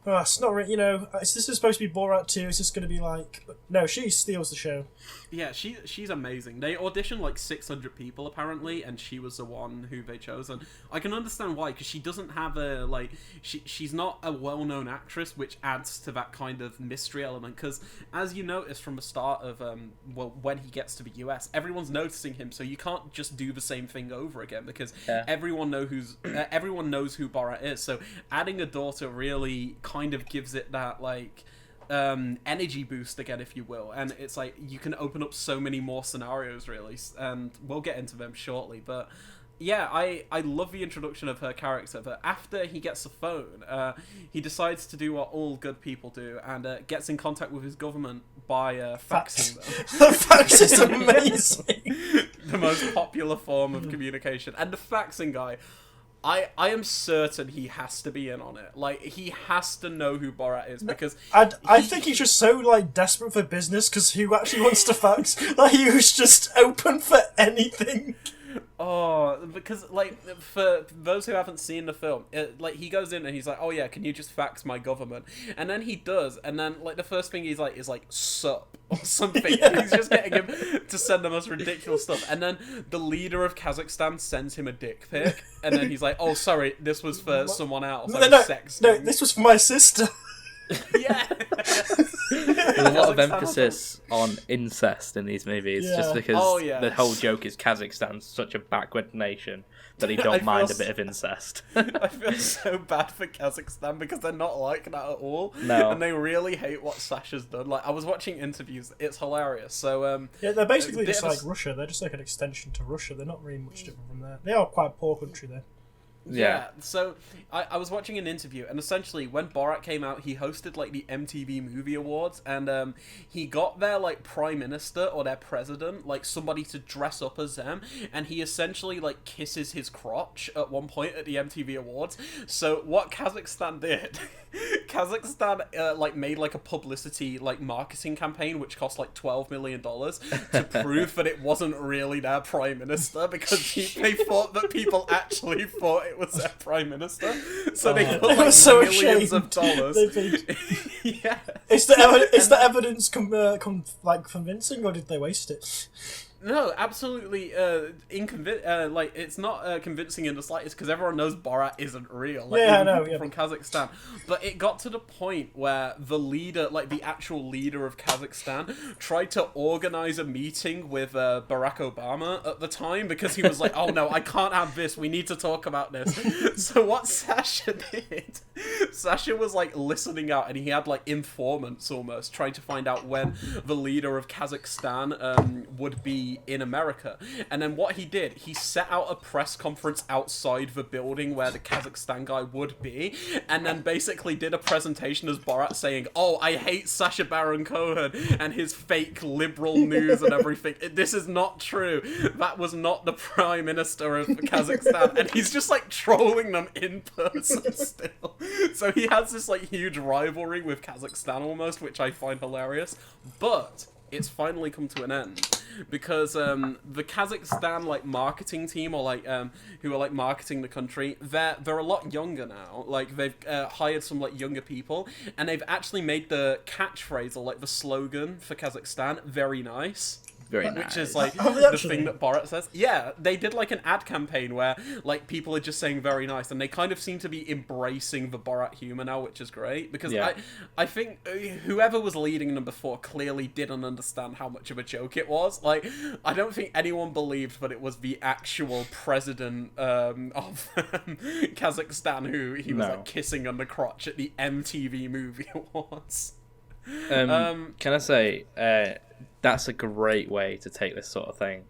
oh, it's not really, this is supposed to be Borat 2, it's just going to be like... No, she steals the show. Yeah, she's amazing. They auditioned like 600 people apparently, and she was the one who they chose. And I can understand why, because she doesn't have a, like... She's not a well-known actress, which adds to that kind of mystery element. Because as you notice from the start of, when he gets to the US, everyone's noticing him, so you can't just do the same thing over again, because everyone knows who Borat is. So adding a daughter really kind of gives it that, like... energy boost again, if you will, and it's like you can open up so many more scenarios really, and we'll get into them shortly. But yeah, I love the introduction of her character. But after he gets the phone, he decides to do what all good people do and gets in contact with his government by faxing them. The fax is amazing. The most popular form of communication. And the faxing guy, I am certain he has to be in on it. Like, he has to know who Borat is, because... I think he's just so, like, desperate for business, because who actually wants to fax? Like, he was just open for anything. Oh, because, like, for those who haven't seen the film, like, he goes in and he's like, oh yeah, can you just fax my government? And then he does, and then, like, the first thing he's like, is like, sup, or something. He's just getting him to send the most ridiculous stuff. And then the leader of Kazakstan sends him a dick pic, and then he's like, oh, sorry, this was for someone else. No, this was for my sister. Yeah. There's a lot of emphasis on incest in these movies, just because the whole joke is Kazakhstan's such a backward nation that he don't mind a bit of incest. I feel so bad for Kazakhstan because they're not like that at all. No. And they really hate what Sasha's done. Like, I was watching interviews, it's hilarious. So, they're basically just like Russia. They're just like an extension to Russia. They're not really much different from there. They are quite a poor country there. Yeah, so I was watching an interview, and essentially when Borat came out, he hosted like the MTV Movie Awards, and he got their like prime minister or their president, like somebody to dress up as them, and he essentially like kisses his crotch at one point at the MTV Awards. So what Kazakhstan did, Kazakhstan like made like a publicity like marketing campaign which cost like $12 million to prove that it wasn't really their prime minister, because they thought that people actually thought it was their prime minister, so they got like millions of dollars. Yeah, is the evidence convincing, or did they waste it? No, absolutely like it's not convincing in the slightest, because everyone knows Borat isn't real. Like, I know. From Kazakhstan. But it got to the point where the leader, like the actual leader of Kazakhstan, tried to organize a meeting with Barack Obama at the time, because he was like, oh no, I can't have this, we need to talk about this. So what Sasha did, Sasha was like listening out, and he had like informants almost, trying to find out when the leader of Kazakhstan would be in America. And then what he did, he set out a press conference outside the building where the Kazakhstan guy would be, and then basically did a presentation as Borat saying, oh, I hate Sacha Baron Cohen and his fake liberal news and everything. This is not true. That was not the prime minister of Kazakhstan. And he's just like trolling them in person still. So he has this like huge rivalry with Kazakhstan almost, which I find hilarious. But it's finally come to an end, because the Kazakhstan like marketing team, or like who are like marketing the country, they're a lot younger now. Like they've hired some like younger people, and they've actually made the catchphrase, or like the slogan for Kazakhstan, very nice. Very nice. Which is like the thing that Borat says. Yeah, they did like an ad campaign where like people are just saying very nice, and they kind of seem to be embracing the Borat humor now, which is great, because I think whoever was leading them before clearly didn't understand how much of a joke it was. Like, I don't think anyone believed that it was the actual president of Kazakhstan who he was like kissing on the crotch at the MTV Movie Awards. Can I say, that's a great way to take this sort of thing,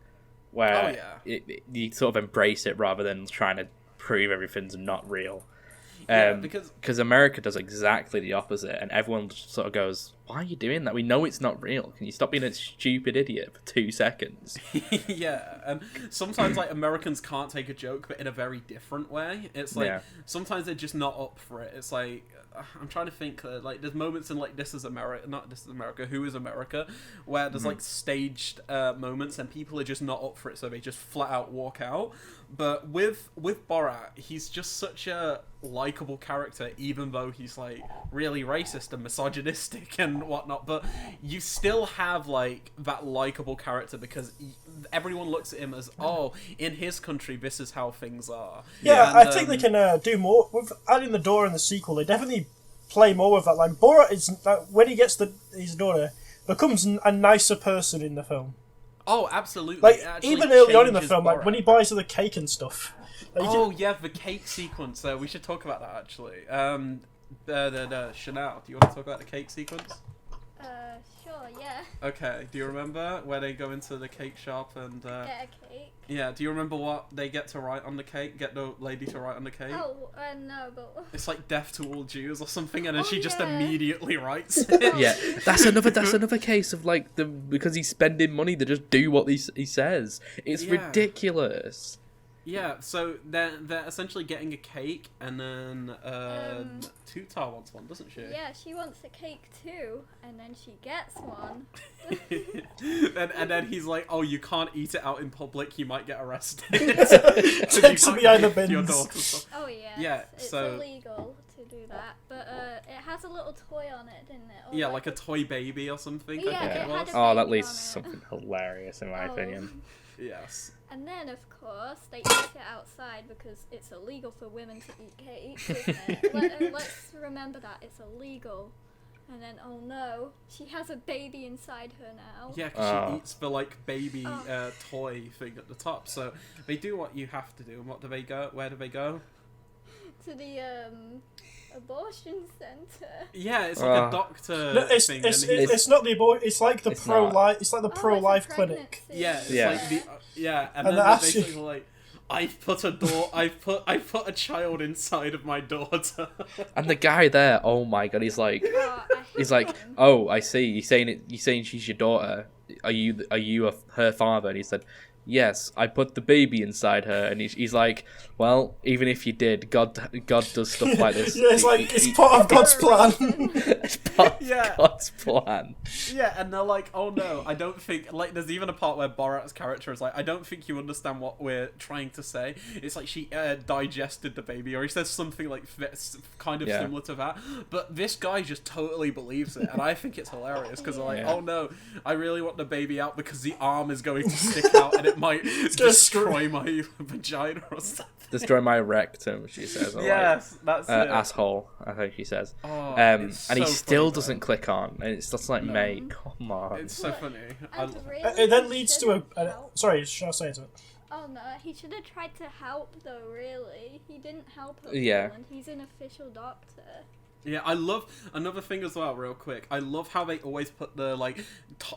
where you sort of embrace it rather than trying to prove everything's not real. Because America does exactly the opposite, and everyone just sort of goes, why are you doing that? We know it's not real. Can you stop being a stupid idiot for 2 seconds? Yeah, and sometimes like Americans can't take a joke, but in a very different way. It's like sometimes they're just not up for it. It's like, I'm trying to think, like there's moments in like This Is America, not This Is America, Who Is America, where there's like staged moments and people are just not up for it, so they just flat out walk out. But with Borat, he's just such a likable character, even though he's like really racist and misogynistic and whatnot. But you still have like that likable character, because everyone looks at him as, oh, in his country this is how things are. Yeah, and I think they can do more with adding the daughter in the sequel. They definitely play more with that. Like Borat is when he gets his daughter, becomes a nicer person in the film. Oh, absolutely. Like even early on in the film, like when he buys her the cake and stuff. Like, the cake sequence. We should talk about that actually. Chanel, do you want to talk about the cake sequence? Sure, yeah. Okay, do you remember where they go into the cake shop and... get a cake? Yeah, do you remember what they get to write on the cake? Get the lady to write on the cake? Oh, no, but... It's like death to all Jews or something, and then she just immediately writes it. Yeah, that's another case of like, because he's spending money, they just do what he says. It's ridiculous. Yeah, so they're essentially getting a cake, and then Tutar wants one, doesn't she? Yeah, she wants a cake too, and then she gets one. and then he's like, "Oh, you can't eat it out in public. You might get arrested." Takes it behind the bins. Oh yeah. Yeah, it's illegal to do that, but it has a little toy on it, didn't it? Or like a toy baby or something. Yeah, I think it was. Oh, that leads to something hilarious in my opinion. Yes. And then, of course, they eat it outside because it's illegal for women to eat cake, isn't it? Let's remember that. It's illegal. And then, oh no, she has a baby inside her now. Yeah, because she eats the like baby toy thing at the top. So they do what you have to do. And what do they go? Where do they go? To the abortion center. Yeah, it's like a doctor No, thing. It's not the abortion. It's like the pro-life. It's like the pro-life clinic. Yeah, it's Yeah. like and And then they're actually- basically like, I've put a child inside of my daughter. And the guy there, oh my god, he's like, oh, I see. You're saying she's your daughter. Are you her father? And he said, yes, I put the baby inside her. And he's like, well, even if you did, God does stuff like this. Yeah, it's like it's part of God's plan. It's part of God's plan. Yeah, and they're like, oh no, I don't think, like, there's even a part where Borat's character is like, I don't think you understand what we're trying to say. It's like she digested the baby, or he says something like kind of similar to that. But this guy just totally believes it, and I think it's hilarious because they're like, oh no, I really want the baby out because the arm is going to stick out and it might destroy my vagina or something. Destroy my rectum, she says. Or Yes, that's it. Asshole, I think she says. Oh, and it's he so still funny, doesn't click on, and it's just like, No. mate, come on. It's so funny. It then leads to a. Sorry, shall I say it? Oh no, he should have tried to help though, really. He didn't help her. Yeah. And he's an official doctor. Yeah, I love another thing as well. Real quick, I love how they always put the like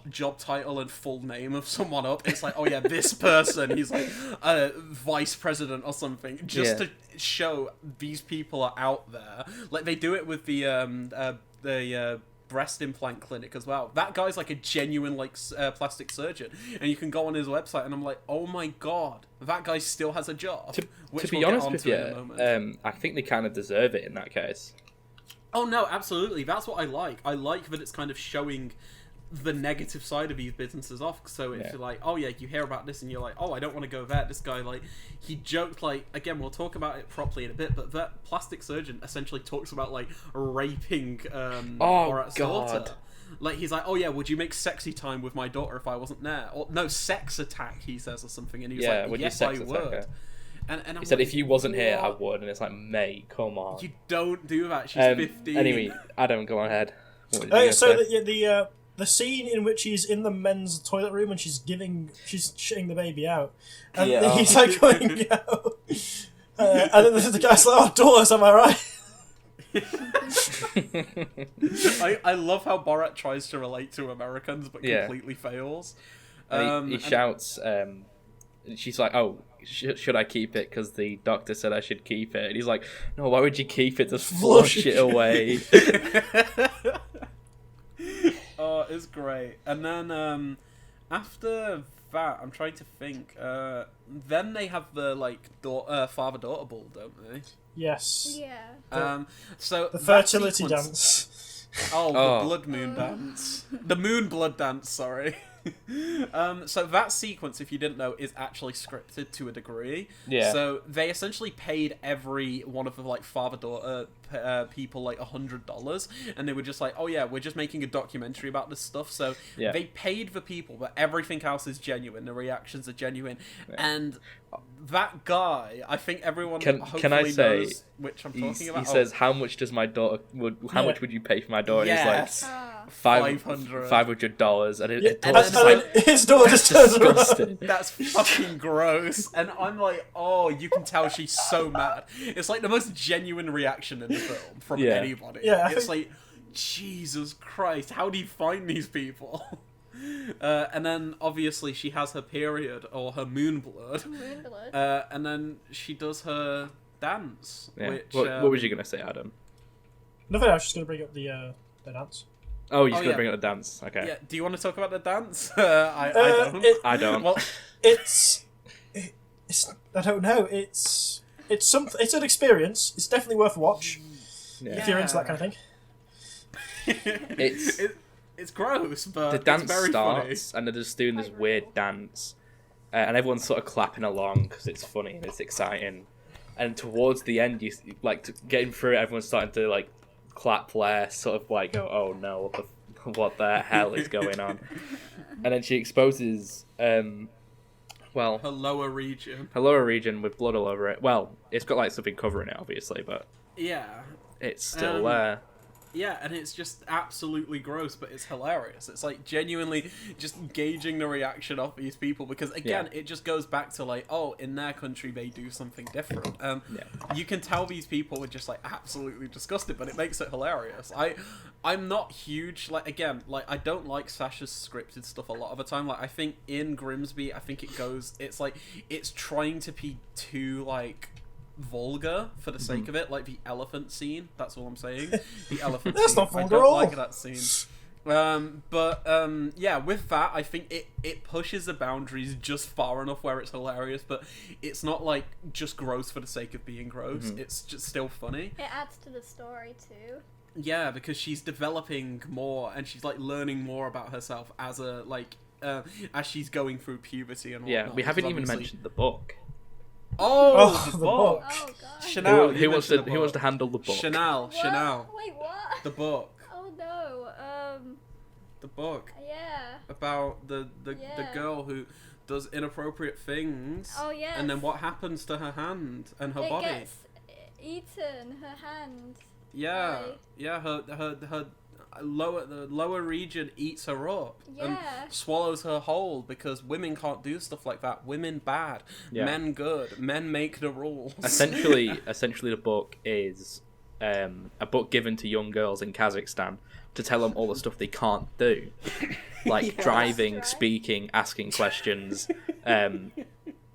job title and full name of someone up. It's like, oh yeah, this person, he's like vice president or something, just to show these people are out there. Like they do it with the breast implant clinic as well. That guy's like a genuine like plastic surgeon, and you can go on his website, and I'm like, oh my god, that guy still has a job. To be honest with you, I think they kind of deserve it in that case. Oh no, absolutely. That's what I like. I like that it's kind of showing the negative side of these businesses off. So if you're like, oh yeah, you hear about this and you're like, oh, I don't want to go there. This guy, like, he joked, like, again, we'll talk about it properly in a bit, but that plastic surgeon essentially talks about, like, raping Borat's daughter. Like, he's like, oh yeah, would you make sexy time with my daughter if I wasn't there? Or, no, sex attack, he says, or something. And he was like, yes, I would. And he said, if you wasn't here, I would. And it's like, mate, come on. You don't do that. She's 15. Anyway, Adam, go on ahead. So the scene in which he's in the men's toilet room and she's shitting the baby out, and he's like going out, and then the guy's like, "Oh, daughters, am I right?" I love how Borat tries to relate to Americans but completely fails. He shouts, she's like, oh, should I keep it? Because the doctor said I should keep it. And he's like, no, why would you keep it? Just flush it away. Oh, it's great. And then after that, I'm trying to think. Then they have the like father-daughter ball, don't they? Yes. Yeah. So the fertility dance. Oh, the blood moon dance. The moon blood dance. Sorry. So that sequence, if you didn't know, is actually scripted to a degree. Yeah. So they essentially paid every one of the like father-daughter people like $100, and they were just like, oh yeah, we're just making a documentary about this stuff. So they paid the people, but everything else is genuine. The reactions are genuine, and that guy, I think everyone can I say knows which I'm talking about. He says, how much does my daughter much would you pay for my daughter? Yes. And he's like $500, and his daughter just turns around. That's fucking gross. And I'm like, oh, you can tell she's so mad. It's like the most genuine reaction in the film from anybody. Yeah, it's like, Jesus Christ, how do you find these people? And then obviously she has her period or her moon blood. And then she does her dance. Yeah. Which, what was you gonna say, Adam? Nothing. I was just gonna bring up the dance. Oh, you're gonna bring up the dance. Okay. Yeah. Do you want to talk about the dance? I don't. I don't. Well, it's I don't know. It's an experience. It's definitely worth a watch if you're into that kind of thing. It's gross, but the dance it's very starts funny. and they're just doing this weird dance, and everyone's sort of clapping along because it's funny and it's exciting. And towards the end, you like getting through it, everyone's starting to like clap less, sort of like go, oh no, what the hell is going on? And then she exposes her lower region with blood all over it. Well, it's got like something covering it, obviously, but yeah, it's still there. Yeah, and it's just absolutely gross, but it's hilarious. It's like genuinely just gauging the reaction of these people, because again, it just goes back to like, oh, in their country they do something different. You can tell these people are just like absolutely disgusted, but it makes it hilarious. I'm not huge, like, again, like, I don't like Sasha's scripted stuff a lot of the time. Like, I think in Grimsby, I think it's like, it's trying to be too, like, vulgar for the sake of it, like the elephant scene. That's all I'm saying. The elephant That's scene. not vulgar I don't at all. like that scene. Yeah, with that, I think it pushes the boundaries just far enough where it's hilarious, but it's not like just gross for the sake of being gross. It's just still funny. It adds to the story too. Yeah, because she's developing more and she's like learning more about herself as a like as she's going through puberty and whatnot. Yeah, we haven't even mentioned the book. Oh, the book. Oh god. Chanel, Who wants to handle the book? Chanel. Wait, what? The book. Oh no. The book. Yeah. About the girl who does inappropriate things. Oh yes. And then what happens to her hand and her body? It gets eaten. Her hand. Yeah. By... Yeah. Her the lower region eats her up and swallows her whole, because women can't do stuff like that. Women bad, men good. Men make the rules. Essentially, the book is a book given to young girls in Kazakstan to tell them all the stuff they can't do, like driving, speaking, asking questions,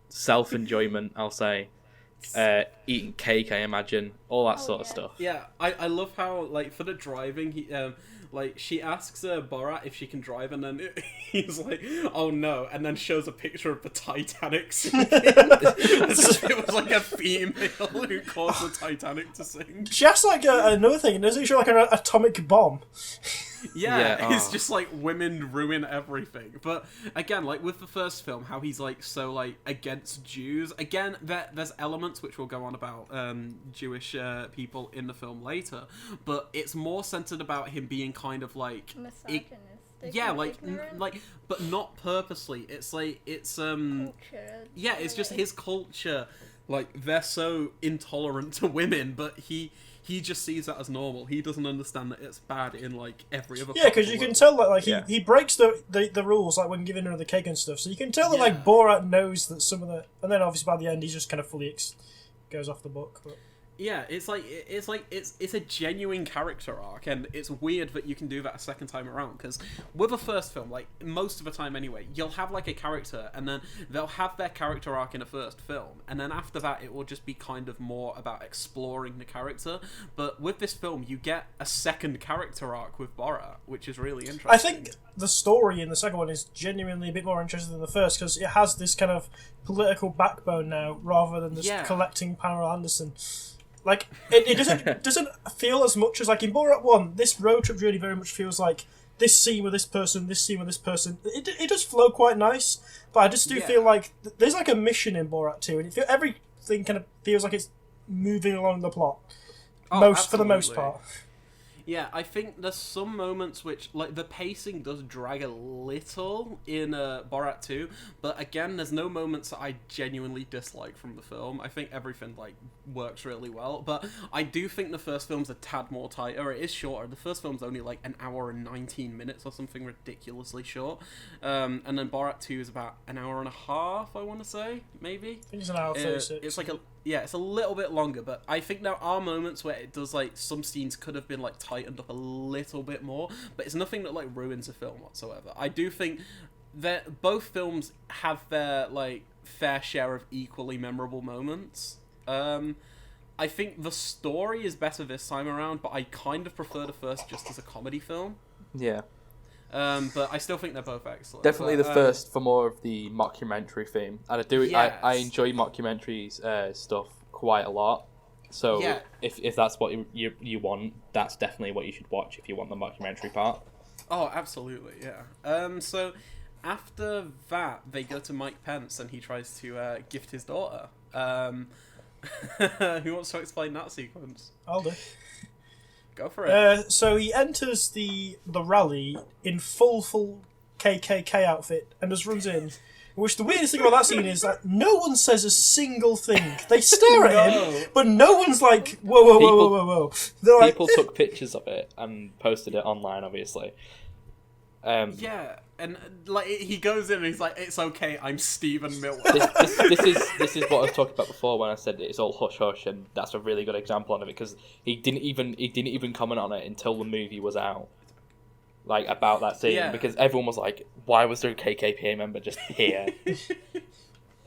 self-enjoyment, I'll say. Eating cake, I imagine, all that sort of stuff. Yeah, I love how, like, for the driving, he like, she asks Borat if she can drive, and then he's like, oh no, and then shows a picture of the Titanic sinking. As if it was like a female who caused the Titanic to sink. She has like another thing, doesn't she? Like an atomic bomb. It's just like women ruin everything. But again, like with the first film, how he's like so like against Jews. Again, there's elements which we'll go on about Jewish people in the film later, but it's more centered about him being kind of like misogynistic, but not purposely. It's like it's culture. Yeah, it's just his culture. Like, they're so intolerant to women, but he just sees that as normal. He doesn't understand that it's bad in, like, every other... Yeah, because you can tell that, like, he breaks the rules, like, when giving her the cake and stuff. So you can tell that, like, Borat knows that some of the... And then, obviously, by the end, he just kind of fully goes off the book. But... Yeah, it's a genuine character arc, and it's weird that you can do that a second time around, because with a first film, like, most of the time anyway, you'll have, like, a character, and then they'll have their character arc in a first film, and then after that, it will just be kind of more about exploring the character, but with this film, you get a second character arc with Borat, which is really interesting. I think the story in the second one is genuinely a bit more interesting than the first, because it has this kind of political backbone now, rather than just collecting Pamela Anderson. Like, it doesn't feel as much as, like, in Borat 1, this road trip really very much feels like this scene with this person, this scene with this person. It does flow quite nice, but I just do feel like there's, like, a mission in Borat 2, and everything kind of feels like it's moving along the plot. For the most part. Yeah, I think there's some moments which, like, the pacing does drag a little in Borat 2, but again, there's no moments that I genuinely dislike from the film. I think everything, like, works really well, but I do think the first film's a tad more tighter. It is shorter. The first film's only, like, an hour and 19 minutes or something ridiculously short, and then Borat 2 is about an hour and a half, I want to say, maybe? I think it's an hour 36. It's like it's a little bit longer, but I think there are moments where it does, like, some scenes could have been, like, tightened up a little bit more, but it's nothing that, like, ruins a film whatsoever. I do think that both films have their, like, fair share of equally memorable moments. I think the story is better this time around, but I kind of prefer the first just as a comedy film. Yeah. But I still think they're both excellent. Definitely the first for more of the mockumentary theme, and I enjoy mockumentary stuff quite a lot. So if that's what you want, that's definitely what you should watch if you want the mockumentary part. Oh, absolutely, yeah. So after that, they go to Mike Pence, and he tries to gift his daughter. Who wants to explain that sequence? I'll do. Go for it. So he enters the rally in full KKK outfit and just runs in, Which the weirdest thing about that scene is that no one says a single thing. They stare at him, but no one's like, whoa. They're like, people took pictures of it and posted it online, obviously. Yeah, and like he goes in and he's like, "It's okay, I'm Stephen Miller." This is what I was talking about before when I said it's all hush hush, and that's a really good example of it because he didn't even comment on it until the movie was out, like about that scene, because everyone was like, "Why was there a KKPA member just here?"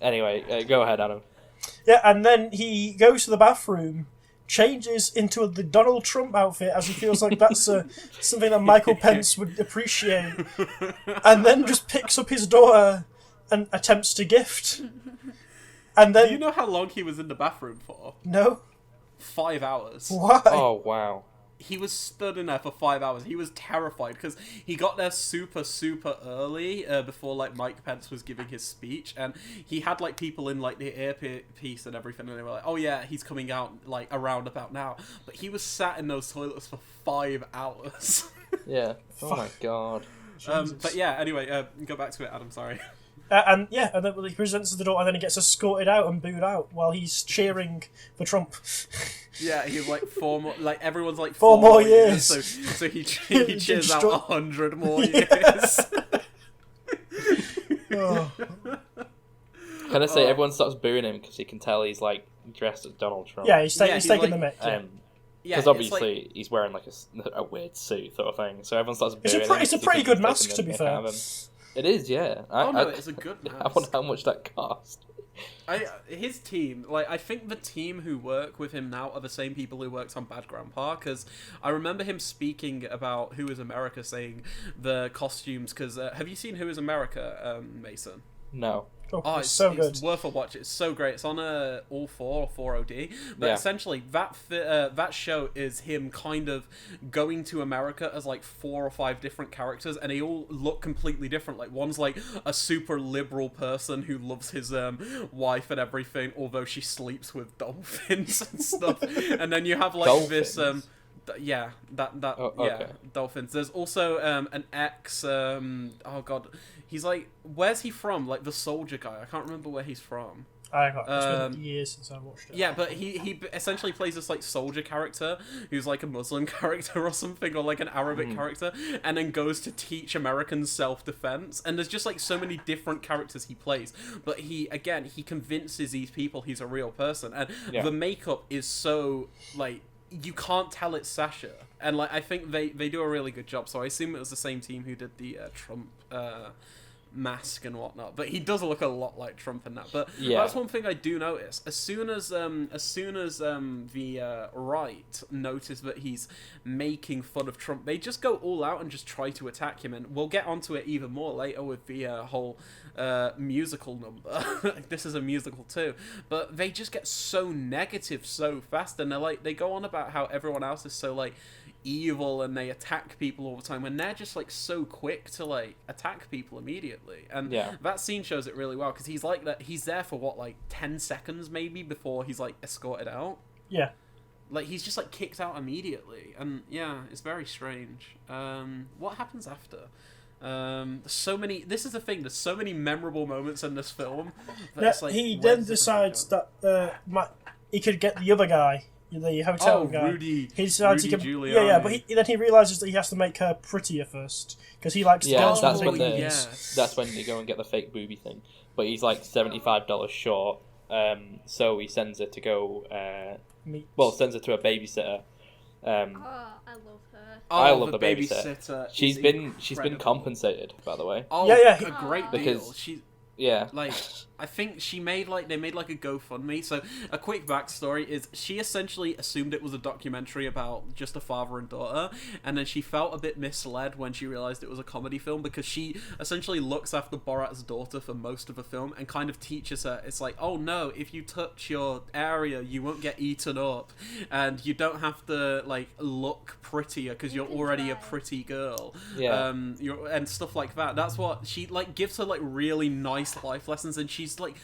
Anyway, go ahead, Adam. Yeah, and then he goes to the bathroom, changes into the Donald Trump outfit as he feels like that's something that Michael Pence would appreciate, and then just picks up his daughter and attempts to gift. And then, do you know how long he was in the bathroom for? No. 5 hours. Why? Oh, wow. He was stood in there for 5 hours. He was terrified because he got there super early before like Mike Pence was giving his speech, and he had like people in like the earpiece and everything, and they were like, "Oh yeah, he's coming out like around about now." But he was sat in those toilets for 5 hours. Yeah. Oh my god. But yeah. Anyway, go back to it, Adam. Sorry. And then he presents the daughter, and then he gets escorted out and booed out while he's cheering for Trump. Yeah, he's like 4 more. Like everyone's like four more years. So he cheers out 100 more years. Oh. Can I say everyone starts booing him because he can tell he's like dressed as Donald Trump? Yeah, he's taking like, the mic. Because obviously he's wearing like a weird suit sort of thing, so everyone starts booing him. It's a pretty good mask, to be fair. It is, yeah. It's a good mask. I wonder how much that cost. His team, like, I think the team who work with him now are the same people who worked on Bad Grandpa, because I remember him speaking about Who is America, saying the costumes, because have you seen Who is America, Mason? No. Oh, it's so good. It's worth a watch. It's so great. It's on All 4 or 4OD. But essentially, that show is him kind of going to America as like 4 or 5 different characters, and they all look completely different. Like one's like a super liberal person who loves his wife and everything, although she sleeps with dolphins and stuff. And then you have like dolphins? This. Dolphins. There's also an ex. Oh god, he's like, where's he from? Like the soldier guy. I can't remember where he's from. It's been years since I watched it. Yeah, but he essentially plays this like soldier character who's like a Muslim character or something, or like an Arabic character, and then goes to teach Americans self-defense. And there's just like so many different characters he plays, but he convinces these people he's a real person, and the makeup is so like, you can't tell it's Sasha, and like I think they do a really good job. So I assume it was the same team who did the Trump mask and whatnot. But he does look a lot like Trump in that. But that's one thing I do notice. As soon as the right notice that he's making fun of Trump, they just go all out and just try to attack him. And we'll get onto it even more later with the whole musical number. This is a musical too, but they just get so negative so fast, and they go on about how everyone else is so like evil and they attack people all the time, when they're just like so quick to like attack people immediately. And that scene shows it really well, because he's like that. He's there for what, like 10 seconds maybe before he's like escorted out. Yeah. Like he's just like kicked out immediately, and it's very strange. What happens after? So many. This is the thing. There's so many memorable moments in this film. Like, he then decides that he could get the other guy, the hotel guy. Rudy. He decides Rudy he can. Giuliani. But then he realizes that he has to make her prettier first, because he likes girls that's with when big boobs. That's when they go and get the fake booby thing. But he's like $75 short. So he sends her to go. Sends her to a babysitter. I love her. I love the babysitter. She's been compensated, by the way. A great deal. Because She Yeah. Like, I think they made like a GoFundMe. So a quick backstory is she essentially assumed it was a documentary about just a father and daughter, and then she felt a bit misled when she realized it was a comedy film, because she essentially looks after Borat's daughter for most of the film and kind of teaches her, it's like, oh no, if you touch your area you won't get eaten up, and you don't have to like look prettier because you're already a pretty girl. Yeah. And stuff like that. That's what she like gives her, like really nice life lessons, and she's like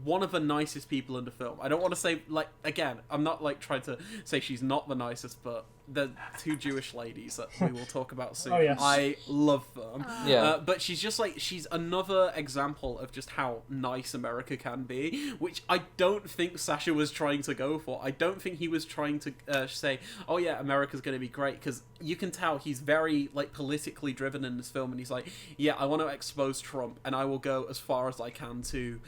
one of the nicest people in the film. I don't want to say, like, again, I'm not like trying to say she's not the nicest, but the two Jewish ladies that we will talk about soon. Oh, yes. I love them. Yeah. But she's just like, she's another example of just how nice America can be, which I don't think Sasha was trying to go for. I don't think he was trying to say, oh yeah, America's going to be great, because you can tell he's very like politically driven in this film, and he's like, yeah, I want to expose Trump, and I will go as far as I can to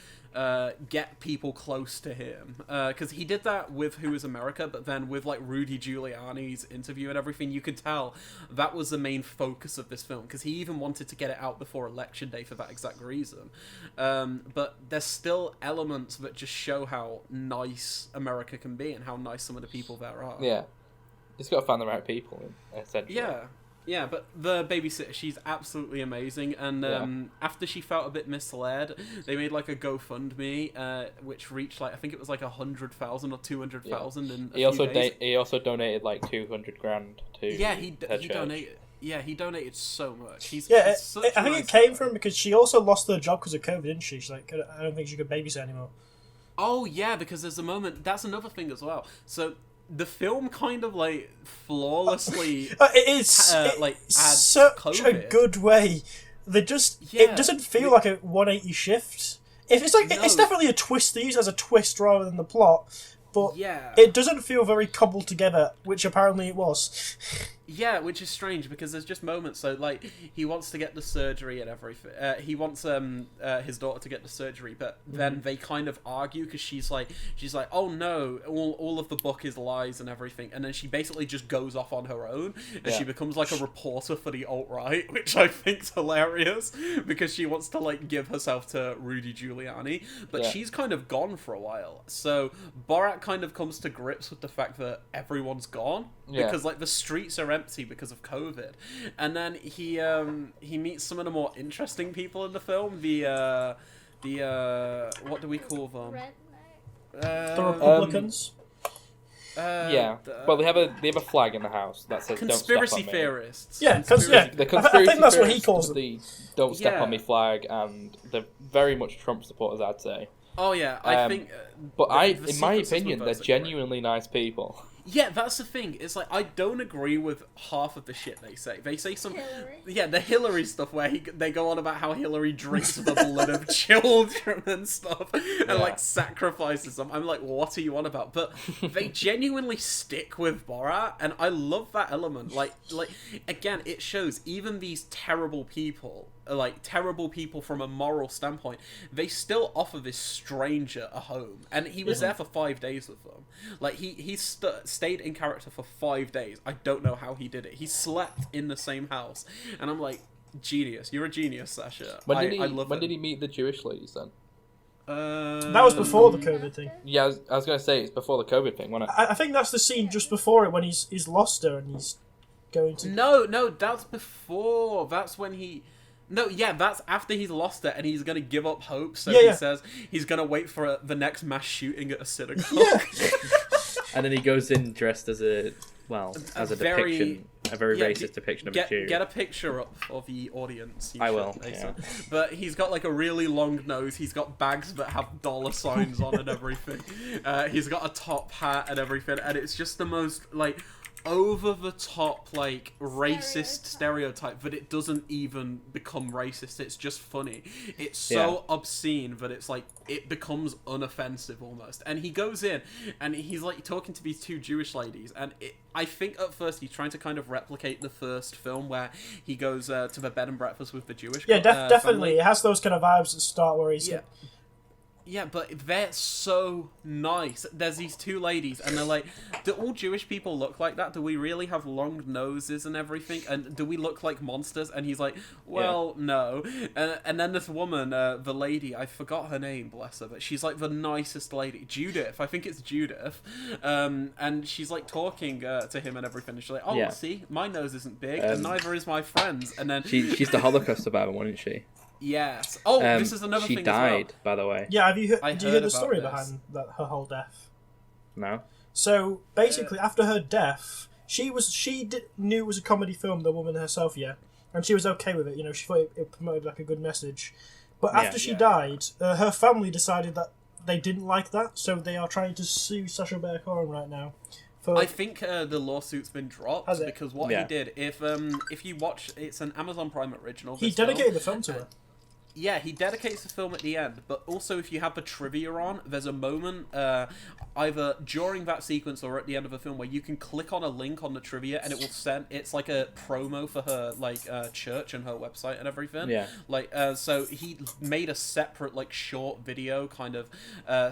get people close to him, because he did that with Who is America, but then with like Rudy Giuliani's interview and everything, you could tell that was the main focus of this film, because he even wanted to get it out before election day for that exact reason. But there's still elements that just show how nice America can be and how nice some of the people there are. Yeah, just got to find the right people, essentially. Yeah, but the babysitter, she's absolutely amazing, and after she felt a bit misled, they made like a GoFundMe, which reached like, I think it was like 100,000 or 200,000 in a few days. He also donated like 200 grand to he donated. Yeah, he donated so much. He's I such a think nice it came guy. from because she also lost her job because of COVID, didn't she? She's like, I don't think she could babysit anymore. Oh yeah, because there's a moment. That's another thing as well. So the film kind of like flawlessly It is such COVID. a good way. It doesn't feel like a 180 shift. It's like it's definitely a twist. They use it as a twist rather than the plot, but it doesn't feel very cobbled together, which apparently it was. Yeah, which is strange because there's just moments. So like he wants to get the surgery and everything. He wants his daughter to get the surgery, but then they kind of argue because she's like, oh no, all of the book is lies and everything, and then she basically just goes off on her own and she becomes like a reporter for the alt-right, which I think's hilarious because she wants to like give herself to Rudy Giuliani, but she's kind of gone for a while. So Borat kind of comes to grips with the fact that everyone's gone because like the streets are empty because of COVID, and then he meets some of the more interesting people in the film. The what do we call them? The Republicans. Well, they have a flag in the house that says conspiracy "Don't step on me." theorists. Yeah, The conspiracy I think that's what he theorists, calls them. the "Don't step on me" flag, and they're very much Trump supporters, I'd say. Oh yeah, I think. But in my opinion, they're genuinely nice people. Yeah, that's the thing. It's like I don't agree with half of the shit they say. They say some, the Hillary stuff where they go on about how Hillary drinks the blood of children and stuff, and like sacrifices them. I'm like, what are you on about? But they genuinely stick with Borat, and I love that element. Like again, it shows even these terrible people. Like terrible people from a moral standpoint, they still offer this stranger a home, and he was there for 5 days with them. Like he stayed in character for 5 days. I don't know how he did it. He slept in the same house, and I'm like, genius. You're a genius, Sasha. When when did he meet the Jewish ladies then? That was before the COVID thing. Yeah, I was going to say it's before the COVID thing, wasn't it? I think that's the scene just before it when he's lost her and he's going to. No, that's before. That's when he. No, that's after he's lost it and he's going to give up hope, so he says he's going to wait for the next mass shooting at a synagogue. Yeah. And then he goes in dressed as a very racist depiction of a Jew. Get a picture up for the audience. I will, But he's got like a really long nose, he's got bags that have dollar signs on and everything. He's got a top hat and everything, and it's just the most, like, over-the-top, like, racist stereotype, but it doesn't even become racist. It's just funny. It's so obscene that it's like, it becomes unoffensive almost. And he goes in, and he's, like, talking to these two Jewish ladies, and I think at first he's trying to kind of replicate the first film where he goes to the bed and breakfast with the Jewish definitely. family. It has those kind of vibes at the start where he's... Yeah, but they're so nice. There's these two ladies, and they're like, do all Jewish people look like that? Do we really have long noses and everything? And do we look like monsters? And he's like, well, no. And then this woman, the lady, I forgot her name, bless her, but she's like the nicest lady. Judith, I think it's Judith. And she's like talking to him and everything. And she's like, oh, see, my nose isn't big, and neither is my friend's. And then she's the Holocaust survivor, wasn't she? Yes. Oh, this is another thing. She died, by the way. Yeah, did you hear the story behind her whole death? No. So basically, after her death, she knew it was a comedy film. The woman herself, and she was okay with it. You know, she thought it promoted like a good message. But after she died, her family decided that they didn't like that, so they are trying to sue Sacha Baron Cohen right now I think the lawsuit's been dropped because what Yeah. he did, if you watch, it's an Amazon Prime original. He dedicated the film to her. Yeah, he dedicates the film at the end, but also if you have the trivia on, there's a moment either during that sequence or at the end of the film where you can click on a link on the trivia and it will send. It's like a promo for her church and her website and everything. Yeah. So he made a separate short video kind of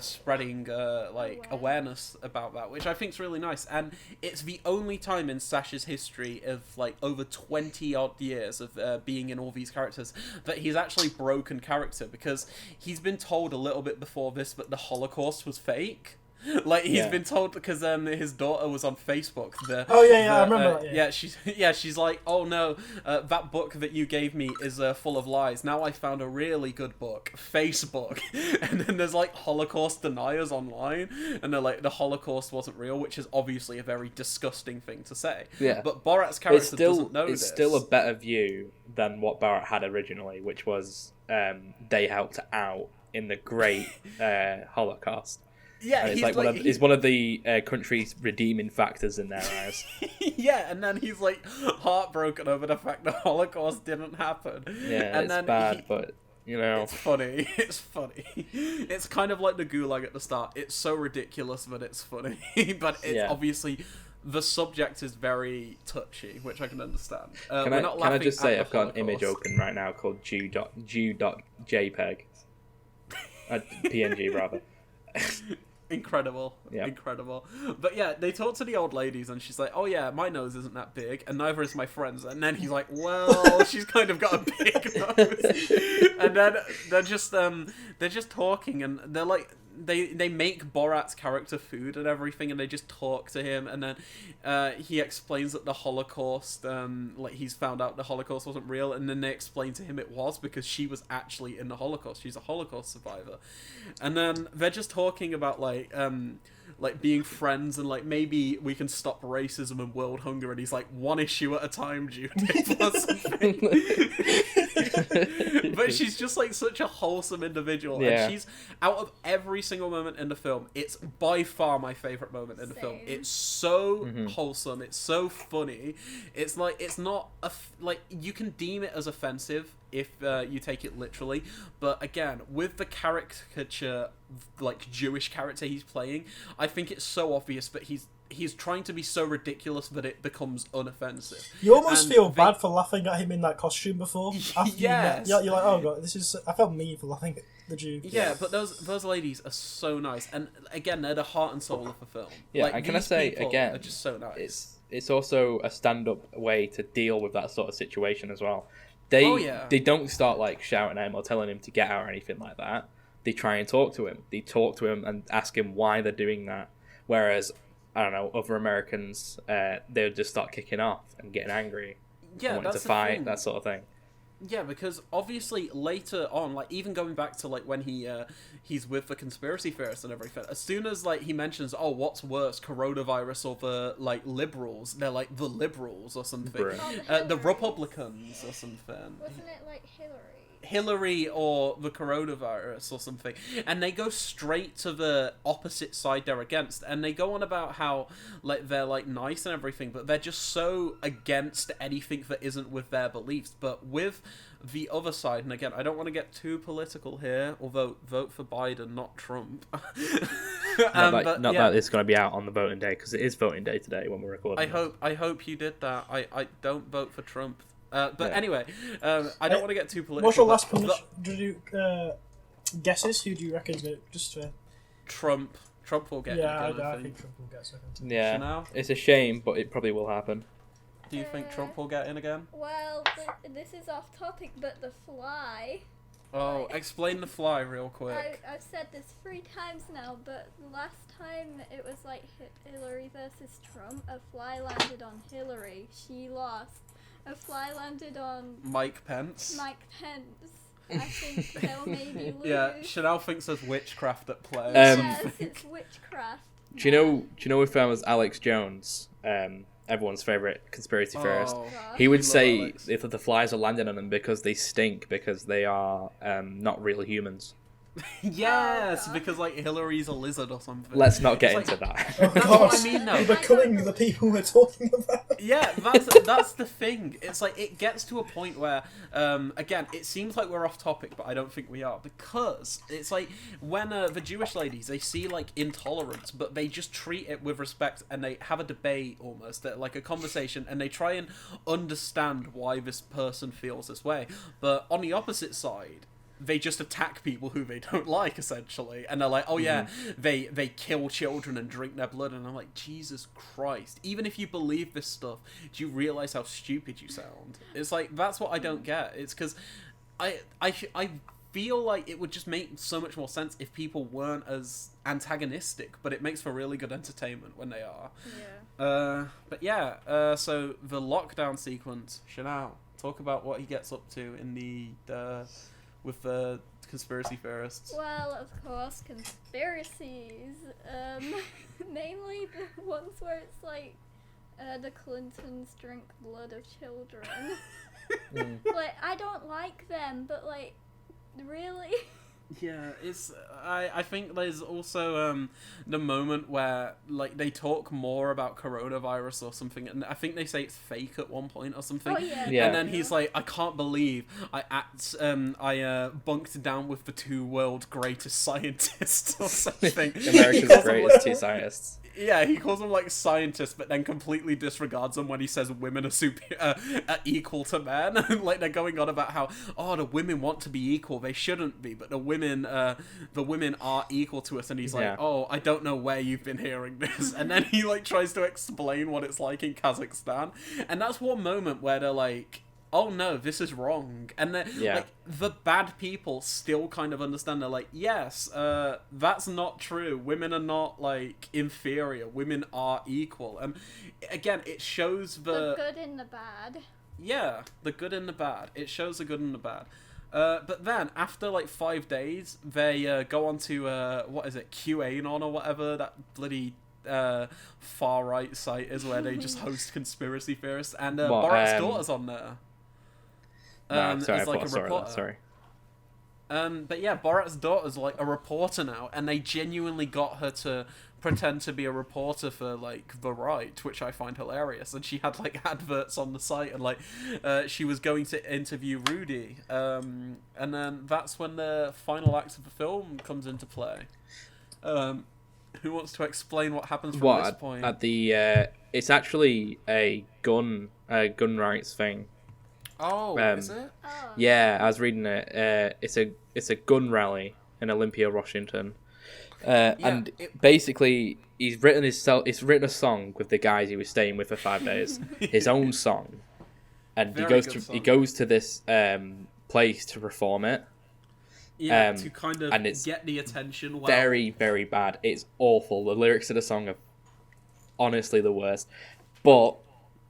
spreading awareness about that, which I think is really nice. And it's the only time in Sash's history of over 20 odd years of being in all these characters that he's actually broken character, because he's been told a little bit before this that the Holocaust was fake. He's been told because his daughter was on Facebook. I remember that. She's like, oh no, that book that you gave me is full of lies. Now I found a really good book, Facebook, and then there's Holocaust deniers online, and they're like, the Holocaust wasn't real, which is obviously a very disgusting thing to say. Yeah, but Borat's character doesn't know this. It's still a better view than what Borat had originally, which was they helped out in the Great Holocaust. Yeah, and he's one of the country's redeeming factors in their eyes. Yeah, and then he's heartbroken over the fact the Holocaust didn't happen. Yeah, and it's bad, but it's funny. It's funny. It's kind of like the Gulag at the start. It's so ridiculous, but it's funny. But it's obviously the subject is very touchy, which I can understand. Can I just say I've got an image open right now called Jew.jpg. PNG rather. Incredible. But yeah, they talk to the old ladies and she's like, oh yeah, my nose isn't that big and neither is my friend's, and then he's like, well, she's kind of got a big nose. And then they're just talking and they're like, they make Borat's character food and everything, and they just talk to him, and then he explains that the Holocaust, he's found out the Holocaust wasn't real, and then they explain to him it was because she was actually in the Holocaust. She's a Holocaust survivor, and then they're just talking about being friends and maybe we can stop racism and world hunger, and he's like, one issue at a time, Judith, or something. But she's just such a wholesome individual, and she's, out of every single moment in the film, it's by far my favorite moment in the film. It's so wholesome, it's so funny. It's it's not you can deem it as offensive if you take it literally, but again, with the caricature Jewish character he's playing, I think it's so obvious that he's trying to be so ridiculous that it becomes unoffensive. You almost feel bad for laughing at him in that costume before. Yes. You're like, oh god, I felt mean for laughing at the Jew. Yeah, but those ladies are so nice, and again, they're the heart and soul of the film. Yeah, and can I say again, are just so nice. It's also a stand-up way to deal with that sort of situation as well. They don't start shouting at him or telling him to get out or anything like that. They try and talk to him. They talk to him and ask him why they're doing that. Whereas, I don't know, other Americans, they'll just start kicking off and getting angry. Yeah, wanting to fight, that sort of thing. Yeah, because obviously later on, even going back to when he's with the conspiracy theorists and everything, as soon as he mentions, oh, what's worse, coronavirus or the liberals, they're like the liberals or something, the Republicans or something. Wasn't it Hillary or the coronavirus or something, and they go straight to the opposite side they're against, and they go on about how they're nice and everything, but they're just so against anything that isn't with their beliefs. But with the other side, and again, I don't want to get too political here, although vote for Biden, not Trump. Not that it's going to be out on the voting day, because it is voting day today when we're recording. I hope you did that. I don't vote for Trump. Anyway, I don't want to get too political. What's your last prediction? Do you guesses? Who do you reckon is going to just Trump? Trump will get. Yeah, I think Trump will get second. Yeah, Chanel? It's a shame, but it probably will happen. Do you think Trump will get in again? Well, this is off topic, but The Fly. Oh, explain The Fly real quick. I've said this 3 times now, but last time it was Hillary versus Trump. A fly landed on Hillary. She lost. A fly landed on Mike Pence. I think they'll maybe lose. Yeah, Chanel thinks there's witchcraft at play. Yes, it's witchcraft. Do you know if I was Alex Jones, everyone's favourite conspiracy theorist, he would say if the flies are landing on them because they stink, because they are not real humans. Yes, because like Hillary's a lizard or something. Let's not get It's into like- that. Oh, That's God. what I mean, though. We're becoming the people we're talking about. Yeah, that's the thing. It's like it gets to a point where, again, it seems like we're off topic, but I don't think we are, because it's like when the Jewish ladies, they see like intolerance, but they just treat it with respect, and they have a debate almost, like a conversation, and they try and understand why this person feels this way. But on the opposite side, they just attack people who they don't like, essentially, and they're like, oh yeah, they kill children and drink their blood, and I'm like, Jesus Christ, even if you believe this stuff, do you realise how stupid you sound? It's like, that's what I don't get. It's because I feel like it would just make so much more sense if people weren't as antagonistic, but it makes for really good entertainment when they are. But yeah, so the lockdown sequence, Chanel, talk about what he gets up to in the with the conspiracy theorists. Well, of course, conspiracies. Mainly the ones where it's like the Clintons drink blood of children. Like, I don't like them, but like, really? Yeah, it's I think there's also the moment where like they talk more about coronavirus or something, and I think they say it's fake at one point or something. Oh yeah. Yeah. And then he's like, I can't believe I bunked down with the two world greatest scientists or something. America's greatest two scientists. Yeah, he calls them like scientists, but then completely disregards them when he says women are equal to men. Like they're going on about how the women want to be equal, they shouldn't be, but the women are equal to us. And he's like, I don't know where you've been hearing this. And then he like tries to explain what it's like in Kazakhstan, and that's one moment where they're like, oh no, this is wrong. And then like the bad people still kind of understand. They're like, yes, that's not true. Women are not like inferior. Women are equal. And again, it shows The good and the bad. Yeah, the good and the bad. It shows the good and the bad. But then, after like 5 days, they go on to, what is it, QAnon or whatever, that bloody far right site is where they just host conspiracy theorists. And Borat's daughter's on there. No, sorry, as like I a saw reporter. that, sorry. But yeah, Borat's daughter's like a reporter now, and they genuinely got her to pretend to be a reporter for like the right, which I find hilarious. And she had like adverts on the site, and like she was going to interview Rudy, and then that's when the final act of the film comes into play. Who wants to explain what happens from this point? At the it's actually a gun rights thing. Oh, is it? Oh. Yeah, I was reading it. It's a gun rally in Olympia, Washington, and basically he's written a song with the guys he was staying with for 5 days, his own song, and he goes to this place to perform it. Yeah, to kind of and it's get the attention. Very, very bad. It's awful. The lyrics of the song are honestly the worst, but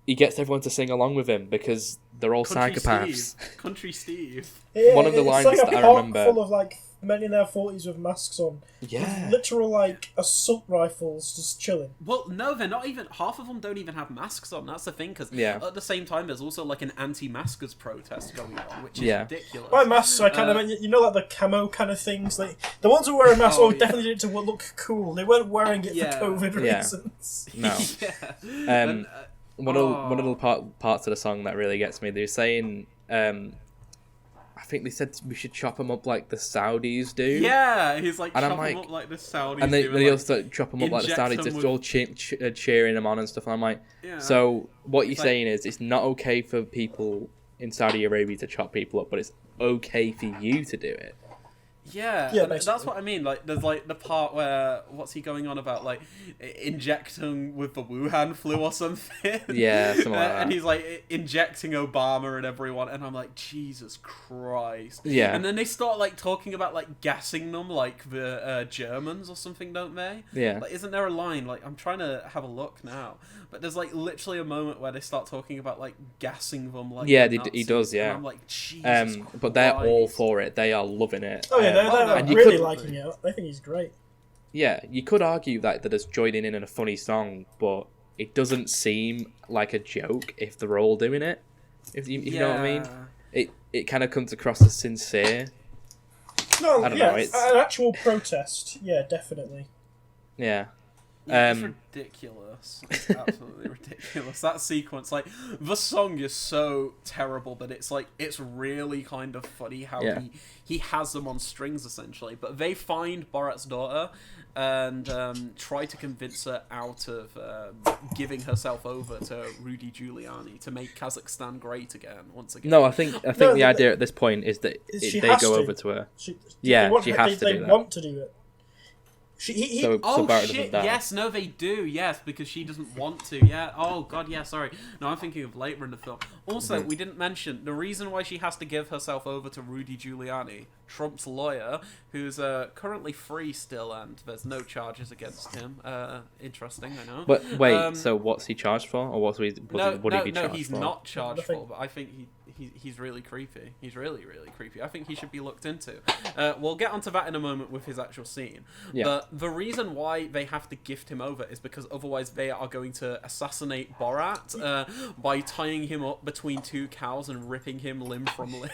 he gets everyone to sing along with him because they're all psychopaths. Country Steve. Yeah, One of the lines like that I remember, full of like men in their 40s with masks on. Yeah. With literal like assault rifles just chilling. Well, no, they're not even. Half of them don't even have masks on. That's the thing, because at the same time, there's also like an anti-maskers protest going on, which is ridiculous. By masks, I kind of mean, you know, like the camo kind of things. Like the ones who wear a mask definitely did it to look cool. They weren't wearing it for COVID reasons. No. One of the parts of the song that really gets me, they're saying, I think they said we should chop them up like the Saudis do. Yeah, he's like, and chop them up like the Saudis and do. They also chop them up like the Saudis, just all cheering them on and stuff. And I'm like, so what you're saying is it's not okay for people in Saudi Arabia to chop people up, but it's okay for you to do it. Yeah, that's what I mean. Like, there's like the part where what's he going on about, like injecting with the Wuhan flu or something. Yeah, something like that. And he's like injecting Obama and everyone, and I'm like, Jesus Christ. Yeah. And then they start like talking about like gassing them like the Germans or something, don't they? Yeah. Like, isn't there a line? Like, I'm trying to have a look now, but there's like literally a moment where they start talking about like gassing them. Like, he does. Yeah. And I'm like, Jesus Christ. But they're all for it. They are loving it. Oh yeah, they're really liking it. I think he's great. Yeah, you could argue that they're just joining in a funny song, but it doesn't seem like a joke if they're all doing it. If you know what I mean, it kind of comes across as sincere. No, I don't yeah, know. It's an actual protest. Yeah, definitely. yeah. It's ridiculous. It's absolutely ridiculous. That sequence, like, the song is so terrible, but it's like, it's really kind of funny how he has them on strings, essentially. But they find Borat's daughter and try to convince her out of giving herself over to Rudy Giuliani to make Kazakhstan great again, once again. No, I think the idea at this point is that they go over to her. She has to do that. They want to do it. So Barrett doesn't die. Yes, no, they do, yes, because she doesn't want to, yeah. Oh, God, yeah, sorry. No, I'm thinking of later in the film. Also, we didn't mention, the reason why she has to give herself over to Rudy Giuliani, Trump's lawyer, who's currently free still, and there's no charges against him. Interesting, I know. But wait, so what's he charged for? Or what would he be charged for? No, he's not charged for, but I think he's really creepy. He's really, really creepy. I think he should be looked into. We'll get onto that in a moment with his actual scene. Yeah. But the reason why they have to gift him over is because otherwise they are going to assassinate Borat by tying him up between two cows and ripping him limb from limb.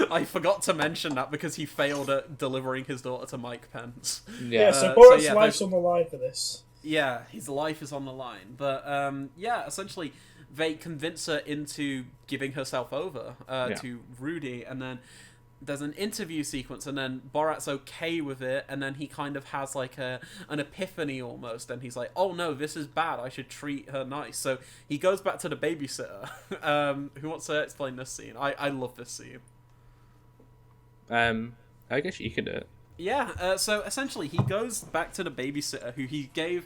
I forgot to mention that because he failed at delivering his daughter to Mike Pence. Yeah, so Borat's life's on the line for this. Yeah, his life is on the line. But, essentially, they convince her into giving herself over to Rudy, and then there's an interview sequence, and then Borat's okay with it, and then he kind of has like an epiphany almost, and he's like, oh no, this is bad, I should treat her nice. So he goes back to the babysitter. Who wants to explain this scene? I love this scene. I guess you could do it. Yeah, so essentially he goes back to the babysitter who he gave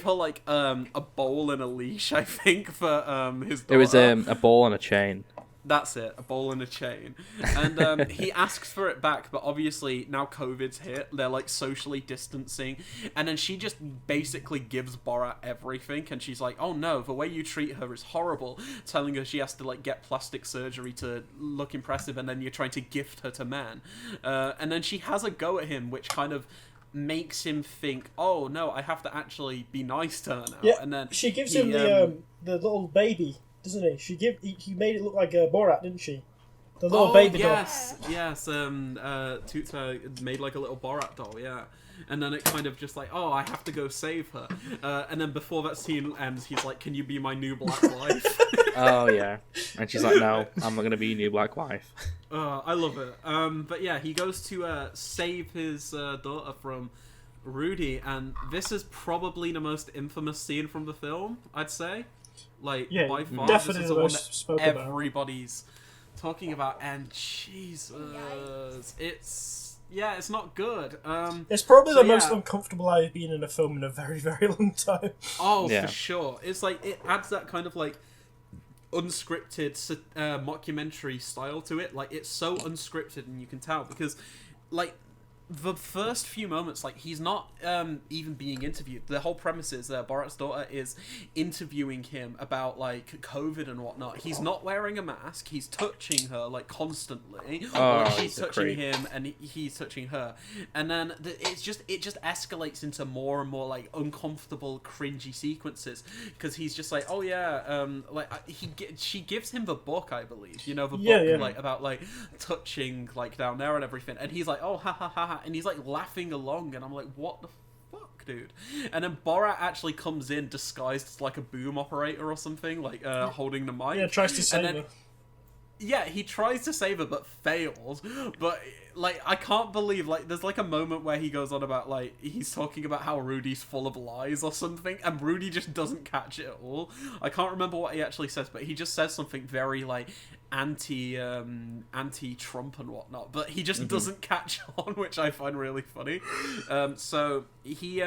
her like a bowl and a leash, I think, for his daughter. It was a ball and a chain. That's it, a ball and a chain. And he asks for it back, but obviously now COVID's hit, they're like socially distancing, and then she just basically gives Borat everything, and she's like, oh no, the way you treat her is horrible, telling her she has to like get plastic surgery to look impressive, and then you're trying to gift her to men. And then she has a go at him, which kind of makes him think, oh no, I have to actually be nice to her now. Yeah, and then she gives him the little baby, doesn't he? He made it look like Borat, didn't she? The little baby doll. Yes. Tuta made like a little Borat doll, yeah. And then it kind of just like, oh, I have to go save her. And then before that scene ends, he's like, can you be my new black wife? Oh, yeah. And she's like, no, I'm not going to be your new black wife. I love it. But yeah, he goes to save his daughter from Rudy, and this is probably the most infamous scene from the film, I'd say. Like, by far, definitely this is the one that everybody's talking about, and Jesus, it's not good. It's probably the most uncomfortable I've been in a film in a very, very long time. Oh, for sure. It's like, it adds that kind of like unscripted mockumentary style to it. Like, it's so unscripted, and you can tell because, like, the first few moments, like, he's not even being interviewed. The whole premise is Borat's daughter is interviewing him about, like, COVID and whatnot. He's not wearing a mask. He's touching her, like, constantly. She's touching him, and he's touching her. And then it just escalates into more and more, like, uncomfortable, cringy sequences. Because he's just like, oh, yeah, she gives him the book, I believe. You know, the book, like, about, like, touching, like, down there and everything. And he's like, oh, ha, ha, ha, ha. And he's like laughing along, and I'm like, what the fuck, dude? And then Borat actually comes in disguised as like a boom operator or something, like holding the mic. Yeah, tries to save her. Yeah, he tries to save her, but fails. But, like, I can't believe, like, there's, like, a moment where he goes on about, like, he's talking about how Rudy's full of lies or something, and Rudy just doesn't catch it at all. I can't remember what he actually says, but he just says something very, like, anti-Trump and whatnot, but he just doesn't catch on, which I find really funny. So he,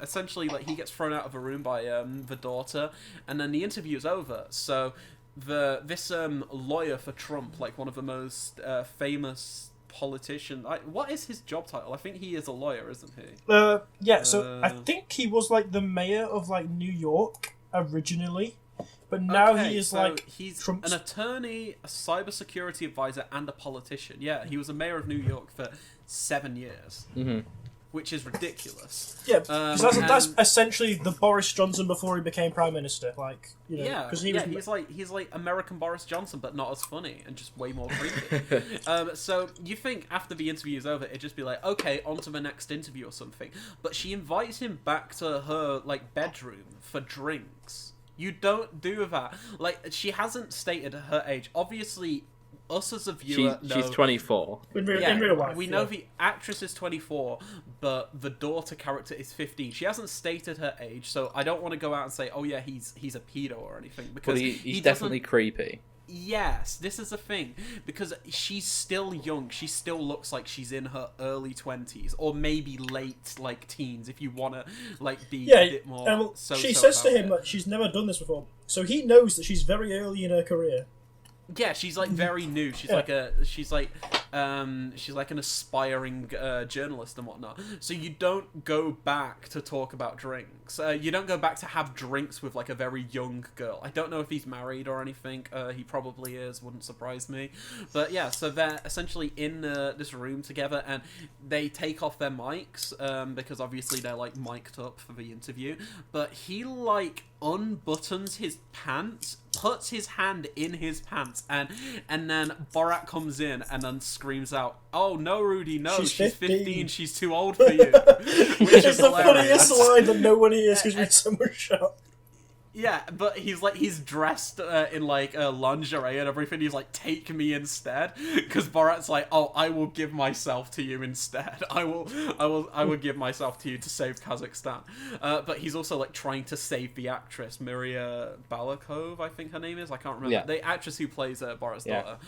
essentially, like, he gets thrown out of a room by, the daughter, and then the interview's over, so this lawyer for Trump, like one of the most famous politicians. What is his job title? I think he is a lawyer, isn't he? So I think he was like the mayor of like New York originally, but now he is he's Trump's... an attorney, a cybersecurity advisor, and a politician. Yeah, he was a mayor of New York for 7 years. Mm-hmm. which is ridiculous. Yeah, because that's essentially the Boris Johnson before he became Prime Minister. Like, you know, yeah, he's like American Boris Johnson, but not as funny and just way more creepy. So you think after the interview is over, it'd just be like, okay, on to the next interview or something. But she invites him back to her like bedroom for drinks. You don't do that. Like, she hasn't stated her age. Obviously, us as a viewer know... She's 24. In real life. We know the actress is 24, but the daughter character is 15. She hasn't stated her age, so I don't want to go out and say, oh yeah, he's a pedo or anything. Because he's definitely creepy. Yes, this is the thing, because she's still young. She still looks like she's in her early 20s, or maybe late, like, teens, if you want to, like, be a bit more... she says to him that she's never done this before, so he knows that she's very early in her career. Yeah, she's like very new. She's like an aspiring journalist and whatnot. So you don't go back to talk about drinks. You don't go back to have drinks with like a very young girl. I don't know if he's married or anything. He probably is. Wouldn't surprise me. But yeah, so they're essentially in this room together, and they take off their mics because obviously they're like mic'd up for the interview. But he like unbuttons his pants, puts his hand in his pants, and then Borat comes in and then screams out, "Oh no, Rudy, no, she's 15, she's too old for you." Which is the funniest line that no one hears because we're so much shot. Yeah, but he's dressed in like lingerie and everything. He's like, "Take me instead," because Borat's like, "Oh, I will give myself to you instead. I will give myself to you to save Kazakstan." But he's also like trying to save the actress Maria Balakov, I think her name is. I can't remember. Yeah. The actress who plays Borat's daughter.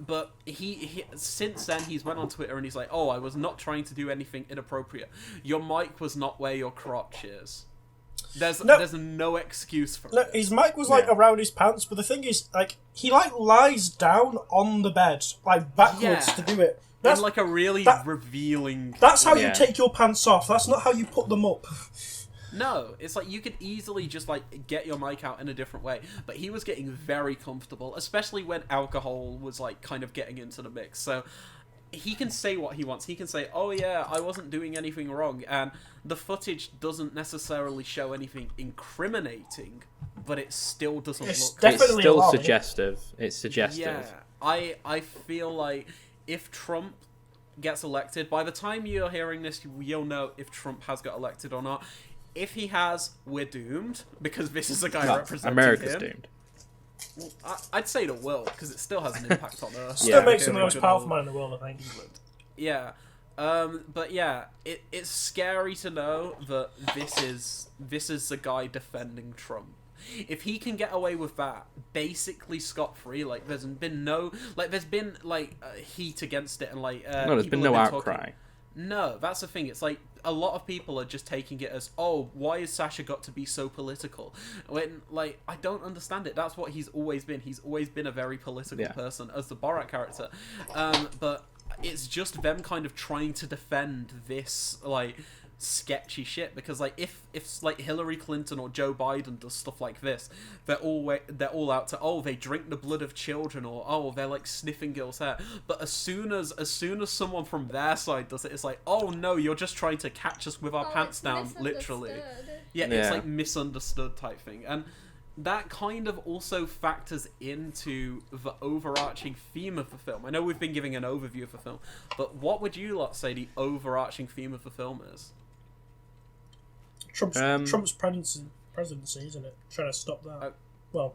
But he since then he's went on Twitter and he's like, "Oh, I was not trying to do anything inappropriate. Your mic was not where your crotch is." There's no excuse for it. His mic was like around his pants, but the thing is, like, he like lies down on the bed, like backwards to do it. That's like a really revealing. That's how you take your pants off. That's not how you put them up. No, it's like you could easily just like get your mic out in a different way, but he was getting very comfortable, especially when alcohol was like kind of getting into the mix. So he can say what he wants. He can say, "Oh yeah, I wasn't doing anything wrong," and the footage doesn't necessarily show anything incriminating, but it still doesn't look. It's still suggestive. It's suggestive. Yeah, I feel like if Trump gets elected, by the time you're hearing this, you'll know if Trump has got elected or not. If he has, we're doomed, because this is a guy representing America's him. doomed. I'd say the world, because it still has an impact on Earth. Still makes him the most powerful man in the world, I think. Yeah. But yeah, it's scary to know that this is the guy defending Trump. If he can get away with that, basically scot-free, like there's been heat against it, and like there's been no outcry. No, that's the thing. It's like a lot of people are just taking it as, oh, why has Sasha got to be so political? When, like, I don't understand it. That's what he's always been. He's always been a very political person as the Borat character. But it's just them kind of trying to defend this, like, sketchy shit, because like if like Hillary Clinton or Joe Biden does stuff like this, they're all out to, oh, they drink the blood of children, or oh, they're like sniffing girls' hair. But as soon as someone from their side does it, it's like, oh no, you're just trying to catch us with our pants down, literally. Yeah, it's like misunderstood type thing. And that kind of also factors into the overarching theme of the film. I know we've been giving an overview of the film, but what would you lot say the overarching theme of the film is? Trump's presidency, isn't it? Trying to stop that. Well,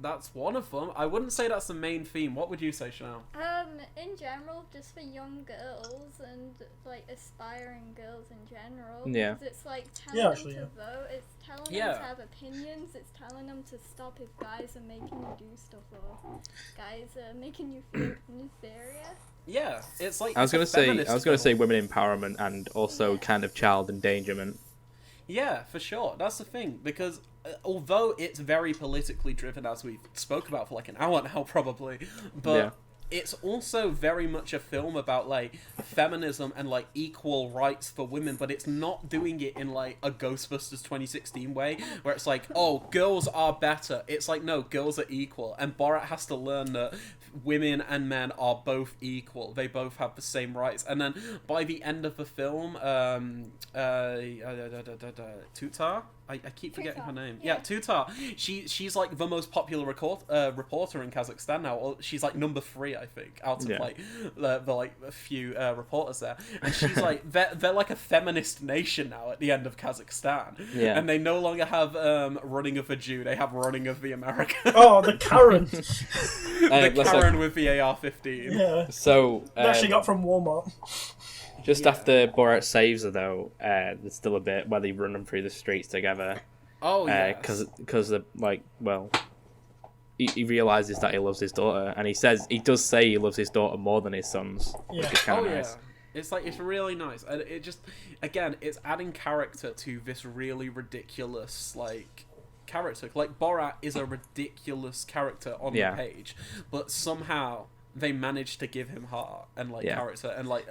that's one of them. I wouldn't say that's the main theme. What would you say, Chanel? In general, just for young girls and like aspiring girls in general. Yeah. Because it's like telling them to vote. It's telling them to have opinions. It's telling them to stop if guys are making you do stuff, or guys are making you feel inferior. Yeah, it's like I was gonna say women empowerment and also kind of child endangerment. Yeah, for sure. That's the thing, because although it's very politically driven, as we spoke about for like an hour now probably, but it's also very much a film about like feminism and like equal rights for women, but it's not doing it in like a Ghostbusters 2016 way where it's like, oh, girls are better. It's like, no, girls are equal, and Borat has to learn that women and men are both equal. They both have the same rights. And then by the end of the film, Tutar? I keep forgetting her name. Yeah, Tutar. She's like the most popular reporter in Kazakhstan now. Or she's like number 3, I think, out of like the like a few reporters there. And she's like they're like a feminist nation now at the end of Kazakhstan. Yeah. And they no longer have running of a Jew. They have running of the American. Oh, the Karen. The Karen with the AR-15. Yeah. So that she got from Walmart. Just after Borat saves her, though, there's still a bit where they run them through the streets together. Oh, yeah. Because like, well, he realizes that he loves his daughter, and he does say he loves his daughter more than his sons, which is kind of nice. Yeah. It's really nice, and it just, again, it's adding character to this really ridiculous like character. Like Borat is a ridiculous character on the page, but somehow they managed to give him heart and like character and like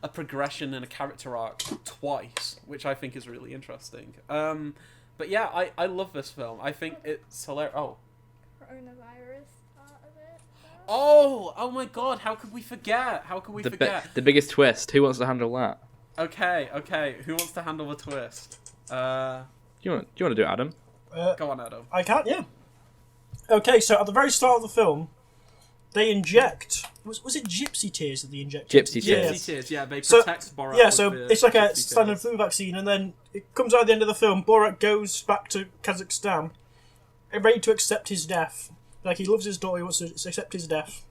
a progression and a character arc twice, which I think is really interesting. But yeah, I love this film. I think it's hilarious. Oh, coronavirus part of it. Oh my God! How could we forget? The biggest twist? Who wants to handle that? Okay. Who wants to handle the twist? Do you want to do it, Adam? Go on, Adam. I can't. Yeah. Okay, so at the very start of the film, they inject. Was it gypsy tears that they injected? Gypsy tears. Gypsy tears. Yeah, they protect Borat. Yeah, so it's like a standard flu vaccine, and then it comes out at the end of the film. Borat goes back to Kazakhstan, ready to accept his death. Like, he loves his daughter, he wants to accept his death.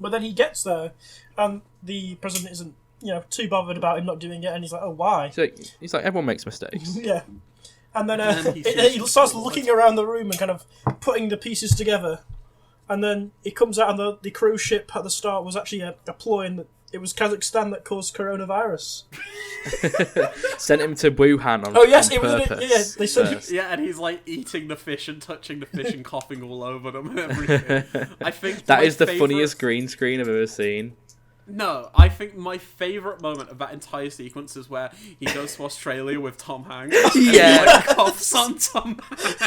But then he gets there, and the president isn't, too bothered about him not doing it, and he's like, oh, why? He's like, everyone makes mistakes. Yeah. And then he starts looking around the room and kind of putting the pieces together. And then it comes out, and the cruise ship at the start was actually a ploy, and it was Kazakhstan that caused coronavirus. Sent him to Wuhan on purpose. They sent him. Yeah, and he's like eating the fish and touching the fish and coughing all over them and everything. I think that is the funniest green screen I've ever seen. No, I think my favourite moment of that entire sequence is where he goes to Australia with Tom Hanks. And he coughs on Tom Hanks.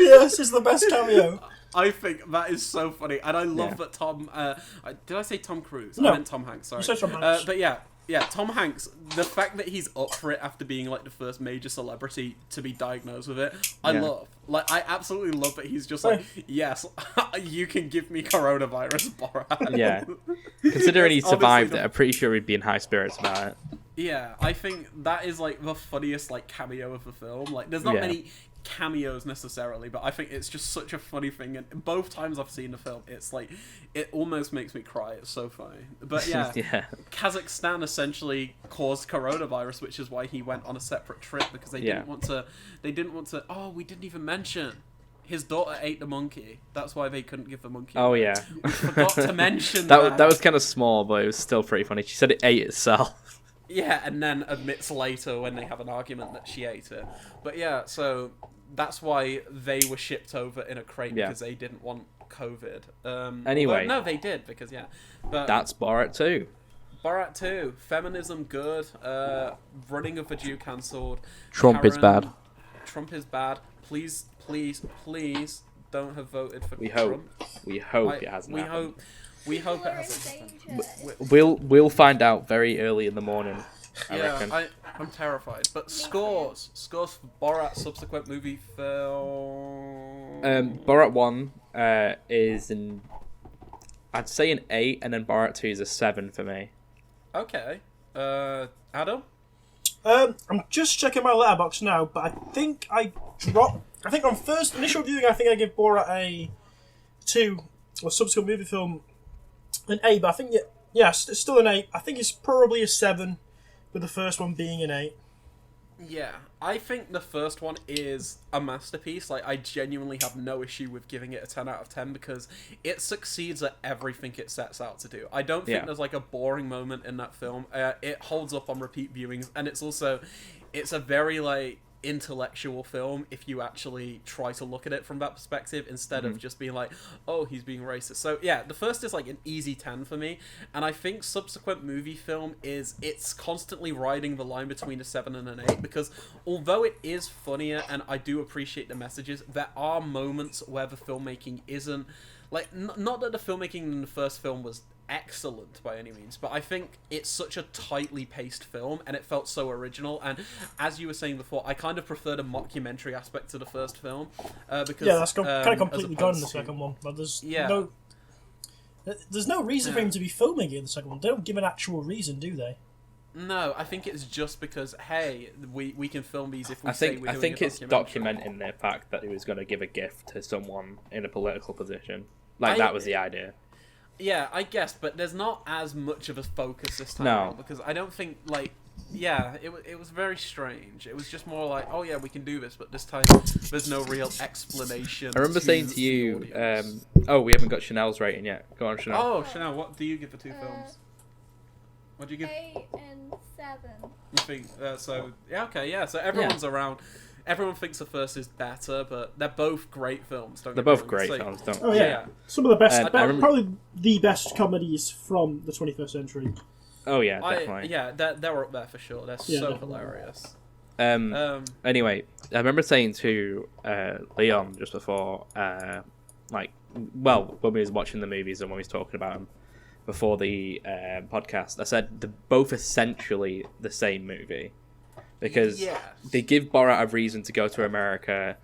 Yes, it's the best cameo. I think that is so funny, and I love that Tom. Did I say Tom Cruise? No. I meant Tom Hanks. Sorry. You said Tom Hanks. But yeah, Tom Hanks. The fact that he's up for it after being like the first major celebrity to be diagnosed with it, I love. Like, I absolutely love that he's just like, yes, you can give me coronavirus, Borat. Yeah. Considering he survived it, I'm pretty sure he'd be in high spirits about it. Yeah, I think that is like the funniest like cameo of the film. Like, there's not many cameos necessarily, but I think it's just such a funny thing, and both times I've seen the film, it's like, it almost makes me cry. It's so funny. But yeah, Kazakhstan essentially caused coronavirus, which is why he went on a separate trip, because they didn't want to oh, we didn't even mention his daughter ate the monkey. That's why they couldn't give the monkey away. Yeah, we forgot to mention that was kind of small, but it was still pretty funny. She said it ate itself. Yeah, and then admits later when they have an argument that she ate it. But yeah, so that's why they were shipped over in a crate, because they didn't want COVID. Anyway. No, they did, because, But that's Borat 2. Borat 2. Feminism good. Running of a Jew cancelled. Trump is bad. Trump is bad. Please, please, please don't have voted for We Trump. We hope it hasn't happened. We hope it hasn't. We'll find out very early in the morning. I reckon. I'm terrified. But scores for Borat's subsequent movie film. Borat 1 is I'd say an 8, and then Borat 2 is a 7 for me. Okay. Adam? I'm just checking my letterbox now, but I think I on first initial viewing, I think I give Borat a 2, or subsequent movie film an 8, but I think it's still an 8. I think it's probably a 7, with the first one being an 8. Yeah, I think the first one is a masterpiece. Like, I genuinely have no issue with giving it a 10 out of 10, because it succeeds at everything it sets out to do. I don't think there's like a boring moment in that film. It holds up on repeat viewings, and it's a very like intellectual film if you actually try to look at it from that perspective instead of just being like, oh, he's being racist. So yeah, the first is like an easy 10 for me, and I think subsequent movie film it's constantly riding the line between a 7 and an 8, because although it is funnier and I do appreciate the messages, there are moments where the filmmaking isn't like, not that the filmmaking in the first film was excellent by any means, but I think it's such a tightly paced film and it felt so original. And as you were saying before, I kind of prefer the mockumentary aspect to the first film, because that's kind of completely gone in the second one. But there's no reason for him to be filming it in the second one. They don't give an actual reason, do they? No, I think it's just because, hey, we can film these if we I think it's documentary. documenting the fact that he was going to give a gift to someone in a political position. That was the idea. Yeah, I guess, but there's not as much of a focus this time around, because I don't think, like, it was very strange. It was just more like, oh yeah, we can do this, but this time there's no real explanation. I remember saying to you, we haven't got Chanel's rating yet. Go on, Chanel. Oh, Chanel, what do you give the two films? What do you give? 8 and 7. You think, so everyone's around. Everyone thinks the first is better, but they're both great films. They're both great films, don't Oh yeah, some of the best, probably the best comedies from the 21st century. Oh yeah, definitely. They're up there for sure. They're so hilarious. Anyway, I remember saying to Leon just before, when we was watching the movies and when we was talking about them before the podcast, I said they're both essentially the same movie. Because they give Borat a reason to go to America.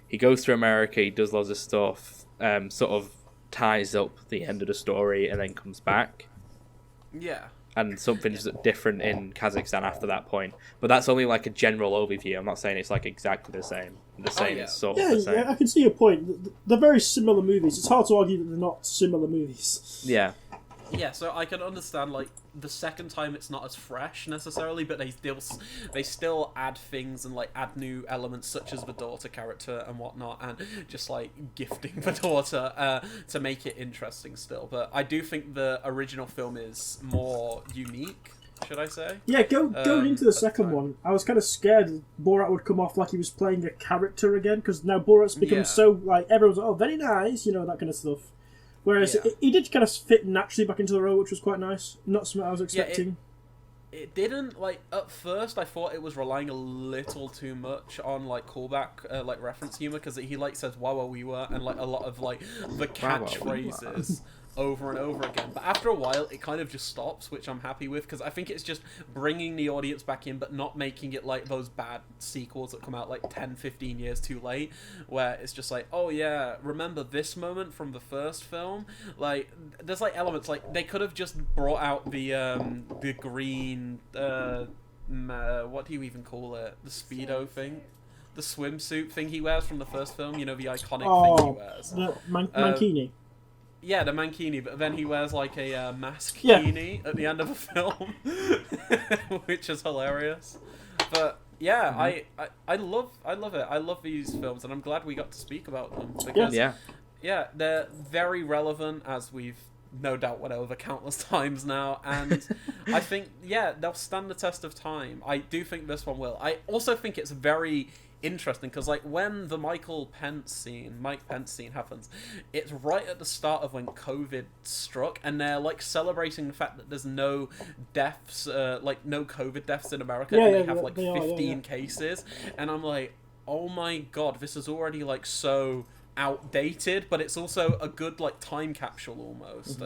He goes to America, he does loads of stuff, sort of ties up the end of the story, and then comes back. Yeah. And something's different in Kazakhstan after that point. But that's only like a general overview. I'm not saying it's like exactly the same. The same is sort of the same. Yeah, I can see your point. They're very similar movies. It's hard to argue that they're not similar movies. Yeah. Yeah, so I can understand, like, the second time it's not as fresh, necessarily, but they still add things and, like, add new elements, such as the daughter character and whatnot, and just, like, gifting the daughter to make it interesting still. But I do think the original film is more unique, should I say? Yeah, going into the second one, I was kind of scared Borat would come off like he was playing a character again, because now Borat's become so, like, everyone's like, oh, very nice, that kind of stuff. Whereas he did kind of fit naturally back into the role, which was quite nice. Not something I was expecting. It didn't, like, at first I thought it was relying a little too much on, like, callback, like, reference humor, because he, like, says wow, we were, and, like, a lot of, like, the catchphrases over and over again. But after a while, it kind of just stops, which I'm happy with, because I think it's just bringing the audience back in, but not making it like those bad sequels that come out like 10, 15 years too late, where it's just like, oh yeah, remember this moment from the first film? Like, there's like elements, like, they could have just brought out the green, what do you even call it? The Speedo thing? The swimsuit thing he wears from the first film, the iconic thing he wears. The mankini. Yeah, the mankini, but then he wears like a mask-kini at the end of the film, which is hilarious. But yeah, I love it. I love these films, and I'm glad we got to speak about them because they're very relevant, as we've no doubt went over countless times now, and I think they'll stand the test of time. I do think this one will. I also think it's very interesting because, like, when the Mike Pence scene happens, it's right at the start of when COVID struck, and they're like celebrating the fact that there's no deaths, like no COVID deaths in America, and they have like 15 cases, and I'm like, oh my god, this is already like so outdated, but it's also a good like time capsule almost,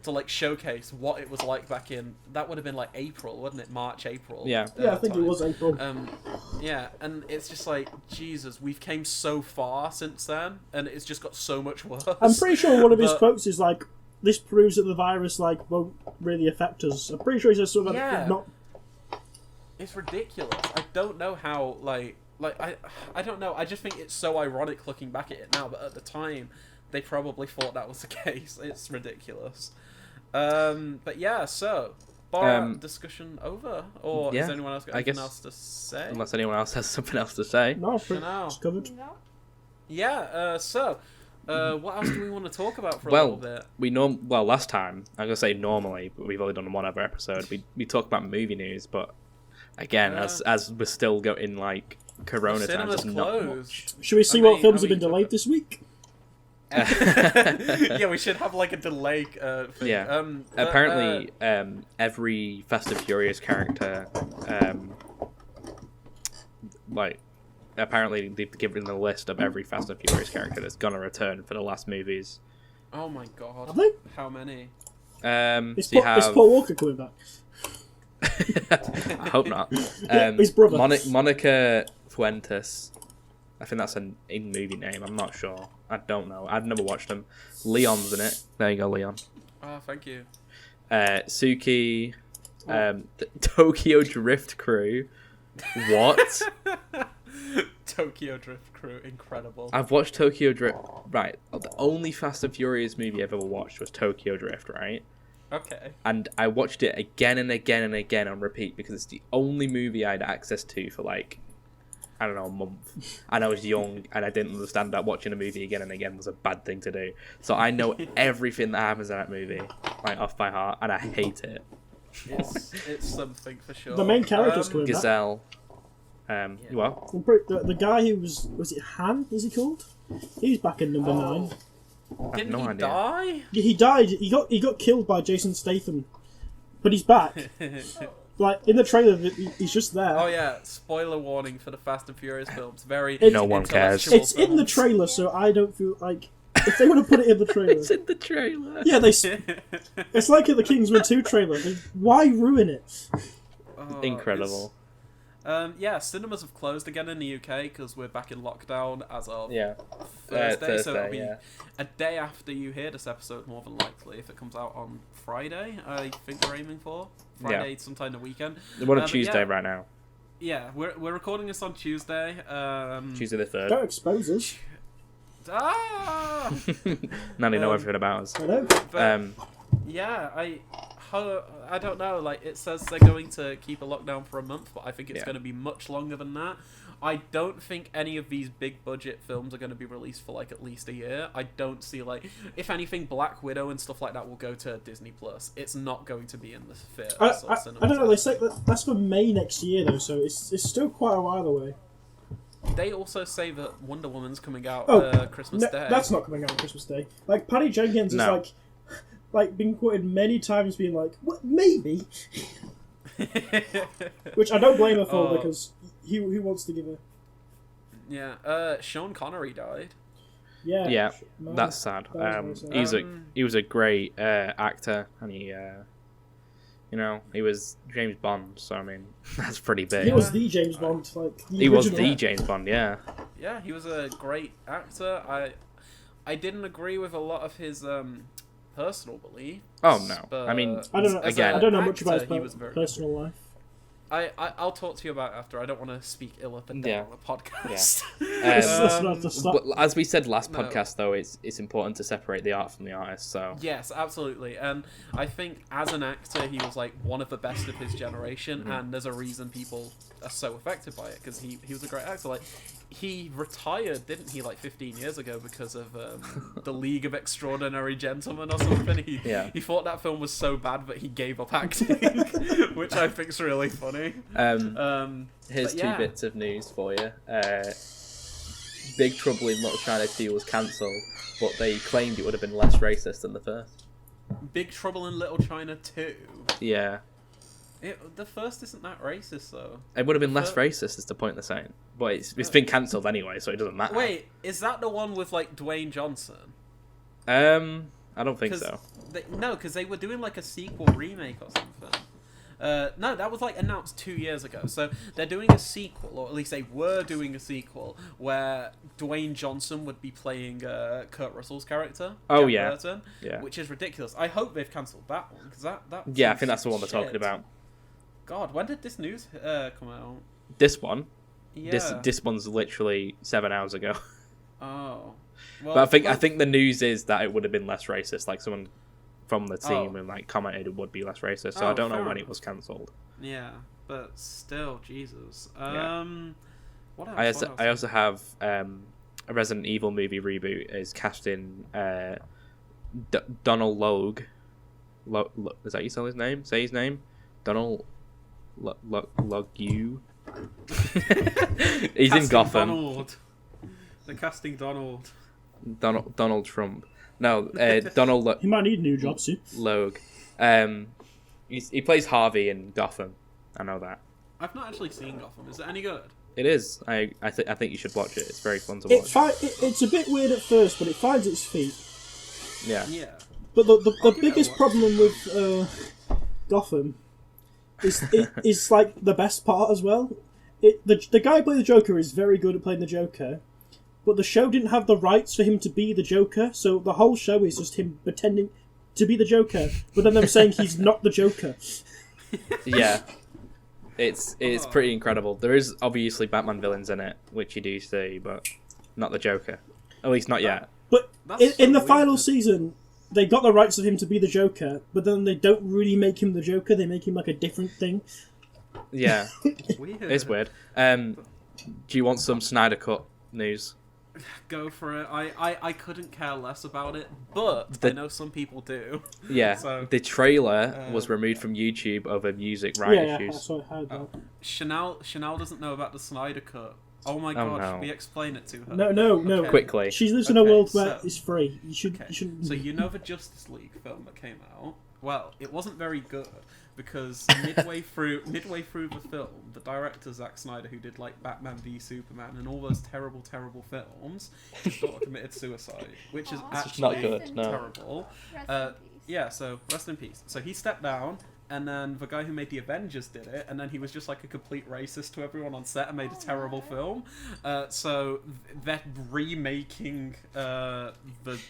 to like showcase what it was like back in, that would have been like April, wouldn't it? March, April. I think it was April. And it's just like, Jesus, we've came so far since then, and it's just got so much worse. I'm pretty sure one of his quotes is like, this proves that the virus like won't really affect us. I'm pretty sure he says something not. It's ridiculous. I don't know how I don't know. I just think it's so ironic looking back at it now, but at the time, they probably thought that was the case. It's ridiculous. But yeah, so discussion over, or has anyone else got anything else to say? Unless anyone else has something else to say. No, it's covered. No. Yeah. What else do we want to talk about for a little bit? Last time I'm gonna say normally, but we've only done one other episode. We talk about movie news, but again, as we're still getting like Corona The times. cinema's closed. Should we see what films have been delayed this week? Yeah, we should have like a delay thing. Yeah. Apparently, every Fast and Furious character, apparently they've given the list of every Fast and Furious character that's gonna return for the last movies. Oh my god. Have they? How many? Is Paul Walker coming back? I hope not. His brother. Monica Fuentes. I think that's an in-movie name. I'm not sure. I don't know. I've never watched them. Leon's in it. There you go, Leon. Oh, thank you. Suki. The Tokyo Drift crew. What? Tokyo Drift crew, incredible. I've watched Tokyo Drift. Right. The only Fast and Furious movie I've ever watched was Tokyo Drift, right? Okay. And I watched it again and again and again on repeat because it's the only movie I had access to for like, I don't know, a month. And I was young and I didn't understand that watching a movie again and again was a bad thing to do. So I know everything that happens in that movie, like off by heart, and I hate it. It's something for sure. The main character's coming back. Gazelle. Well, the guy who was it Han? Is he called? He's back in number 9. Didn't no he idea. die? He died. He got killed by Jason Statham, but he's back. Like in the trailer, he's just there. Oh yeah, spoiler warning for the Fast and Furious films. Very. No one cares. It's in the trailer, so I don't feel like if they would have put it in the trailer. It's in the trailer. Yeah, it's like in the Kingsman 2 trailer. Why ruin it? Oh, Incredible. Yeah, cinemas have closed again in the UK because we're back in lockdown as of Thursday, so it'll be a day after you hear this episode, more than likely, if it comes out on Friday. I think we're aiming for Friday, sometime in the weekend. We're on a Tuesday right now. Yeah, we're recording this on Tuesday. Tuesday the 3rd. Don't expose us. Now they know everything about us. I know. But, yeah, I don't know. Like, it says they're going to keep a lockdown for a month, but I think it's going to be much longer than that. I don't think any of these big budget films are going to be released for like at least a year. I don't see like, if anything, Black Widow and stuff like that will go to Disney Plus. It's not going to be in the theaters. I don't know. They say that's for May next year though, so it's still quite a while away. They also say that Wonder Woman's coming out Christmas Day. That's not coming out on Christmas Day. Like Patty Jenkins is like been quoted many times being like, "What? Maybe," which I don't blame her for because he wants to give her. Yeah, Sean Connery died. Yeah, that's sad. Sad. He was a great actor, and he was James Bond. So I mean, that's pretty big. He was the James Bond, like he was the James Bond. Yeah. Yeah, he was a great actor. I didn't agree with a lot of his personal beliefs. Oh no! I mean, I don't know. Again, I don't know much about his personal life. I'll talk to you about it after. I don't want to speak ill of the dead on the podcast. But as we said last podcast, though, it's important to separate the art from the artist. So yes, absolutely. And I think as an actor, he was like one of the best of his generation, and there's a reason people are so affected by it because he was a great actor. Like he retired, didn't he, like 15 years ago because of the League of Extraordinary Gentlemen or something. He thought that film was so bad that he gave up acting, which I think's really funny. Here's 2 bits of news for you. Big Trouble in Little China 2 was cancelled, but they claimed it would have been less racist than the first. Big Trouble in Little China 2? Yeah. The first isn't that racist, though. It would have been less racist, is the point they're saying. But it's been cancelled anyway, so it doesn't matter. Wait, is that the one with, like, Dwayne Johnson? I don't think so. No, because they were doing, like, a sequel remake or something. No, that was like announced 2 years ago. So they're doing a sequel, or at least they were doing a sequel, where Dwayne Johnson would be playing Kurt Russell's character. Oh Jack yeah, Burton, which is ridiculous. I hope they've cancelled that one because that I think that's the one they're talking about. God, when did this news come out? This one. Yeah. This one's literally 7 hours ago. Oh. Well, but I think the news is that it would have been less racist. Like someone from the team and like commented it would be less racist. So I don't know when it was cancelled. Yeah, but still, Jesus. What else? I also have a Resident Evil movie reboot is casting Donald Logue. Is that you say his name? Say his name. Donald Logue. He's in Gotham. Donald. They're casting Donald. Donald Trump. No, Donald. He might need a new job soon. Logue. He plays Harvey in Gotham. I know that. I've not actually seen Gotham. Is it any good? It is. I think you should watch it. It's very fun to watch. It's a bit weird at first, but it finds its feet. Yeah. Yeah. But the biggest problem with Gotham is like the best part as well. The guy who played the Joker is very good at playing the Joker, but the show didn't have the rights for him to be the Joker, so the whole show is just him pretending to be the Joker, but then them saying he's not the Joker. Yeah. It's pretty incredible. There is obviously Batman villains in it, which you do see, but not the Joker. At least not yet. But in the final season, they got the rights of him to be the Joker, but then they don't really make him the Joker. They make him like a different thing. Yeah, Weird. it's weird. Do you want some Snyder Cut news? Go for it. I couldn't care less about it, but I know some people do. Yeah, So, the trailer was removed from YouTube over music rights issues. That's what I heard. Chanel doesn't know about the Snyder Cut. Oh my god, no. should we explain it to her? No. Okay. Quickly. She lives in a world where so- it's free. You Okay. shouldn't. So you know the Justice League film that came out? Well, it wasn't very good because midway through the film, the director Zack Snyder, who did like Batman v Superman and all those terrible films, his daughter committed suicide, which is actually not good, no. terrible. Rest in peace. Yeah, so rest in peace. So he stepped down, and then the guy who made the Avengers did it, and then he was just like a complete racist to everyone on set and made a terrible film. So they're remaking the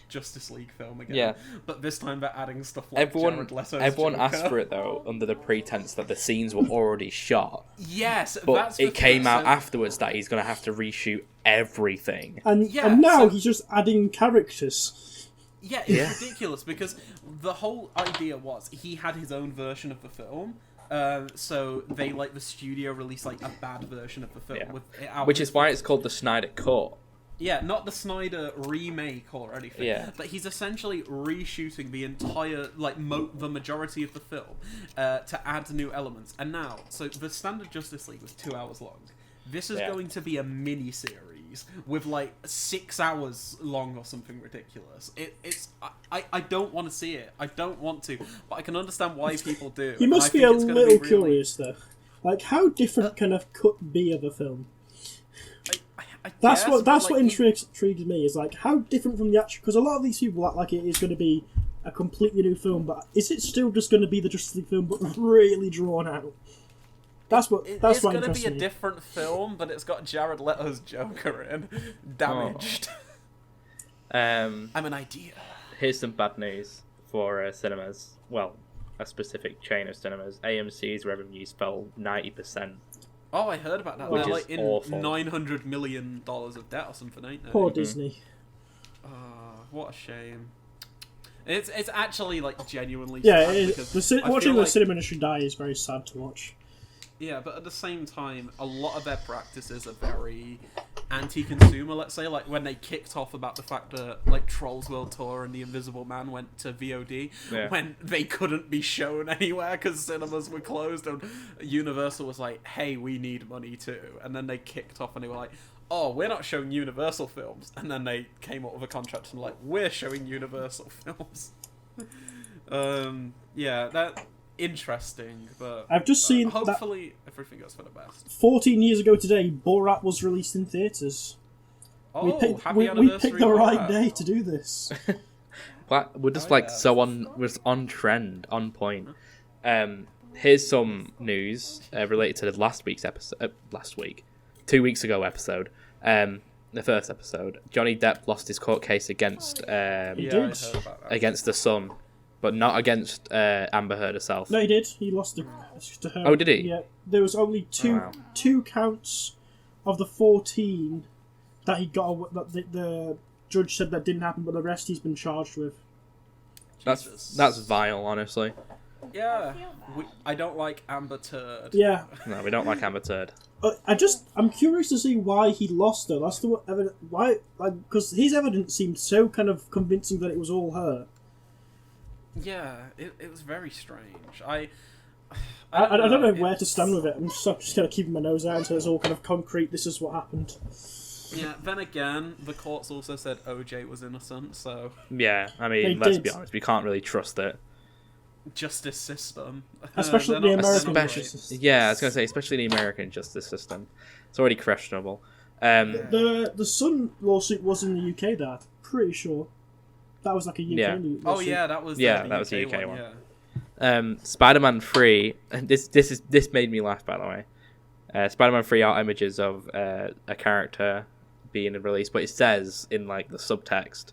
Justice League film again. Yeah. But this time they're adding stuff like Jared Leto's Everyone Joker. asked for it though under the pretense that the scenes were already shot. Yes, But that's the it came thing. out So- afterwards that he's going to have to reshoot everything. And Yeah, now so- he's just adding characters. Yeah, it's ridiculous because the whole idea was he had his own version of the film. So they the studio released like a bad version of the film Yeah. with it out Which with- is why it's called the Snyder Cut. Yeah, not the Snyder remake or anything. Yeah. But he's essentially reshooting the entire, the majority of the film to add new elements. And now, so the standard Justice League was 2 hours long. This is going to be a mini-series with 6 hours long or something ridiculous. I don't want to see it. I don't want to. But I can understand why people do. You must be a little curious though. How different can a cut be of a film? That's what intrigues me is how different from the actual, because a lot of these people act like it is going to be a completely new film, but is it still just going to be the Justice League film but really drawn out? That's what It's going to interests be a me. different film, but it's got Jared Leto's Joker in, damaged. I'm an idea. Here's some bad news for cinemas. Well, a specific chain of cinemas. AMC's revenues fell 90%. Oh, I heard about that. Which They're is in awful. $900 million of debt or something, ain't they? Poor Disney. What a shame. It's actually genuinely Yeah, sad it because is. I Watching feel the like- cinema industry die is very sad to watch. Yeah, but at the same time, a lot of their practices are very anti-consumer, let's say. When they kicked off about the fact that, Trolls World Tour and The Invisible Man went to VOD, when they couldn't be shown anywhere because cinemas were closed, and Universal was like, hey, we need money too. And then they kicked off and they were like, oh, we're not showing Universal films. And then they came up with a contract and we're showing Universal films. That... interesting, but I've just seen hopefully everything goes for the best. 14 years ago today, Borat was released in theaters. Oh, we happy anniversary! picked the right day to do this. We're just was on trend, on point. Here's some news related to the last week's episode. 2 weeks ago episode. The first episode. Johnny Depp lost his court case against against the Sun. But not against Amber Heard herself. No, he did. He lost to her. Oh, did he? Yeah. There was only two counts of the 14 that he got. That the judge said that didn't happen, but the rest he's been charged with. That's vile, honestly. Yeah, I don't like Amber Turd. Yeah. No, we don't like Amber Turd. I'm curious to see why he lost though. That's the evidence. Why? Because his evidence seemed so kind of convincing that it was all her. Yeah, it was very strange. I don't know where to stand with it. I'm just going to keep my nose out until it's all kind of concrete. This is what happened. Yeah, then again, the courts also said OJ was innocent, so... Yeah, I mean, let's be honest, we can't really trust it. Justice system. Especially the American justice system. Yeah, I was going to say, especially the American justice system. It's already questionable. The Sun lawsuit was in the UK, though. Pretty sure. That was like a UK lawsuit. Oh, yeah, that was the UK one. Yeah. Spider-Man 3, this made me laugh, by the way. Spider-Man 3 art images of a character being released, but it says in like the subtext,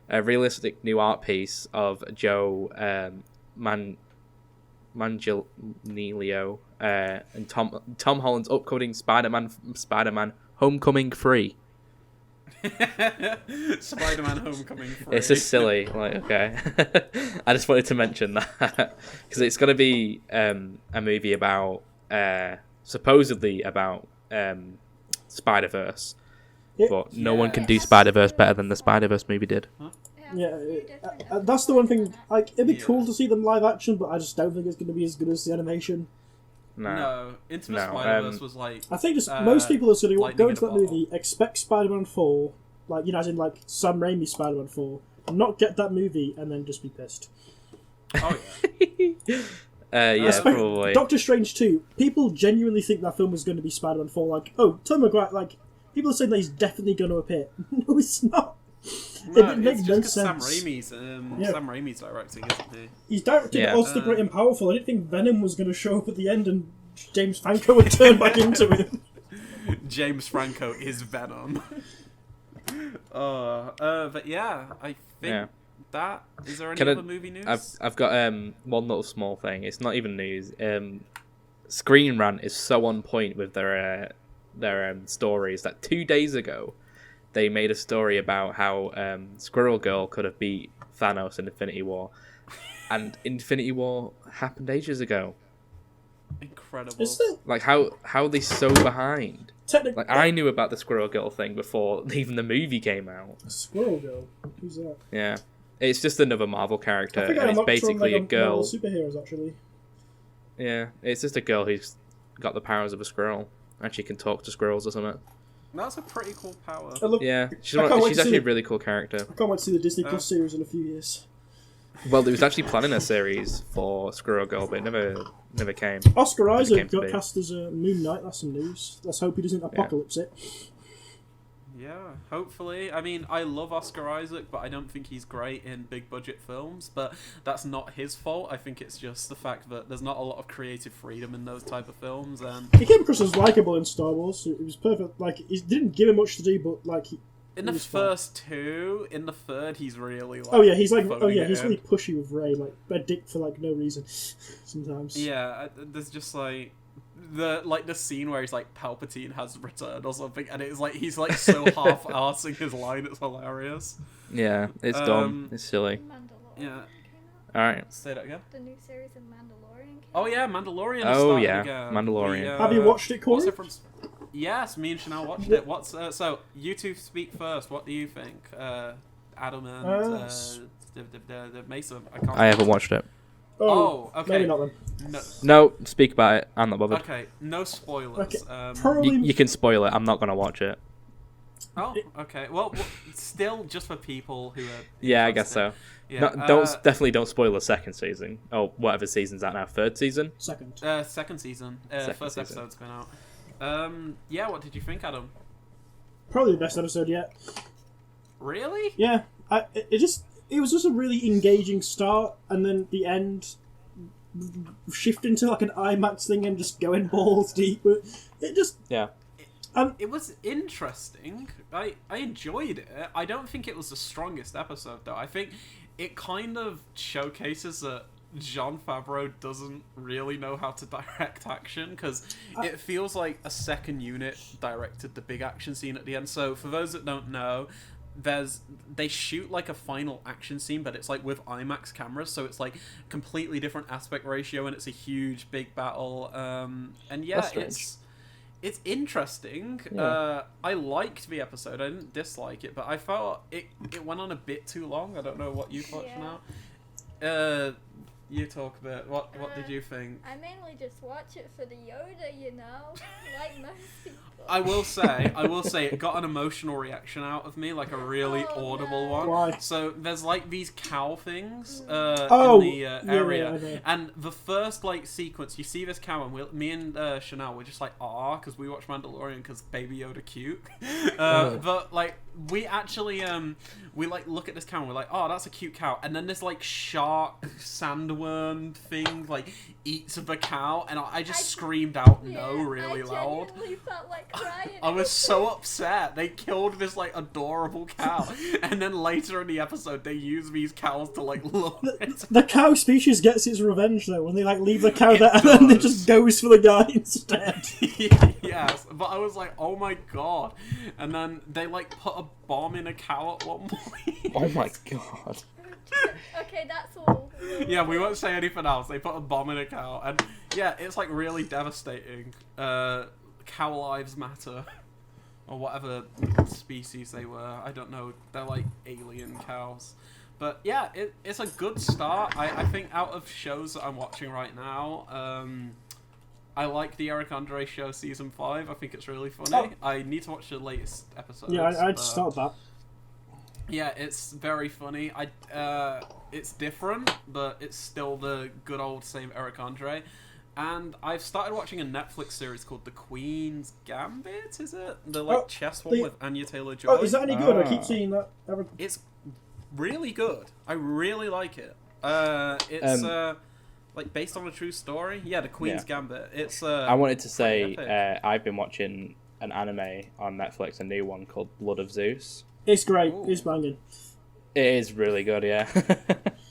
a realistic new art piece of Joe Manganiello and Tom Holland's upcoming Spider-Man Homecoming 3. Spider-Man Homecoming 3. It's just silly. Like, okay. I just wanted to mention that because it's going to be a movie about supposedly about Spider-Verse, but no one can do Spider-Verse better than the Spider-Verse movie did. Huh? Yeah, that's the one thing. Like, it'd be cool to see them live action, but I just don't think it's going to be as good as the animation. No, Into the Spider-Verse was like... I think just most people are going to go into that movie, expect Spider-Man 4, like, you know, as in like Sam Raimi's Spider-Man 4, not get that movie, and then just be pissed. Oh yeah. Yeah, probably. Doctor Strange 2. People genuinely think that film is going to be Spider-Man 4. Like, oh, Tom Maguire. Like, people are saying that he's definitely going to appear. No, it's not. No, it makes no sense. Sam Raimi's directing, isn't he? He's directing Oz the Great and Powerful. I didn't think Venom was going to show up at the end and James Franco would turn back into him. James Franco is Venom. But yeah, I think that... Is there any other movie news? I've got one little small thing. It's not even news. Screen Rant is so on point with their stories that 2 days ago they made a story about how Squirrel Girl could have beat Thanos in Infinity War, and Infinity War happened ages ago. Incredible. Like how are they so behind? Like I knew about the Squirrel Girl thing before even the movie came out. Squirrel Girl? Who's that? Yeah, it's just another Marvel character, and it's basically a girl. Superheroes, actually. Yeah, it's just a girl who's got the powers of a squirrel, and she can talk to squirrels or something. That's a pretty cool power. Yeah, she's actually a really cool character. I can't wait to see the Disney Plus series in a few years. Well, there was actually planning a series for Squirrel Girl, but it never came. Oscar Isaac got cast as Moon Knight. That's some news. Let's hope he doesn't apocalypse it. Yeah, hopefully. I mean, I love Oscar Isaac, but I don't think he's great in big budget films. But that's not his fault. I think it's just the fact that there's not a lot of creative freedom in those type of films. And he came across as likable in Star Wars. It was perfect. Like, he didn't give him much to do, but like in the first two, in the third, he's really like. He's really pushy with Rey, like a dick for like no reason. Sometimes. Yeah, there's just like. The scene where he's like Palpatine has returned or something, and it's like he's like so half-arsing his line, it's hilarious. Yeah, it's dumb. It's silly. Yeah. Alright. Say that again. The new series of Mandalorian. Oh yeah, Mandalorian. Mandalorian. Have you watched it, Corey? Yes, me and Chanel watched it. What's so you two speak first. What do you think, Adam and Mason? I haven't watched it. Oh, okay. Maybe not then. No, speak about it. I'm not bothered. Okay, no spoilers. Okay. You can spoil it. I'm not going to watch it. Oh, okay. Well, still, just for people who are. Yeah, I guess so. Yeah, definitely don't spoil the second season. Oh, whatever season's that now. Third season? Second. Second season. First episode's been out. Yeah. What did you think, Adam? Probably the best episode yet. Really? Yeah. It was just a really engaging start, and then the end shift into like an IMAX thing and just going balls deep. It just it was interesting. I enjoyed it. I don't think it was the strongest episode though. I think it kind of showcases that Jon Favreau doesn't really know how to direct action, because it feels like a second unit directed the big action scene at the end. So for those that don't know, they shoot like a final action scene, but it's like with IMAX cameras, so it's like completely different aspect ratio, and it's a huge big battle. And yeah, it's interesting. Yeah. I liked the episode. I didn't dislike it, but I felt it went on a bit too long. I don't know what you thought, Chanel. You talk a bit. What did you think? I mainly just watch it for the Yoda, you know, like most people. I will say, it got an emotional reaction out of me, like a really audible one. Why? So there's like these cow things in the area, yeah. and the first like sequence, you see this cow, and me and Chanel were just like, because we watch Mandalorian because Baby Yoda cute. But like we actually we like look at this cow and we're like, oh, that's a cute cow, and then this like shark sandworm thing like eats the cow, and I just screamed out really loud. Felt like crying. I was so upset. They killed this like adorable cow, and then later in the episode they use these cows to like lure it. The cow species gets its revenge though when they like leave the cow there and then it just goes for the guy instead. Yes, but I was like, oh my god, and then they like put a bomb in a cow at one point. Oh my god. Okay, that's all. Yeah, we won't say anything else. They put a bomb in a cow, and yeah, it's like really devastating. Cow lives matter, or whatever species they were. I don't know. They're like alien cows. But yeah, it's a good start. I think out of shows that I'm watching right now, I like the Eric Andre show season 5. I think it's really funny. I need to watch the latest episodes. Yeah, I'd start that. Yeah, it's very funny. It's different, but it's still the good old same Eric Andre. And I've started watching a Netflix series called The Queen's Gambit, is it? The chess one with Anya Taylor-Joy. Oh, is that any good? I keep seeing that. It's really good. I really like it. It's like based on a true story. Yeah, The Queen's Gambit. It's I wanted to say I've been watching an anime on Netflix, a new one called Blood of Zeus. It's great. Ooh. It's banging. It is really good, yeah.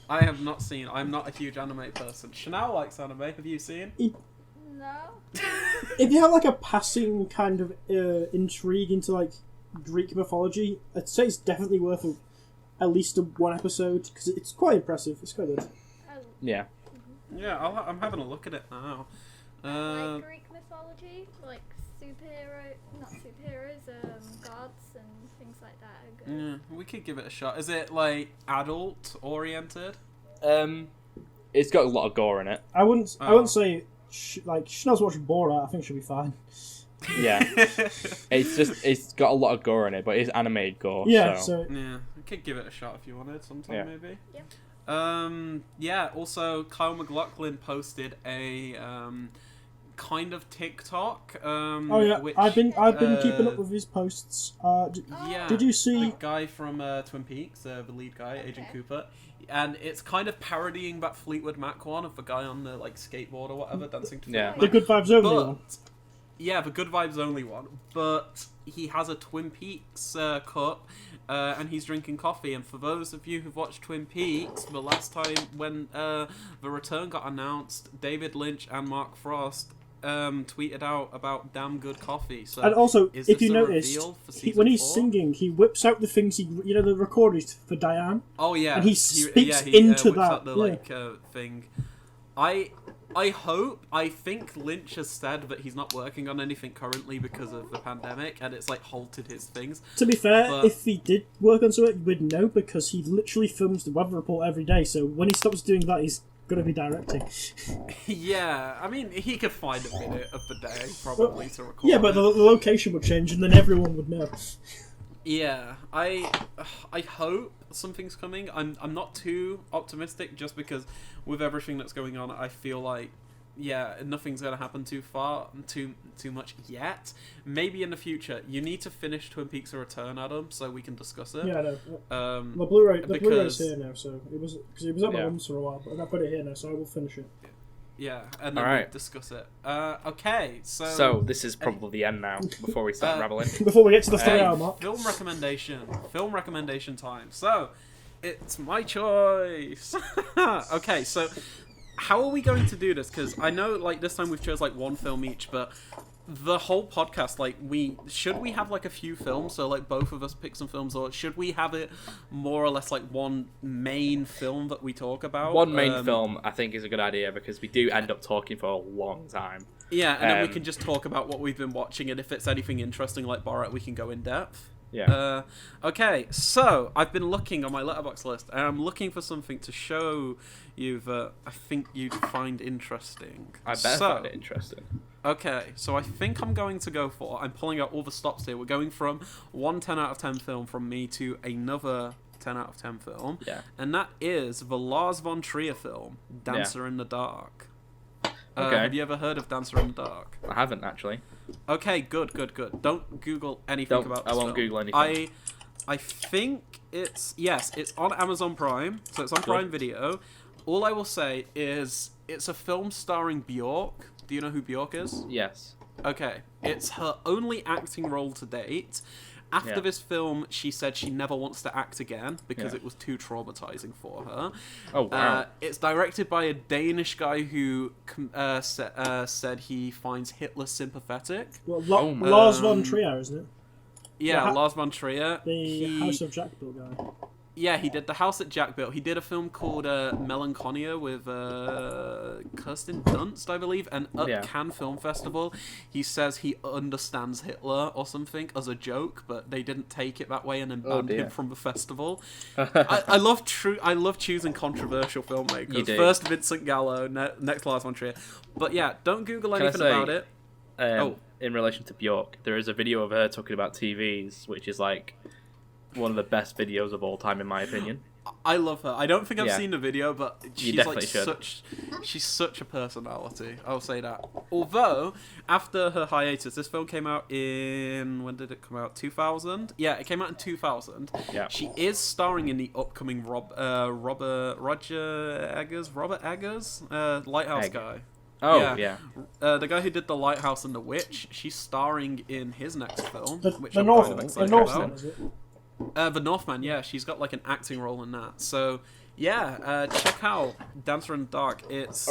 I have not seen. I'm not a huge anime person. Chanel likes anime. Have you seen? No. If you have like a passing kind of intrigue into like Greek mythology, I'd say it's definitely worth at least one episode because it's quite impressive. It's quite good. Yeah. Yeah, I'm having a look at it now. Like Greek mythology, like not superheroes, gods and things like that are good. Yeah, we could give it a shot. Is it like adult oriented? It's got a lot of gore in it. I wouldn't say like Chanel's watching Borat. I think she'll be fine. Yeah, it's got a lot of gore in it, but it's animated gore. Yeah, so yeah, we could give it a shot if you wanted sometime maybe. Yeah. Yeah. Also, Kyle MacLachlan posted a kind of TikTok. Which, I've been keeping up with his posts. Did you see the guy from Twin Peaks, the lead guy, Agent Cooper? And it's kind of parodying that Fleetwood Mac one of the guy on the like skateboard or whatever dancing to Fleetwood Mac. The Good Vibes Only one. Yeah, the Good Vibes Only one. But he has a Twin Peaks cup, and he's drinking coffee. And for those of you who've watched Twin Peaks, the last time when the return got announced, David Lynch and Mark Frost tweeted out about damn good coffee. So and also, if you noticed, when he's 4? singing, he whips out the things the recorders for Diane. Oh yeah, and he speaks into that. Thing. I think Lynch has said that he's not working on anything currently because of the pandemic, and it's like halted his things. To be fair, if he did work on something, you would know because he literally films the weather report every day. So when he stops doing that, he's gonna be directing. Yeah, I mean, he could find a minute of the day probably to record. Yeah, but the location would change, and then everyone would know. Yeah, I hope something's coming. I'm not too optimistic just because with everything that's going on, I feel like nothing's gonna happen too much yet. Maybe in the future. You need to finish Twin Peaks: A Return, Adam, so we can discuss it. Yeah, I know. The Blu-ray's here now, so it was at my mum's for a while, but I put it here now, so I will finish it. Yeah, and then we'll discuss it. Okay, so this is probably the end now. Before we start rambling, before we get to the 3-hour mark, film recommendation time. So it's my choice. Okay, so how are we going to do this? Because I know, like, this time we've chose like one film each, but the whole podcast, like, should we have like a few films, so like both of us pick some films, or should we have it more or less like one main film that we talk about? One main film I think is a good idea because we do end up talking for a long time. Yeah, and then we can just talk about what we've been watching, and if it's anything interesting like Borat, we can go in depth. Yeah. Okay, so I've been looking on my letterbox list, and I'm looking for something to show you that I think you'd find interesting. I better find it interesting. Okay, so I think I'm going to go for... I'm pulling out all the stops here. We're going from one 10 out of 10 film from me to another 10 out of 10 film. Yeah. And that is the Lars von Trier film, Dancer in the Dark. Okay. Have you ever heard of Dancer in the Dark? I haven't, actually. Okay, good. Don't Google anything about this I won't film. Google anything. I think it's... Yes, it's on Amazon Prime, so it's on Prime Video. All I will say is it's a film starring Bjork. Do you know who Bjork is? Yes. Okay. It's her only acting role to date. After this film, she said she never wants to act again because it was too traumatizing for her. Oh, wow. It's directed by a Danish guy who said he finds Hitler sympathetic. Well, Lars von Trier, isn't it? Yeah, Lars von Trier. The House of Jack Bill guy. Yeah, he did The House that Jack Built. He did a film called Melancholia with Kirsten Dunst, I believe, and at Cannes Film Festival, he says he understands Hitler or something as a joke, but they didn't take it that way and then banned him from the festival. I love choosing controversial filmmakers. First Vincent Gallo, next Lars von Trier. But yeah, don't Google anything about it. In relation to Bjork, there is a video of her talking about TVs, which is like one of the best videos of all time, in my opinion. I love her. I don't think I've seen the video, but she's she's such a personality. I'll say that. Although, after her hiatus, this film came out in... When did it come out? 2000? Yeah, it came out in 2000. Yeah. She is starring in the upcoming Robert Eggers, Lighthouse guy. Oh, yeah. The guy who did The Lighthouse and The Witch, she's starring in his next film, which the I'm North, kind of excited the Northman, about. is it? The Northman, yeah, she's got like an acting role in that. So yeah, check out Dancer in the Dark. It's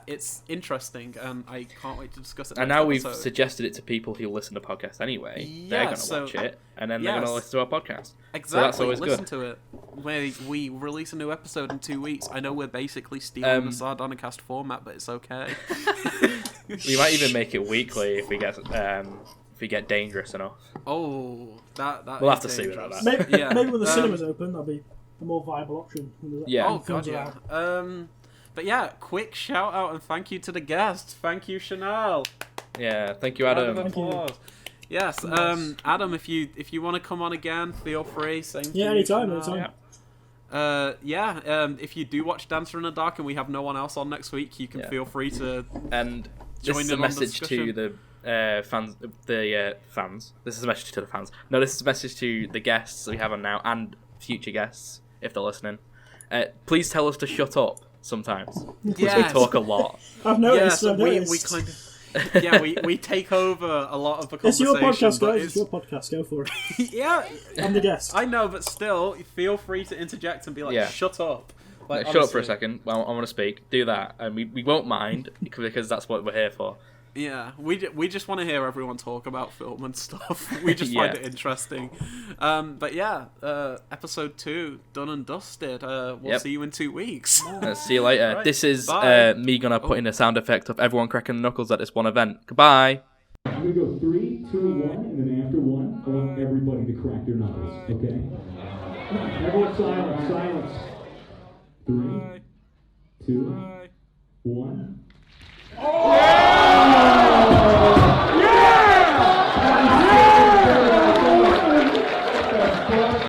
it's interesting, and I can't wait to discuss it. And now we've suggested it to people who listen to podcasts anyway. They're going to watch it, and then they're going to listen to our podcast. Exactly. So that's always listen good. to it. We release a new episode in 2 weeks. I know we're basically stealing the Sardonicast format, but it's okay. We might even make it weekly if we get dangerous enough. Oh, that we'll have to see about that. Maybe when the cinemas open, that'll be a more viable option. Yeah. Oh god, yeah. But yeah, quick shout out and thank you to the guest. Thank you, Chanel. Yeah, thank you, Adam. Thank you. Yes, Adam, if you want to come on again, feel free. Same. Yeah, anytime. If you do watch Dancer in the Dark and we have no one else on next week, you can feel free to join in. This is a message to the fans. This is a message to the fans. No, this is a message to the guests we have on now and future guests if they're listening. Please tell us to shut up sometimes because we talk a lot. I've noticed. We kind of. we take over a lot of the conversation. It's your podcast, guys. It's your podcast. Go for it. Yeah. I'm the guest. I know, but still, feel free to interject and be like, shut up. Like, shut up for a second. Well, I want to speak. Do that. And we won't mind because that's what we're here for. Yeah, we just want to hear everyone talk about film and stuff. We just find it interesting. But yeah, episode 2 done and dusted. We'll see you in 2 weeks. See you later. Right. This is me gonna put in a sound effect of everyone cracking the knuckles at this one event. Goodbye. I'm gonna go 3, 2, 1, and then after 1, I want everybody to crack their knuckles. Okay? Everyone silence. 3, 2, 1. Oh!